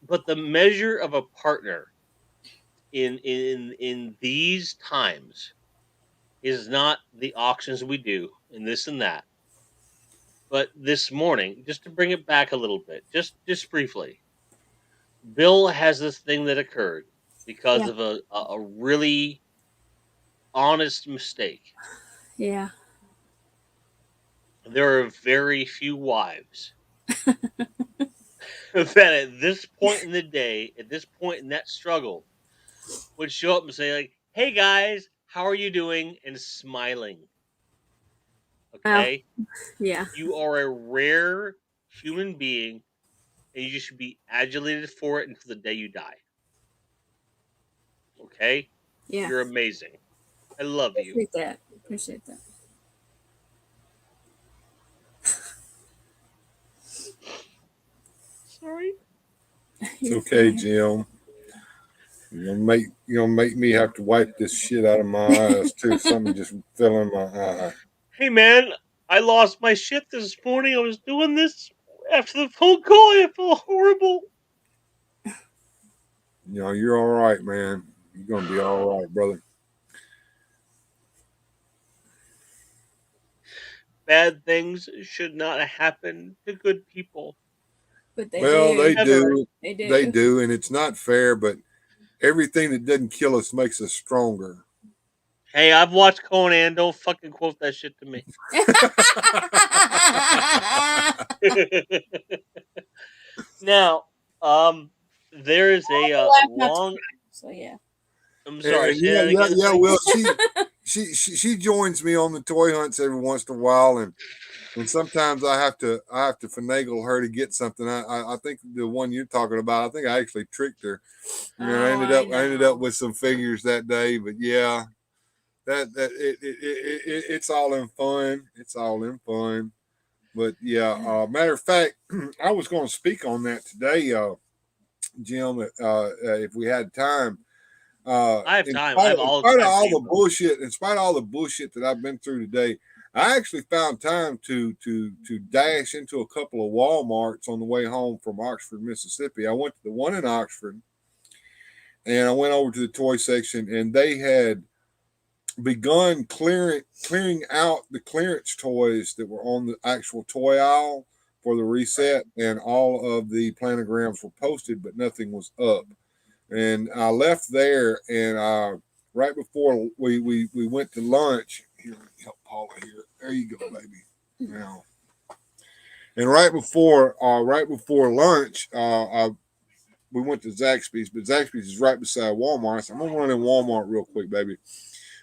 but the measure of a partner in these times is not the auctions we do and this and that. But this morning, just to bring it back a little bit, just briefly, Bill has this thing that occurred because Yeah. of a really honest mistake. Yeah. There are very few wives that at this point in the day, at this point in that struggle, would show up and say, like, hey guys, how are you doing? And smiling. Okay? Yeah. You are a rare human being, and you should be adulated for it until the day you die. Okay? Yeah. You're amazing. I love you. Appreciate that. Appreciate that. Sorry. It's okay, Jim. You're gonna make me have to wipe this shit out of my eyes too. Something just fell in my eye. Hey man, I lost my shit this morning. I was doing this after the phone call. I felt horrible. You know, you're all right, man. You're gonna be all right, brother. Bad things should not happen to good people. But they Well, do. they Ever. do. They do. They do, and it's not fair, but everything that doesn't kill us makes us stronger. Hey, I've watched Conan. Don't fucking quote that shit to me. Now, there is a long. So yeah. I'm sorry. And Say that again. yeah. Well, she joins me on the toy hunts every once in a while, and sometimes I have to finagle her to get something. I think the one you're talking about, I think I actually tricked her. You know, I ended up with some figures that day, but yeah, it's all in fun. It's all in fun. But yeah, matter of fact, I was going to speak on that today, Jim. If we had time. I have time. In spite of all the bullshit that I've been through today, I actually found time to dash into a couple of Walmarts on the way home from Oxford, Mississippi. I went to the one in Oxford, and I went over to the toy section, and they had begun clearing out the clearance toys that were on the actual toy aisle for the reset, and all of the planograms were posted, but nothing was up. And I left there, and right before we went to lunch, here, help Paula here. There you go, baby. Now, and right before lunch, we went to Zaxby's, but Zaxby's is right beside Walmart. So I'm gonna run in Walmart real quick, baby.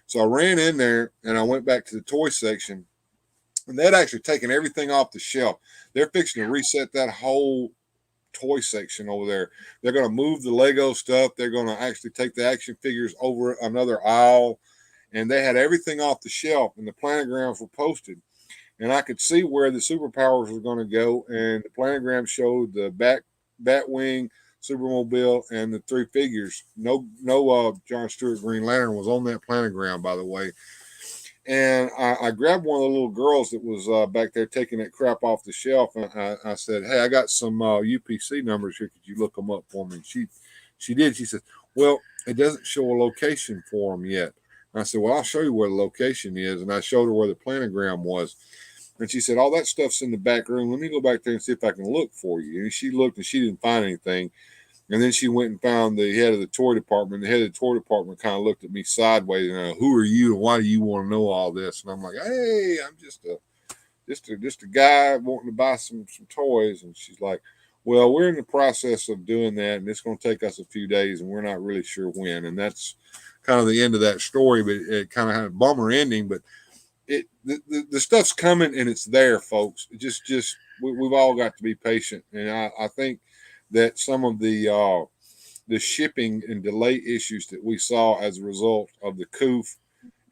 So I ran in there and I went back to the toy section, and they'd actually taken everything off the shelf. They're fixing to reset that whole toy section over there. They're going to move the Lego stuff. They're going to actually take the action figures over another aisle, and they had everything off the shelf, and the planograms were posted. And I could see where the superpowers were going to go, and the planogram showed the Batwing, Supermobile, and the 3 figures. No, John Stewart Green Lantern was on that planogram, by the way. And I grabbed one of the little girls that was back there taking that crap off the shelf, and I said, "Hey, I got some UPC numbers here. Could you look them up for me?" And she did. She said, "Well, it doesn't show a location for them yet." And I said, "Well, I'll show you where the location is." And I showed her where the planogram was. And she said, "All that stuff's in the back room. Let me go back there and see if I can look for you." And she looked and she didn't find anything. And then she went and found the head of the toy department. The head of the toy department kind of looked at me sideways and, "Who are you and why do you want to know all this?" And I'm like, "Hey, I'm just a guy wanting to buy some toys." And she's like, "Well, we're in the process of doing that, and it's going to take us a few days, and we're not really sure when." And that's kind of the end of that story, but it kind of had a bummer ending. But the stuff's coming and it's there, folks. We've all got to be patient, and I think that some of the shipping and delay issues that we saw as a result of the COOF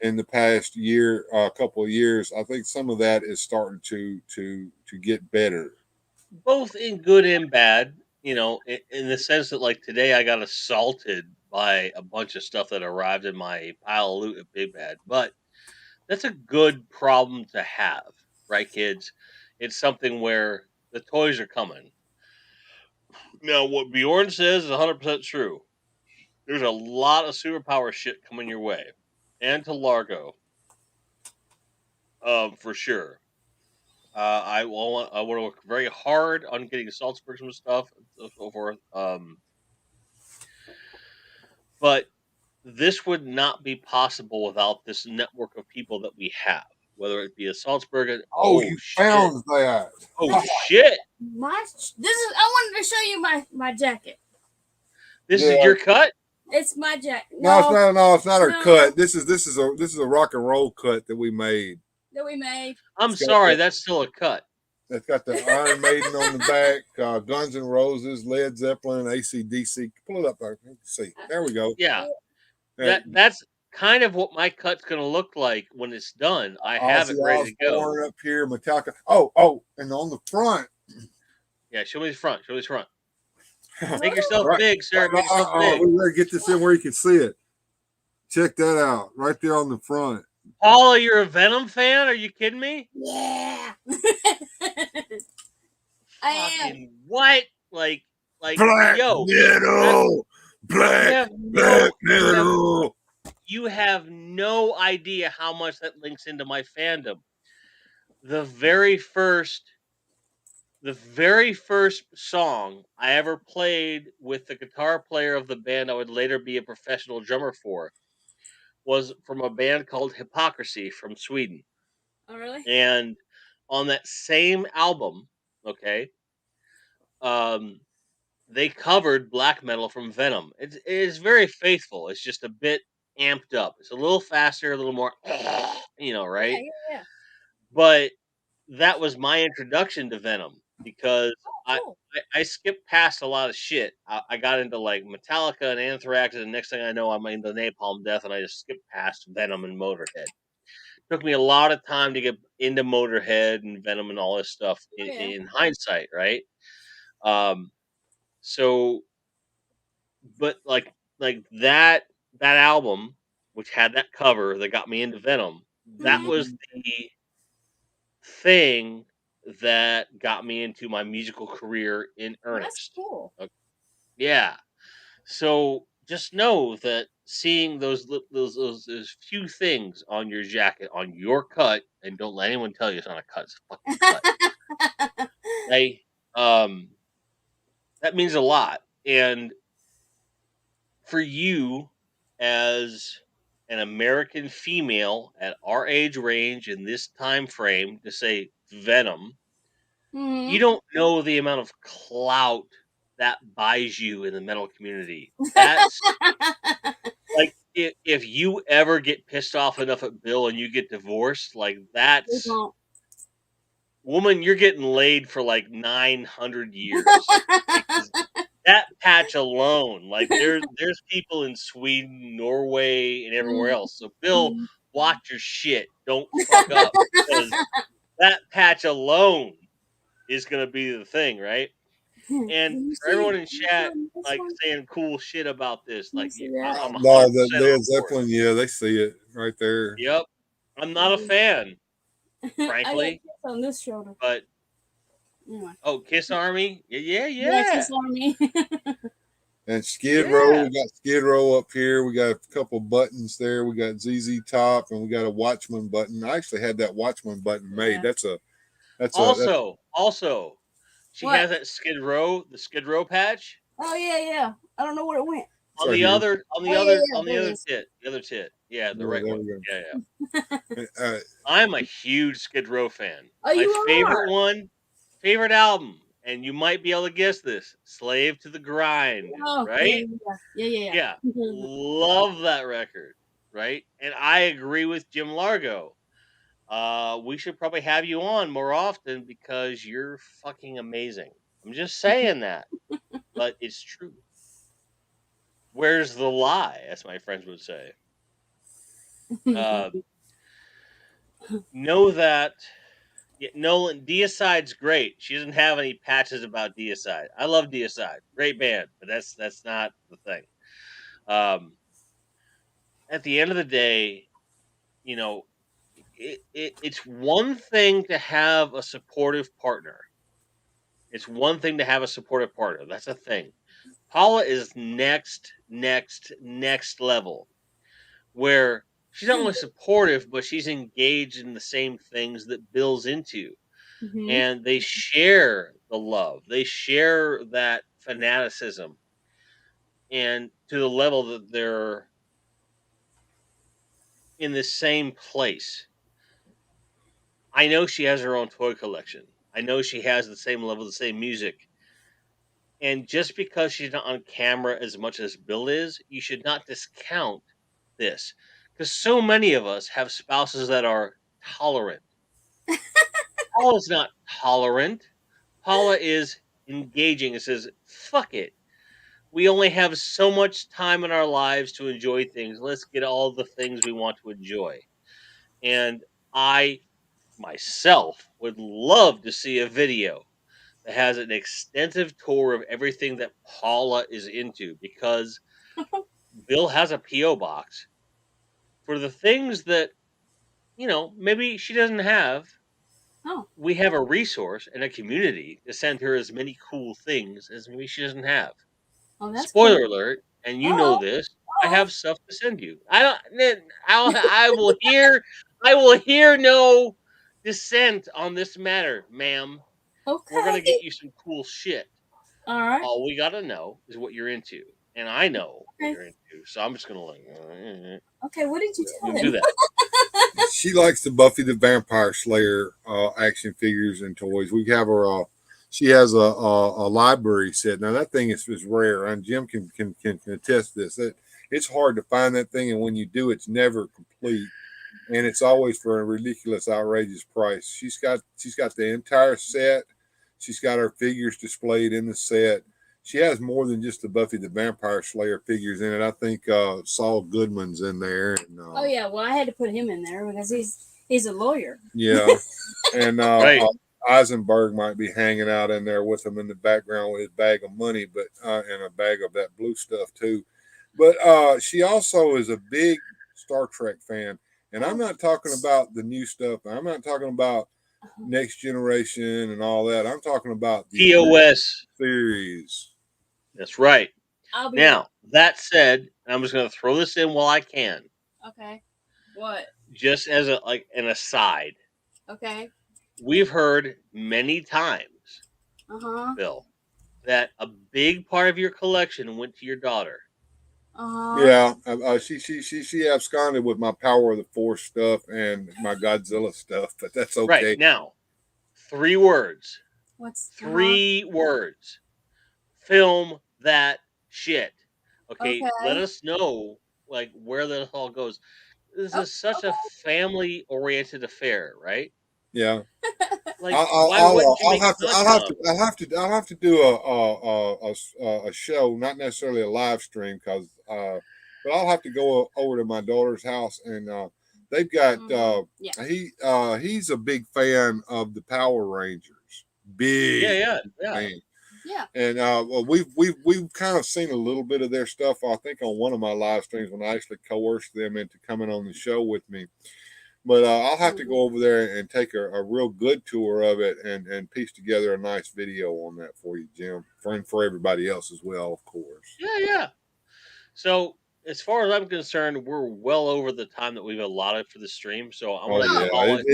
in the past year, couple of years, I think some of that is starting to get better. Both in good and bad, in the sense that like today I got assaulted by a bunch of stuff that arrived in my pile of loot at Big Bad, but that's a good problem to have, right, kids? It's something where the toys are coming. Now, what Bjorn says is 100% true. There's a lot of superpower shit coming your way, and to Largo, for sure. I want to work very hard on getting Salzburg some stuff and so forth. But this would not be possible without this network of people that we have, whether it be a Salzburg. Oh, you shit. found that. Oh shit! This is. I wanted to show you my jacket. This is your cut. It's my jacket. No, it's not our cut. This is a rock and roll cut that we made. I'm sorry, that's still a cut. It's got the Iron Maiden on the back, Guns N' Roses, Led Zeppelin, AC/DC. Pull it up there. You can see. There we go. Yeah. That's kind of what my cut's going to look like when it's done. I have it ready to go. Up here, Metallica. Oh, and on the front. Yeah, show me the front. Make yourself big, sir. Make yourself big. We better get this in where you can see it. Check that out. Right there on the front. Paula, you're a Venom fan? Are you kidding me? Yeah. I am. What? Like Black Metal. Black Metal. You have no idea how much that links into my fandom. The very first song I ever played with the guitar player of the band I would later be a professional drummer for was from a band called Hypocrisy from Sweden. Oh, really? And on that same album, okay, they covered black metal from Venom. It is very faithful. It's just a bit amped up. It's a little faster, a little more, right? Yeah. But that was my introduction to Venom because cool. I skipped past a lot of shit. I got into like Metallica and Anthrax, and the next thing I know, I'm into Napalm Death, and I just skipped past Venom and Motorhead. Took me a lot of time to get into Motorhead and Venom and all this stuff in hindsight, right? So, but like that album, which had that cover that got me into Venom, that was the thing that got me into my musical career in earnest. That's cool. Okay. Yeah. So just know that seeing those few things on your jacket, on your cut, and don't let anyone tell you it's not a cut, it's a fucking cut. That means a lot. And for you as an American female at our age range in this time frame to say Venom, you don't know the amount of clout that buys you in the metal community. That's like if you ever get pissed off enough at Bill and you get divorced, like Please that's don't. woman, you're getting laid for like 900 years. Because that patch alone, like there's people in Sweden, Norway, and everywhere else. So Bill, watch your shit. Don't fuck up because that patch alone is gonna be the thing, right? And Can you for everyone in can you chat, show me this like one? saying cool shit about this, Can you like see that? I'm No, 100% the on Led board. Zeppelin, yeah, they see it right there. Yep, I'm not a fan, I got frankly, kiss on this shoulder. but Anyway. Kiss Army, Yeah, yeah, kiss on me. And Skid Row, yeah. we got Skid Row up here. We got a couple buttons there. We got ZZ Top, and we got a Watchman button. I actually had that Watchman button made. Yeah. That's Also, she What? has that the Skid Row patch Oh yeah. I don't know where it went. it's right here. Oh, yeah, on the there it other is. tit, yeah, the Yeah, right there one, we yeah. go. I'm a huge Skid Row fan. Oh, My you favorite album, and you might be able to guess this: "Slave to the Grind," Oh, right? yeah. Yeah, love that record, right? And I agree with Jim Largo. We should probably have you on more often because you're fucking amazing. I'm just saying that, but it's true. Where's the lie, as my friends would say? Uh, know that Nolan Deicide's great. She doesn't have any patches about Deicide. I love Deicide, great band, but that's not the thing. At the end of the day, you know, it's one thing to have a supportive partner. It's one thing to have a supportive partner. That's a thing. Paula is next level, where she's not only supportive, but she's engaged in the same things that Bill's into. And they share the love. They share that fanaticism. And to the level that they're in the same place. I know she has her own toy collection. I know she has the same level, the same music. And just because she's not on camera as much as Bill is, you should not discount this. Because so many of us have spouses that are tolerant. Paula's not tolerant. Paula is engaging and says, fuck it. We only have so much time in our lives to enjoy things. Let's get all the things we want to enjoy. And I myself would love to see a video that has an extensive tour of everything that Paula is into, because Bill has a P.O. box for the things that, maybe she doesn't have. Oh. We have a resource and a community to send her as many cool things as maybe she doesn't have. Oh, that's Spoiler cool. alert, and you know this. I Oh. have stuff to send you. I will hear no dissent on this matter, ma'am. Okay. We're gonna get you some cool shit. All right. All we gotta know is what you're into, and I know what Okay. you're into. So I'm just gonna Okay, what did you tell do him? that. She likes the Buffy the Vampire Slayer action figures and toys. We have her. She has a library set. Now that thing is rare, and Jim can attest this. That it's hard to find that thing, and when you do, it's never complete, and it's always for a ridiculous, outrageous price. She's got the entire set. She's got her figures displayed in the set. She has more than just the Buffy the Vampire Slayer figures in it. I think Saul Goodman's in there. And, Oh yeah, well I had to put him in there because he's a lawyer. Yeah, and Right. Eisenberg might be hanging out in there with him in the background with his bag of money, but and a bag of that blue stuff too. But she also is a big Star Trek fan, and I'm not talking about the new stuff. I'm not talking about Next Generation and all that. I'm talking about the TOS series. That's right. I'll be Now, that said, I'm just going to throw this in while I can. Okay. What? Just as an aside. Okay. We've heard many times, Uh-huh. Bill, that a big part of your collection went to your daughter. Uh-huh. Yeah, she absconded with my Power of the Force stuff and my Godzilla stuff, but that's okay. Right. Now, 3 words. What's 3 words. Film that shit. Okay? Okay. Let us know like where this all goes. This is such a family-oriented affair, right? Yeah. Like, why wouldn't you make content of it? I'll have to do a show, not necessarily a live stream, because but I'll have to go over to my daughter's house, and they've got he's a big fan of the Power Rangers, big Yeah. fan. Yeah. And well, we've kind of seen a little bit of their stuff. I think on one of my live streams when I actually coerced them into coming on the show with me. But I'll have to go over there and take a real good tour of it and piece together a nice video on that for you, Jim, for everybody else as well, of course. Yeah. So, as far as I'm concerned, we're well over the time that we've allotted for the stream. So I'm Oh gonna yeah, call it.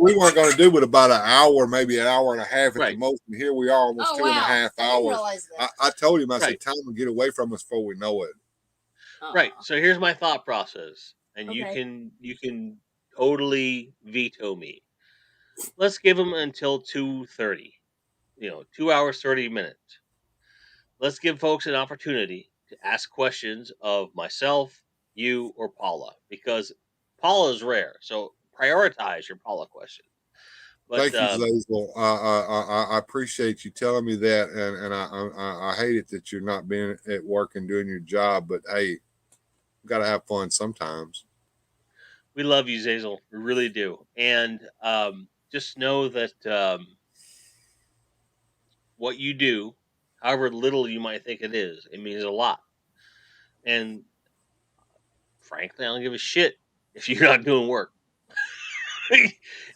We weren't going to do it about an hour, maybe an hour and a half at the Right. most, and here we are almost 2.5 hours. I told him, I said, time will get away from us before we know it. Right. So here's my thought process, and Okay. you can totally veto me. Let's give them until 2:30. 2 hours 30 minutes. Let's give folks an opportunity to ask questions of myself, you, or Paula, because Paula is rare. So prioritize your Paula question. But Thank you, Zazel. I appreciate you telling me that, and I hate it that you're not being at work and doing your job. But hey, got to have fun sometimes. we love you, Zazel. We really do. And just know that what you do, however little you might think it is, it means a lot. And frankly, I don't give a shit if you're not doing work.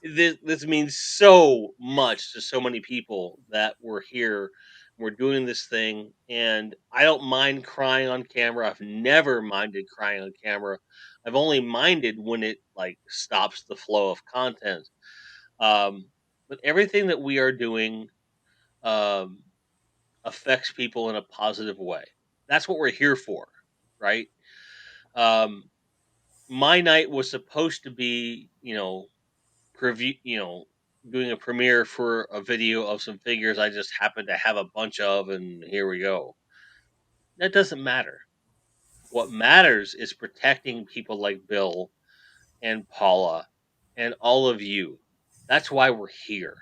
this means so much to so many people that we're here, we're doing this thing, and I don't mind crying on camera. I've never minded crying on camera. I've only minded when it like stops the flow of content. But everything that we are doing um, affects people in a positive way. That's what we're here for, right? Um, my night was supposed to be, preview, doing a premiere for a video of some figures I just happened to have a bunch of, and here we go. That doesn't matter. What matters is protecting people like Bill and Paula and all of you. That's why we're here.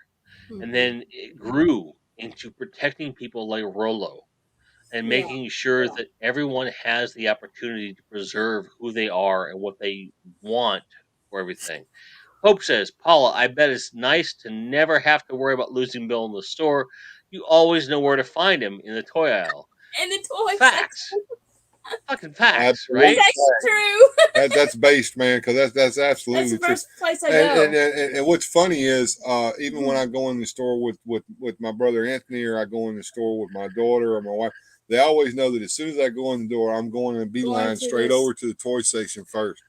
And then it grew into protecting people like Rolo and making sure that everyone has the opportunity to preserve who they are and what they want for everything. Hope says, Paula, I bet it's nice to never have to worry about losing Bill in the store. You always know where to find him in the toy aisle. And the toy Facts. Fucking facts, Absolutely. right? That's true. That's based, man, because that's absolutely That's the true. first place I go. And what's funny is even when I go in the store with my brother Anthony, or I go in the store with my daughter or my wife, they always know that as soon as I go in the door, I'm going in a beeline straight over to the toy section first.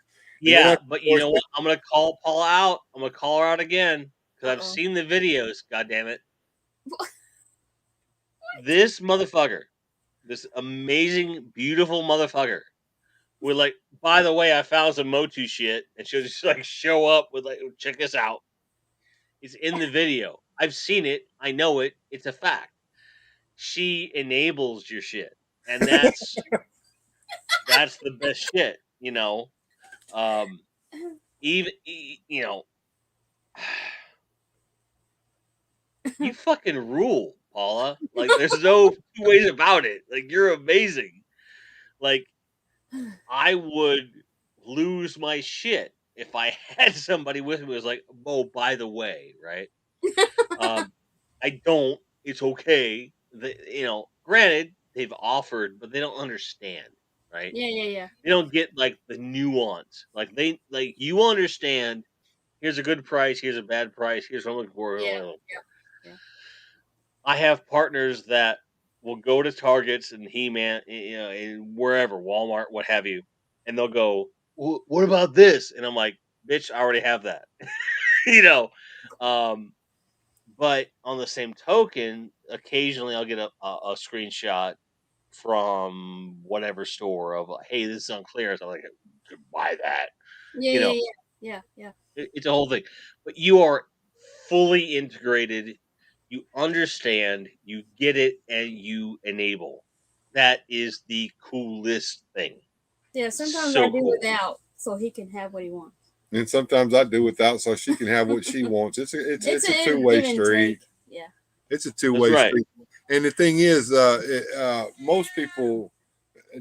Yeah, but you know what? I'm gonna call Paula out. I'm gonna call her out again because I've seen the videos. God damn it! This motherfucker, this amazing, beautiful motherfucker, would like. By the way, I found some Motu shit, and she'll just like show up with like, check this out. It's in the video. I've seen it. I know it. It's a fact. She enables your shit, and that's the best shit. Even you fucking rule, Paula. Like, there's no two ways about it. Like, you're amazing. Like, I would lose my shit if I had somebody with me who was like, oh, by the way, right? I don't. It's okay. Granted, they've offered, but they don't understand, right? Yeah. They don't get like the nuance. Like you understand. Here's a good price. Here's a bad price. Here's what I'm looking for. Yeah. I have partners that will go to Targets and He-Man, and wherever, Walmart, what have you, and they'll go, "What about this?" And I'm like, "Bitch, I already have that." you know. But on the same token, occasionally I'll get a screenshot from whatever store of, hey, this is on clearance. I'm like, buy that. Yeah. It's a whole thing. But you are fully integrated. You understand, you get it, and you enable. That is the coolest thing. Yeah, sometimes So I do cool. without so he can have what he wants. And sometimes I do without so she can have what she wants. It's a an two-way give and street. take. Yeah. It's a That's two-way right. street. And the thing is, most people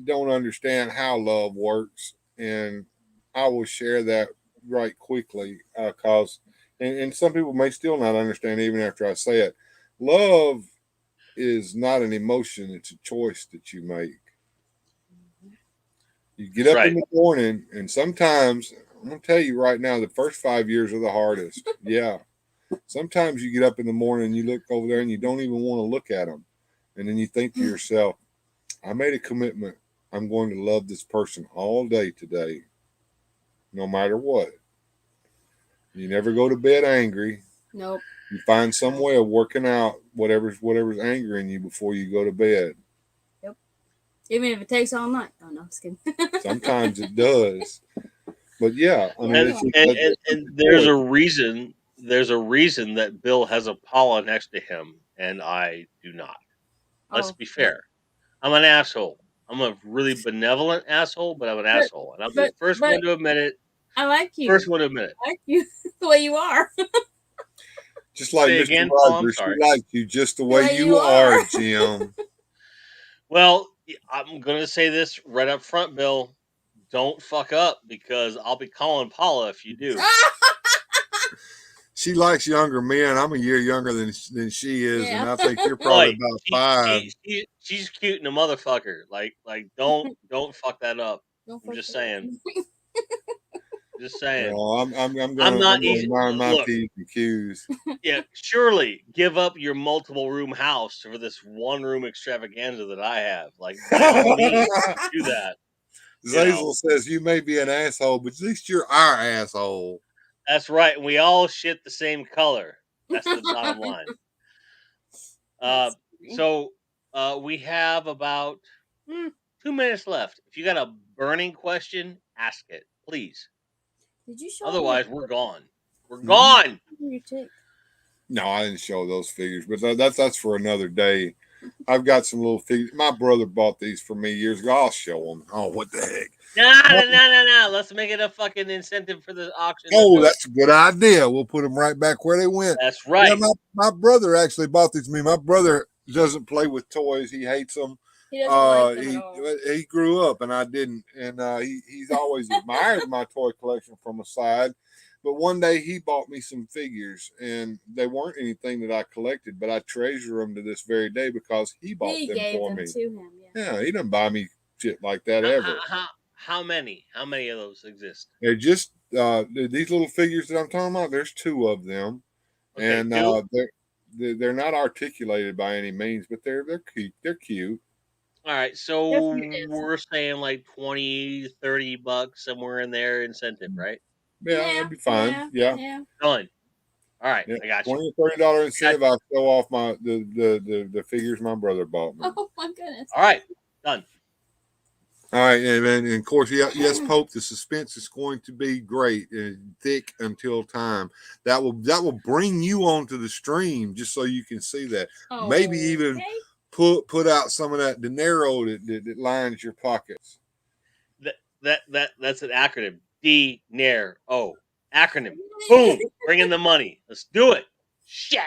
don't understand how love works, and I will share that right quickly because, and some people may still not understand even after I say it. Love is not an emotion; it's a choice that you make. You get That's up in right. the morning, and sometimes I'm gonna tell you right now, the first 5 years are the hardest. Yeah, sometimes you get up in the morning and you look over there and you don't even want to look at them, and then you think to yourself, "I made a commitment. I'm going to love this person all day today, no matter what." You never go to bed angry. Nope. You find some way of working out whatever's angering you before you go to bed. Yep. Even if it takes all night. Oh no, just kidding. Sometimes it does, but yeah, I mean, And it's just and, that and, and there's a reason. There's a reason that Bill has a Paula next to him, and I do not. Let's Oh, be fair. I'm an asshole. I'm a really benevolent asshole, but I'm an but asshole, and I'm the first but one to admit it. I like you. First one to admit it. I like you the way you are. just like Say Mr. again, Paul. I'm Rogers. She sorry. likes you just the The way way you you are, are. Jim. Well, I'm gonna say this right up front, Bill. Don't fuck up because I'll be calling Paula if you do. She likes younger men. I'm a year younger than she is, and Yeah. I think you're probably Like about 5. she's cute in a motherfucker. Like don't fuck that up. Don't I'm fuck just it up. saying. Just saying. Well, I'm I'm gonna not easy. mind my Look, P's and Q's. yeah, surely give up your multiple room house for this one room extravaganza that I have. Like by all means, do that. You know, Zazel says you may be an asshole, but at least you're our asshole. that's right. And we all shit the same color. That's the bottom line. Uh, That's funny. so we have about 2 minutes left. If you got a burning question, ask it, please. Did you show Otherwise, we're gone. We're Mhm. gone. your tick? No, I didn't show those figures, but that's for another day. I've got some little figures. My brother bought these for me years ago. I'll show them. Oh, what the heck? No. Let's make it a fucking incentive for the auction. Let's Oh, do it. that's a good idea. We'll put them right back where they went. That's Yeah, right. my brother actually bought these to me. My brother doesn't play with toys. He hates them. He doesn't like them at all. He grew up and I didn't, and he's always admired my toy collection from a side. But one day he bought me some figures, and they weren't anything that I collected, but I treasure them to this very day because he bought He them gave for them me. to him. Yeah. Yeah, he didn't buy me shit like that How, ever. how many? How many of those exist? They're just these little figures that I'm talking about. There's 2 of them, Okay, and two. they're not articulated by any means, but they're cute. They're cute. All right, They're so for your dad. we're saying like 20, $30 somewhere in there incentive, right? Yeah, that'd be fine. Yeah. Done. All right, Yeah, I got you. $20 or $30 incentive. I'll show off the figures my brother bought me. Oh my goodness. All right, done. All right, and of course, yes, Pope. The suspense is going to be great and thick until time. That will bring you onto the stream just so you can see that. Maybe even put out some of that dinero that lines your pockets. That's an acronym. D-N-A-R-O. Acronym. Boom. Bring in the money. Let's do it. Shit.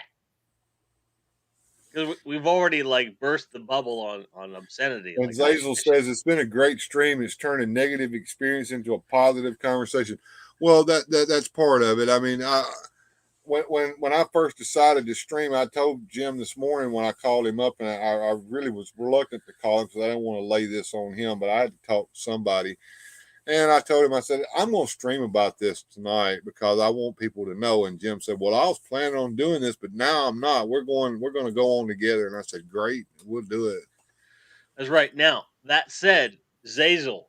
Because we've already like burst the bubble on obscenity. And Like, Zazel says it's been a great stream. It's turned a negative experience into a positive conversation. Well, that's part of it. I mean, when I first decided to stream, I told Jim this morning when I called him up, and I really was reluctant to call him because I didn't want to lay this on him, but I had to talk to somebody. And I told him, I said, I'm going to stream about this tonight because I want people to know. And Jim said, well, I was planning on doing this, but now I'm not. We're going to go on together. And I said, great, we'll do it. that's right. Now, that said, Zazel,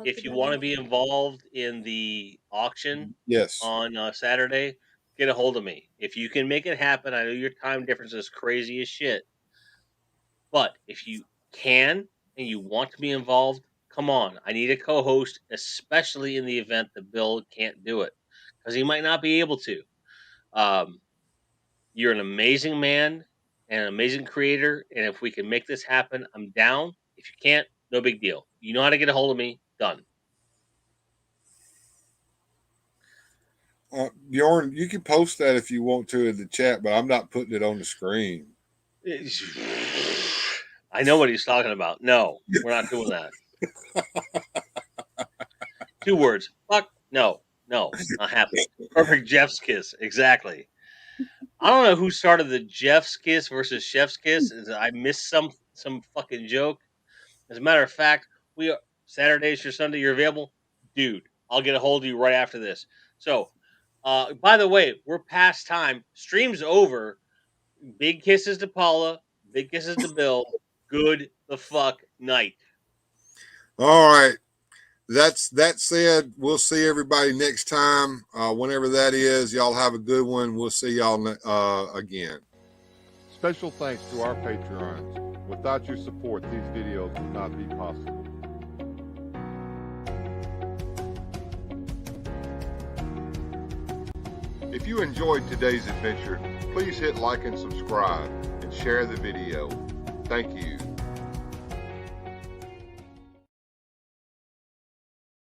if you want to be involved in the auction Yes. on Saturday, get a hold of me. If you can make it happen, I know your time difference is crazy as shit. But if you can and you want to be involved, come on. I need a co-host, especially in the event that Bill can't do it, because he might not be able to. You're an amazing man and an amazing creator, and if we can make this happen, I'm down. If you can't, No big deal. You know how to get a hold of me. Done. Bjorn, you can post that if you want to in the chat, but I'm not putting it on the screen. I know what he's talking about. No, we're not doing that. 2 words. Fuck. No, not happening. Perfect Jeff's kiss. Exactly. I don't know who started the Jeff's kiss versus Chef's kiss. I missed some fucking joke. As a matter of fact, we are Saturdays or Sunday. You're available, dude. I'll get a hold of you right after this. So, by the way, we're past time. Stream's over. Big kisses to Paula. Big kisses to Bill. Good the fuck night. All right. That said, we'll see everybody next time. Whenever that is, y'all have a good one. We'll see y'all again. Special thanks to our Patrons. Without your support, these videos would not be possible. If you enjoyed today's adventure, please hit like and subscribe and share the video. Thank you.